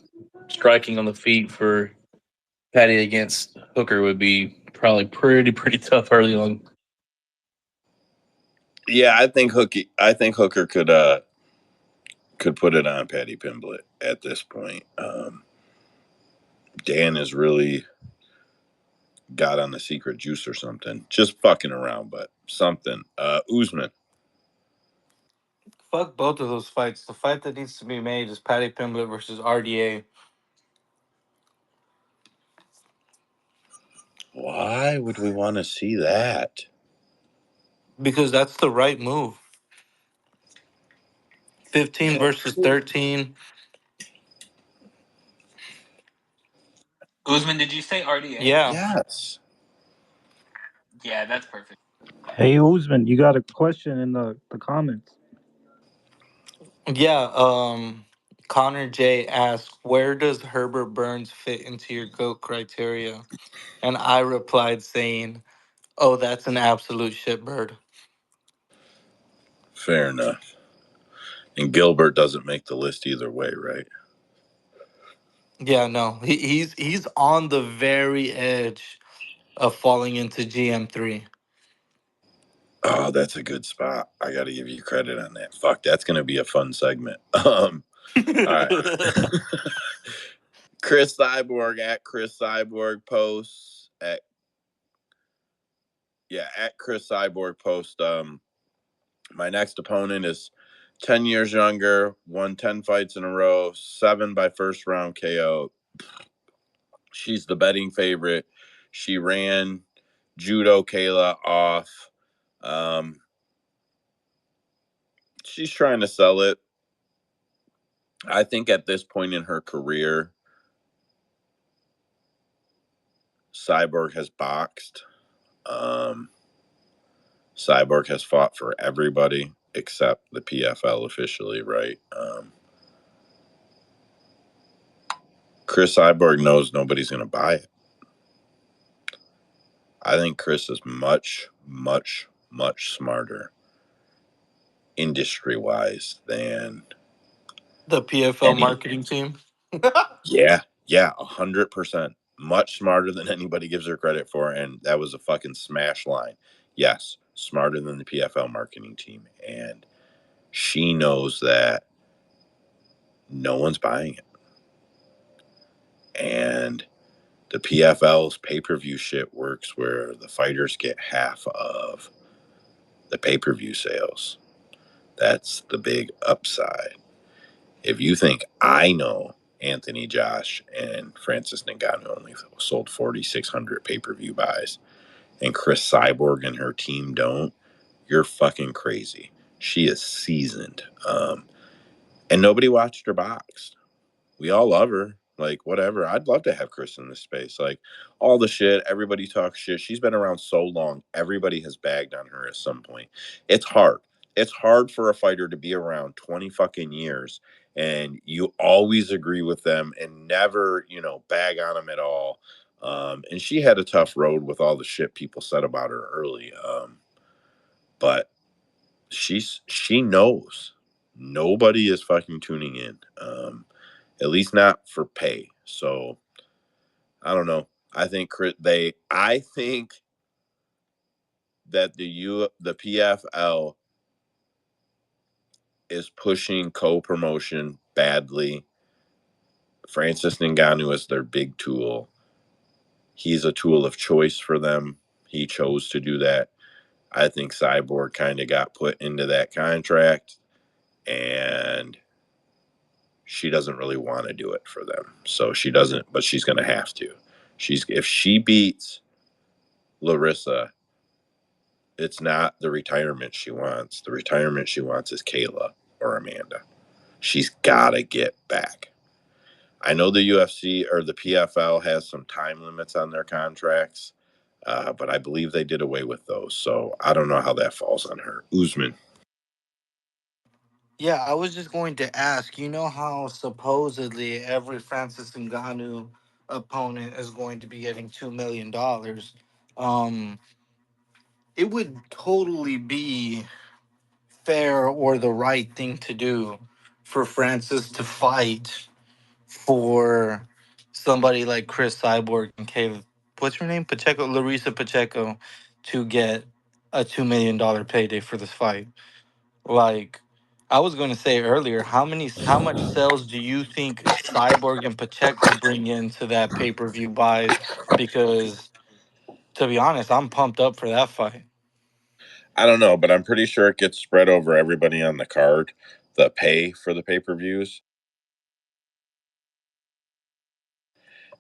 striking on the feet for Patty against Hooker would be probably pretty tough early on. Yeah, I think Hooker could put it on Patty Pimblett at this point. Dan has really got on the secret juice or something. Just fucking around, but something. Usman. Fuck both of those fights. The fight that needs to be made is Paddy Pimblett versus RDA. Why would we want to see that? Because that's the right move. 15 versus 13. Usman, did you say RDA? Yeah. Yes. Yeah, that's perfect. Hey Usman, you got a question in the comments? Yeah. Connor J asked, where does Herbert Burns fit into your GOAT criteria? And I replied saying, oh, that's an absolute shitbird. Fair enough. And Gilbert doesn't make the list either way, right? Yeah, no. He's on the very edge of falling into GM3. Oh, that's a good spot. I got to give you credit on that. Fuck, that's going to be a fun segment. All right. Chris Cyborg at Chris Cyborg posts at Chris Cyborg post. My next opponent is 10 years younger, won 10 fights in a row, 7 by first round KO. She's the betting favorite. She ran Judo Kayla off. She's trying to sell it. I think at this point in her career, Cyborg has boxed. Cyborg has fought for everybody except the PFL officially, right? Chris Cyborg knows nobody's going to buy it. I think Chris is much, much, much smarter industry-wise than The PFL marketing team. Yeah, 100%. Much smarter than anybody gives her credit for, and that was a fucking smash line. Yes, smarter than the PFL marketing team, and she knows that no one's buying it. And the PFL's pay-per-view shit works where the fighters get half of the pay-per-view sales. That's the big upside. If you think I know Anthony Josh and Francis Ngannou only sold 4,600 pay-per-view buys and Chris Cyborg and her team don't, you're fucking crazy. She is seasoned. And nobody watched her box. We all love her. Like, whatever. I'd love to have Chris in this space. Like, all the shit, everybody talks shit. She's been around so long. Everybody has bagged on her at some point. It's hard. It's hard for a fighter to be around 20 fucking years and you always agree with them and never, bag on them at all. And she had a tough road with all the shit people said about her early. But she knows nobody is fucking tuning in. At least not for pay. So I don't know. I think that the PFL is pushing co-promotion badly. Francis Ngannou is their big tool. He's a tool of choice for them. He chose to do that. I think Cyborg kind of got put into that contract, and she doesn't really want to do it for them. So she doesn't, but she's going to have to. If she beats Larissa, it's not the retirement she wants. The retirement she wants is Kayla or Amanda. She's got to get back. I know the UFC or the PFL has some time limits on their contracts, but I believe they did away with those. So I don't know how that falls on her. Usman. Yeah, I was just going to ask, you know how supposedly every Francis Ngannou opponent is going to be getting $2 million? It would totally be fair or the right thing to do for Francis to fight for somebody like Chris Cyborg and Caleb, what's her name? Pacheco, Larissa Pacheco, to get a $2 million payday for this fight. Like I was going to say earlier, how much sales do you think Cyborg and Pacheco bring into that pay-per-view buys? Because to be honest, I'm pumped up for that fight. I don't know, but I'm pretty sure it gets spread over everybody on the card, the pay for the pay-per-views.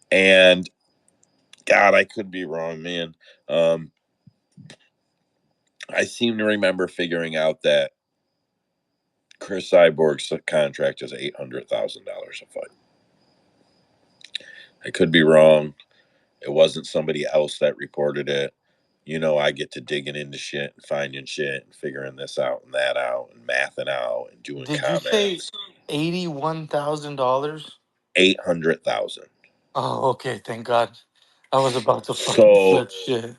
And God, I could be wrong, man. I seem to remember figuring out that Chris Cyborg's contract is $800,000 a fight. I could be wrong. It wasn't somebody else that reported it. You know, I get to digging into shit and finding shit and figuring this out and that out and mathing out and doing Did you say comments. $81,000? 800,000. Oh, okay, thank God. I was about to fucking So flip shit.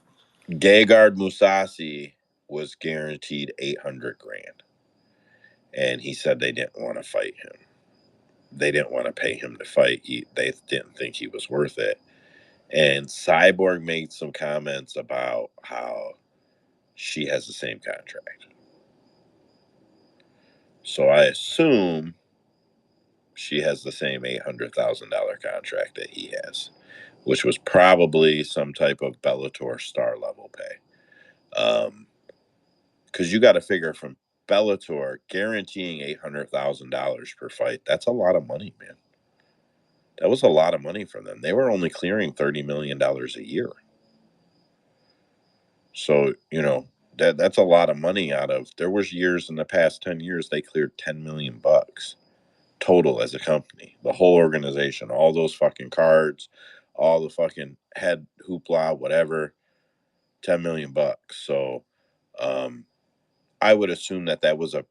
Gegard Mousasi was guaranteed 800 grand, and he said they didn't want to fight him. They didn't want to pay him to fight. They didn't think he was worth it. And Cyborg made some comments about how she has the same contract. So I assume she has the same $800,000 contract that he has, which was probably some type of Bellator star level pay. Because you got to figure from Bellator guaranteeing $800,000 per fight, that's a lot of money, man. That was a lot of money for them. They were only clearing $30 million a year. So, you know, that's a lot of money out of. There was years in the past 10 years they cleared 10 million bucks total as a company. The whole organization, all those fucking cards, all the fucking head hoopla, whatever, 10 million bucks. So, I would assume that was a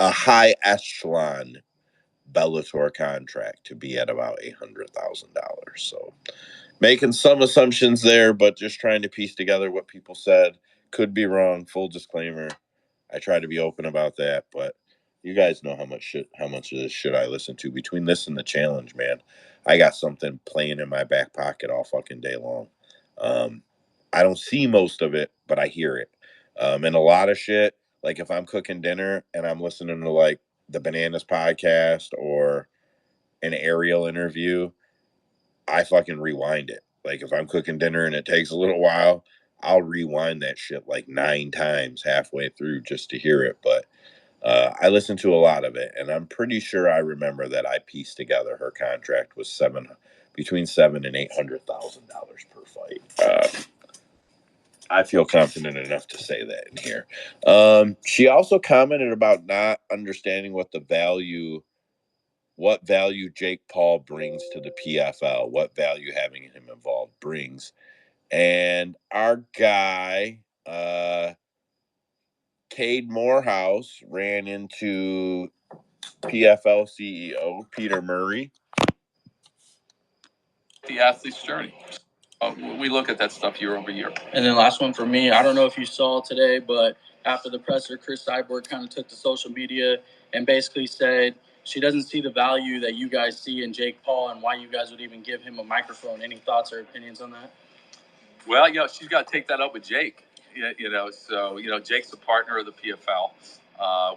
high echelon Bellator contract to be at about $800,000. So making some assumptions there, but just trying to piece together what people said. Could be wrong. Full disclaimer. I try to be open about that, but you guys know how much of this shit I listen to. Between this and the challenge, man, I got something playing in my back pocket all fucking day long. I don't see most of it, but I hear it. And a lot of shit, like if I'm cooking dinner and I'm listening to like the Bananas podcast or an Ariel interview, I fucking rewind it. Like if I'm cooking dinner and it takes a little while, I'll rewind that shit like 9 times halfway through just to hear it. But I listened to a lot of it, and I'm pretty sure I remember that I pieced together her contract was between $700,000 and $800,000 per fight. I feel confident enough to say that in here. She also commented about not understanding what value Jake Paul brings to the PFL, what value having him involved brings. And our guy, Cade Morehouse, ran into PFL CEO Peter Murray. The athlete's journey. We look at that stuff year over year. And then last one for me, I don't know if you saw today, but after the presser, Chris Cyborg kind of took to social media and basically said she doesn't see the value that you guys see in Jake Paul and why you guys would even give him a microphone. Any thoughts or opinions on that? Well, she's got to take that up with Jake. So Jake's a partner of the PFL.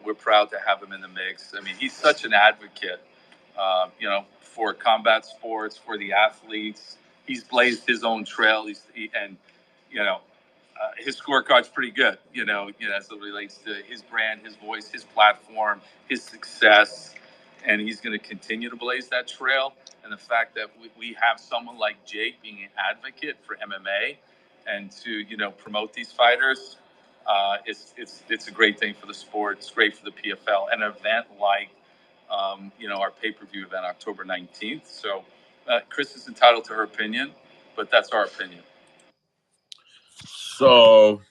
We're proud to have him in the mix. I mean, he's such an advocate, for combat sports, for the athletes. He's blazed his own trail. His scorecard's pretty good, as it relates to his brand, his voice, his platform, his success. And he's going to continue to blaze that trail. And the fact that we have someone like Jake being an advocate for MMA and to, promote these fighters, it's a great thing for the sport. It's great for the PFL. An event like, our pay-per-view event, October 19th. So Chris is entitled to her opinion, but that's our opinion. So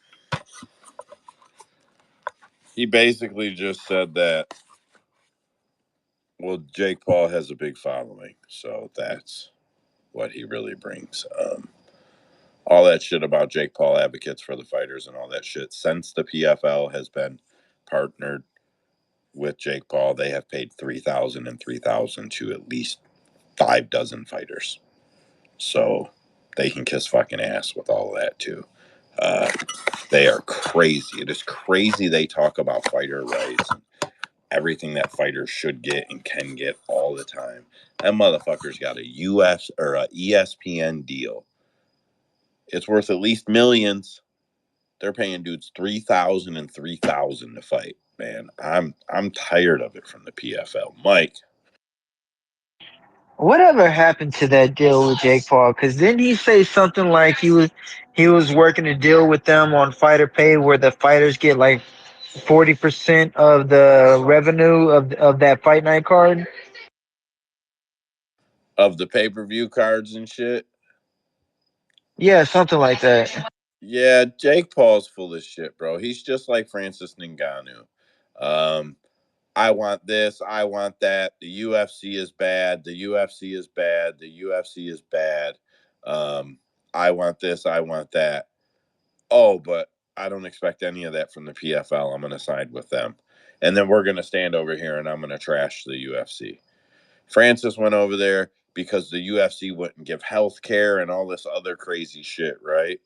he basically just said that, well, Jake Paul has a big following, so that's what he really brings. All that shit about Jake Paul advocates for the fighters and all that shit, since the PFL has been partnered with Jake Paul, they have paid $3,000 and $3,000 to at least 5 dozen fighters. So they can kiss fucking ass with all of that too. They are crazy. It is crazy they talk about fighter rights and everything that fighters should get and can get all the time. That motherfucker's got a US or a ESPN deal. It's worth at least millions. They're paying dudes $3,000 and $3,000 to fight. Man, I'm tired of it from the PFL. Mike. Whatever happened to that deal with Jake Paul? Because didn't he say something like he was working a deal with them on fighter pay where the fighters get like 40% of the revenue of that fight night card? Of the pay-per-view cards and shit? Yeah, something like that. Yeah, Jake Paul's full of shit, bro. He's just like Francis Ngannou. I want this, I want that. The UFC is bad. The UFC is bad. The UFC is bad. I want this, I want that. Oh, but I don't expect any of that from the PFL. I'm going to side with them. And then we're going to stand over here and I'm going to trash the UFC. Francis went over there because the UFC wouldn't give health care and all this other crazy shit, right?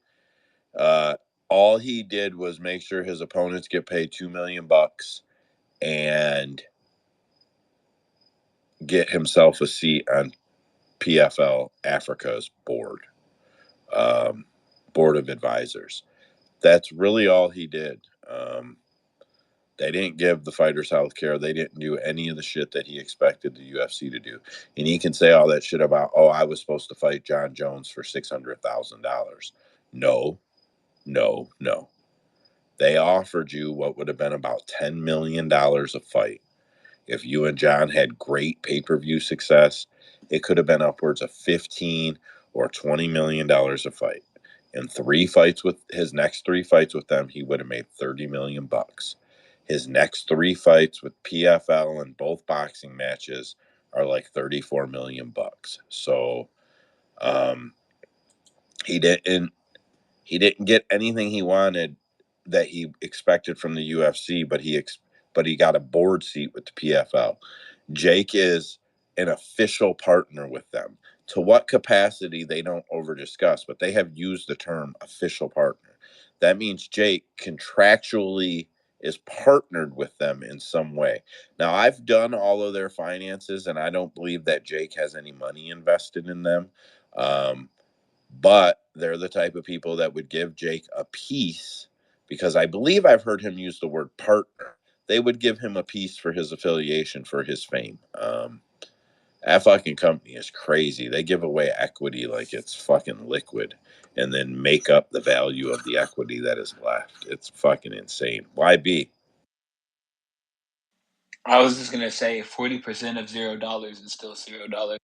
All he did was make sure his opponents get paid $2 million and get himself a seat on PFL Africa's board of advisors. That's really all he did. They didn't give the fighters health care. They didn't do any of the shit that he expected the UFC to do. And he can say all that shit about, oh, I was supposed to fight John Jones for $600,000. No. They offered you what would have been about $10 million a fight. If you and John had great pay-per-view success, it could have been upwards of $15 or $20 million a fight. In his next 3 fights with them, he would have made $30 million. His next 3 fights with PFL and both boxing matches are like $34 million. So he didn't get anything he wanted that he expected from the UFC, but he got a board seat with the PFL. Jake is an official partner with them. To what capacity, they don't over discuss, but they have used the term official partner. That means Jake contractually is partnered with them in some way. Now, I've done all of their finances, and I don't believe that Jake has any money invested in them. But they're the type of people that would give Jake a piece, because I believe I've heard him use the word partner. They would give him a piece for his affiliation, for his fame. That fucking company is crazy. They give away equity like it's fucking liquid and then make up the value of the equity that is left. It's fucking insane. YB? I was just gonna say 40% of $0 is still $0.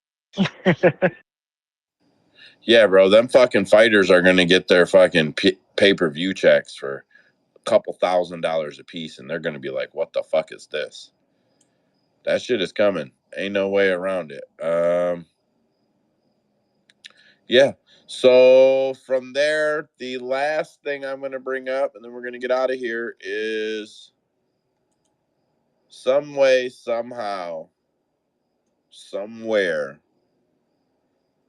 Yeah, bro. Them fucking fighters are going to get their fucking pay-per-view checks for a couple $1,000s a piece, and they're going to be like, what the fuck is this? That shit is coming. Ain't no way around it. Yeah. So from there, the last thing I'm going to bring up, and then we're going to get out of here, is some way, somehow, somewhere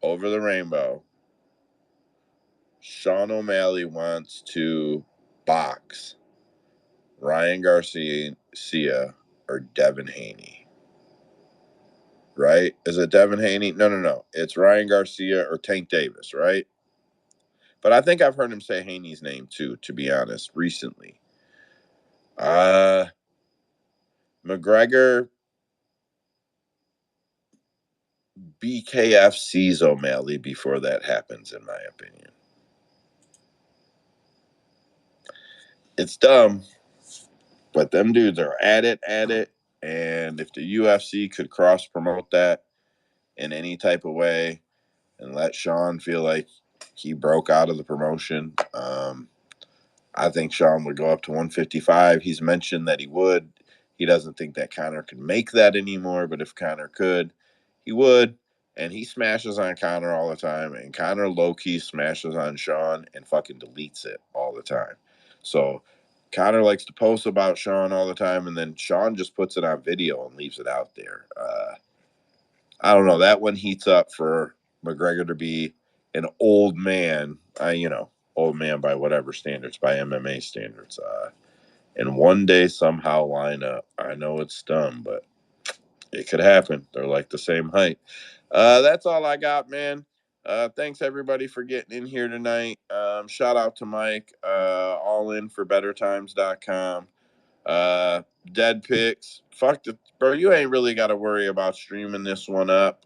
over the rainbow, Sean O'Malley wants to box Ryan Garcia or Devin Haney. Right? Is it Devin Haney? No. It's Ryan Garcia or Tank Davis, right? But I think I've heard him say Haney's name too, to be honest, recently. McGregor BKFC's O'Malley before that happens, in my opinion. It's dumb, but them dudes are at it. And if the UFC could cross promote that in any type of way and let Sean feel like he broke out of the promotion, I think Sean would go up to 155. He's mentioned that he would. He doesn't think that Conor could make that anymore, but if Conor could, he would. And he smashes on Conor all the time, and Conor low key smashes on Sean and fucking deletes it all the time. So Conor likes to post about Sean all the time, and then Sean just puts it on video and leaves it out there. I don't know. That one heats up for McGregor to be an old man. Old man by whatever standards, by MMA standards. And one day somehow line up. I know it's dumb, but it could happen. They're like the same height. That's all I got, man. Thanks everybody for getting in here tonight. Shout out to Mike. All in for bettertimes.com. Dead picks. Fuck the bro. You ain't really got to worry about streaming this one up.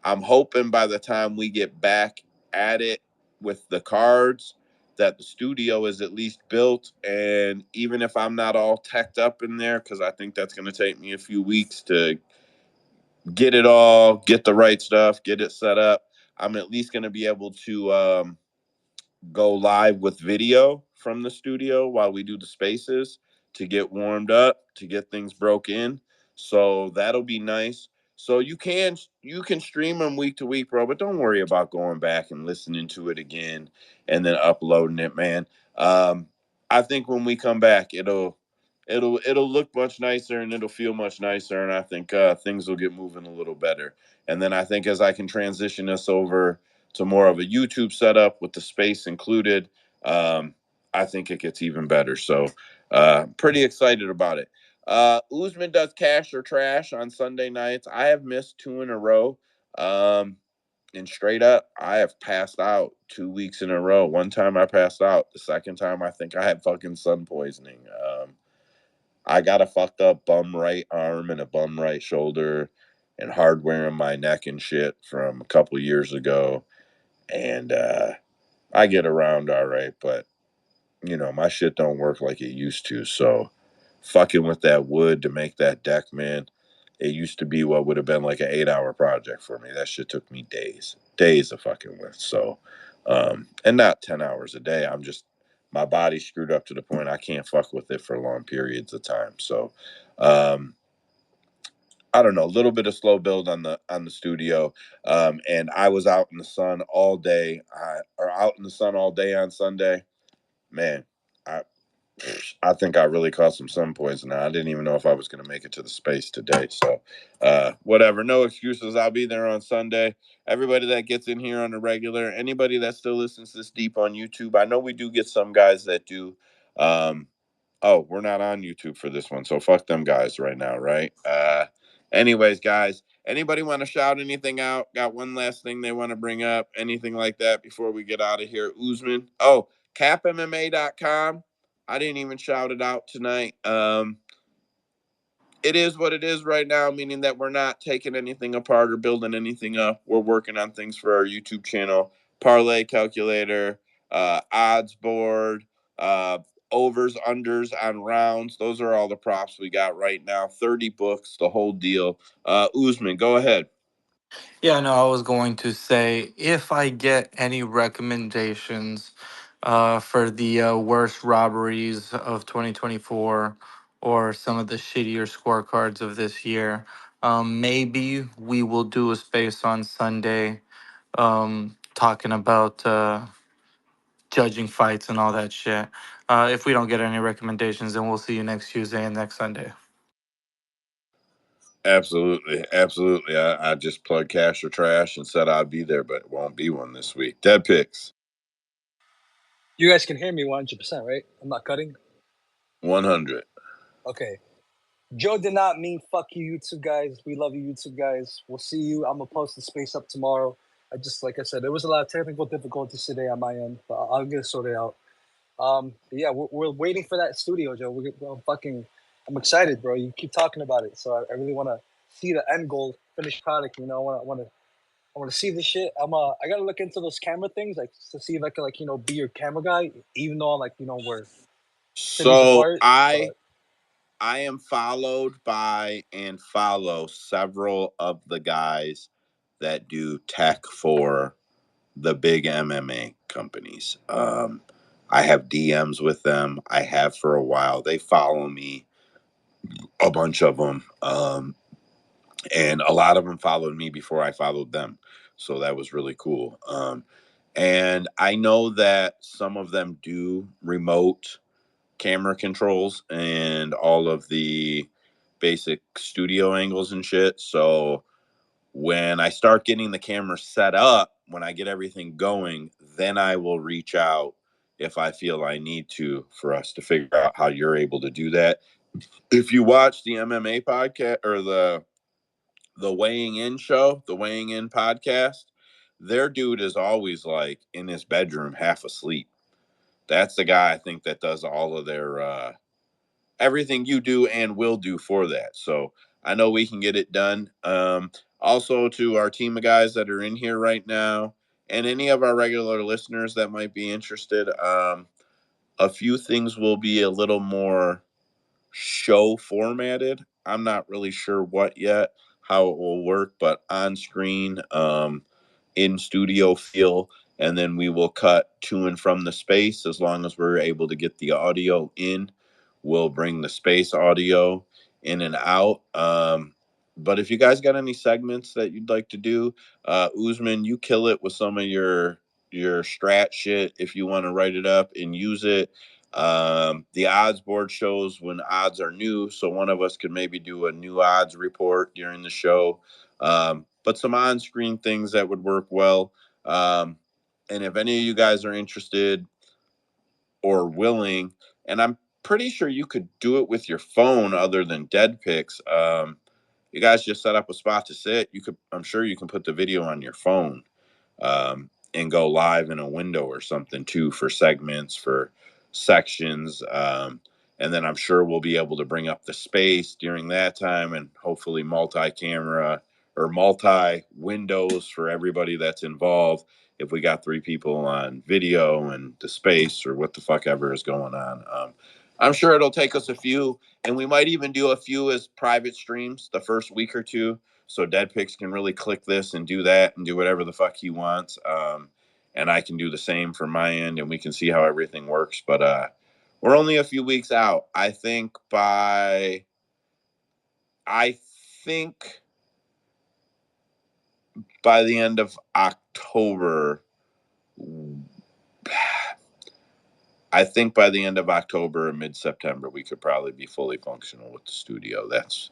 I'm hoping by the time we get back at it with the cards that the studio is at least built. And even if I'm not all teched up in there, because I think that's going to take me a few weeks to get it all, get the right stuff, get it set up, I'm at least going to be able to go live with video from the studio while we do the spaces to get warmed up, to get things broke in. So that'll be nice. So you can stream them week to week, bro, but don't worry about going back and listening to it again and then uploading it, man. I think when we come back, it'll look much nicer and it'll feel much nicer, and I think things will get moving a little better. And then I think as I can transition us over to more of a YouTube setup with the space included, um, I think it gets even better. So, pretty excited about it. Usman does cash or trash on Sunday nights. I have missed two in a row. And straight up, I have passed out 2 weeks in a row. One time I passed out. The second time, I think I had fucking sun poisoning. I got a fucked up bum right arm and a bum right shoulder and hardware in my neck and shit from a couple years ago. And I get around all right, but my shit don't work like it used to. So fucking with that wood to make that deck, man, it used to be what would have been like an 8-hour project for me. That shit took me days of fucking with. So, and not 10 hours a day. I'm just, my body's screwed up to the point I can't fuck with it for long periods of time. So, um, I don't know, a little bit of slow build on the studio, and I was out in the sun all day, or out in the sun all day on Sunday. Man, I I think I really caught some sun poisoning. I didn't even know if I was going to make it to the space today. So, whatever. No excuses. I'll be there on Sunday. Everybody that gets in here on the regular, anybody that still listens this deep on YouTube, I know we do get some guys that do. Um, oh, we're not on YouTube for this one. So, fuck them guys right now, right? Anyways, guys, anybody want to shout anything out? Got one last thing they want to bring up? Anything like that before we get out of here? Usman. Oh, capmma.com. I didn't even shout it out tonight. It is what it is right now, meaning that we're not taking anything apart or building anything up. We're working on things for our YouTube channel, parlay calculator, odds board, uh, overs, unders on rounds. Those are all the props we got right now. 30 books, the whole deal. Usman, go ahead. Yeah, no, I was going to say if I get any recommendations for the worst robberies of 2024 or some of the shittier scorecards of this year, maybe we will do a space on Sunday talking about judging fights and all that shit. If we don't get any recommendations, then we'll see you next Tuesday and next Sunday. Absolutely, absolutely. I just plugged Cash or Trash and said I'd be there, but it won't be one this week. Dead Picks. You guys can hear me 100%, right? I'm not cutting? 100. Okay. Joe did not mean fuck you, YouTube guys. We love you, YouTube guys. We'll see you. I'm going to post the space up tomorrow. Like I said, there was a lot of technical difficulties today on my end, but I'll get it sorted out. Yeah, we're waiting for that studio, Joe. I'm excited, bro. You keep talking about it, so I really want to see the end goal, finished product. You know, I want to see this shit. I gotta look into those camera things, like to see if I can, be your camera guy, even though we're cities So apart. I am followed by and follow several of the guys that do tech for the big MMA companies. I have DMs with them. I have for a while. They follow me, a bunch of them. And a lot of them followed me before I followed them. So that was really cool. And I know that some of them do remote camera controls and all of the basic studio angles and shit. So when I start getting the camera set up, when I get everything going, then I will reach out if I feel I need to for us to figure out how you're able to do that. If you watch the MMA podcast or the weighing in show, the weighing in podcast, their dude is always like in his bedroom half asleep. That's the guy I think that does all of their everything you do and will do for that. So I know we can get it done. Also to our team of guys that are in here right now and any of our regular listeners that might be interested, a few things will be a little more show formatted. I'm not really sure what yet, how it will work, but on screen, in studio feel, and then we will cut to and from the space as long as we're able to get the audio in. We'll bring the space audio in and out. But if you guys got any segments that you'd like to do, Usman, you kill it with some of your strat shit if you want to write it up and use it. The odds board shows when odds are new, so one of us could maybe do a new odds report during the show. But some on-screen things that would work well. And if any of you guys are interested or willing, and I'm pretty sure you could do it with your phone other than Dead Picks. You guys just set up a spot to sit. I'm sure you can put the video on your phone and go live in a window or something too for segments, for sections. And then I'm sure we'll be able to bring up the space during that time and hopefully multi-camera or multi-windows for everybody that's involved if we got 3 people on video and the space or what the fuck ever is going on. I'm sure it'll take us a few, and we might even do a few as private streams the first week or two so Dead Picks can really click this and do that and do whatever the fuck he wants. And I can do the same from my end, and we can see how everything works. But we're only a few weeks out. I think by the end of October, or mid-September, we could probably be fully functional with the studio. That's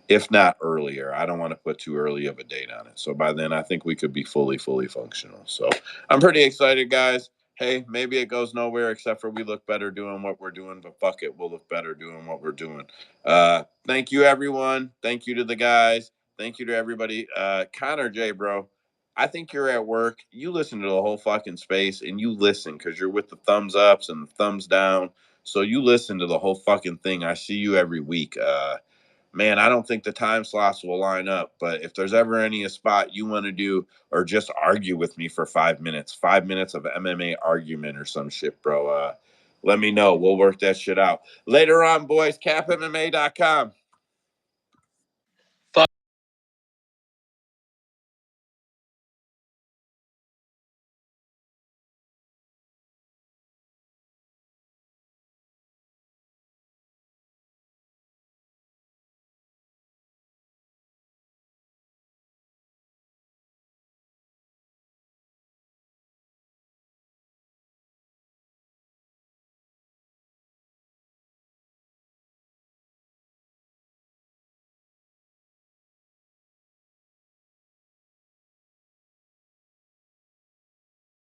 if not earlier. I don't want to put too early of a date on it. So by then, I think we could be fully functional. So I'm pretty excited, guys. Hey, maybe it goes nowhere except for we look better doing what we're doing, but fuck it, we'll look better doing what we're doing. Thank you, everyone. Thank you to the guys. Thank you to everybody. Connor J, bro, I think you're at work. You listen to the whole fucking space, and you listen because you're with the thumbs ups and the thumbs down. So you listen to the whole fucking thing. I see you every week. Man, I don't think the time slots will line up, but if there's ever a spot you want to do or just argue with me for 5 minutes, 5 minutes of MMA argument or some shit, bro, let me know. We'll work that shit out. Later on, boys, capmma.com.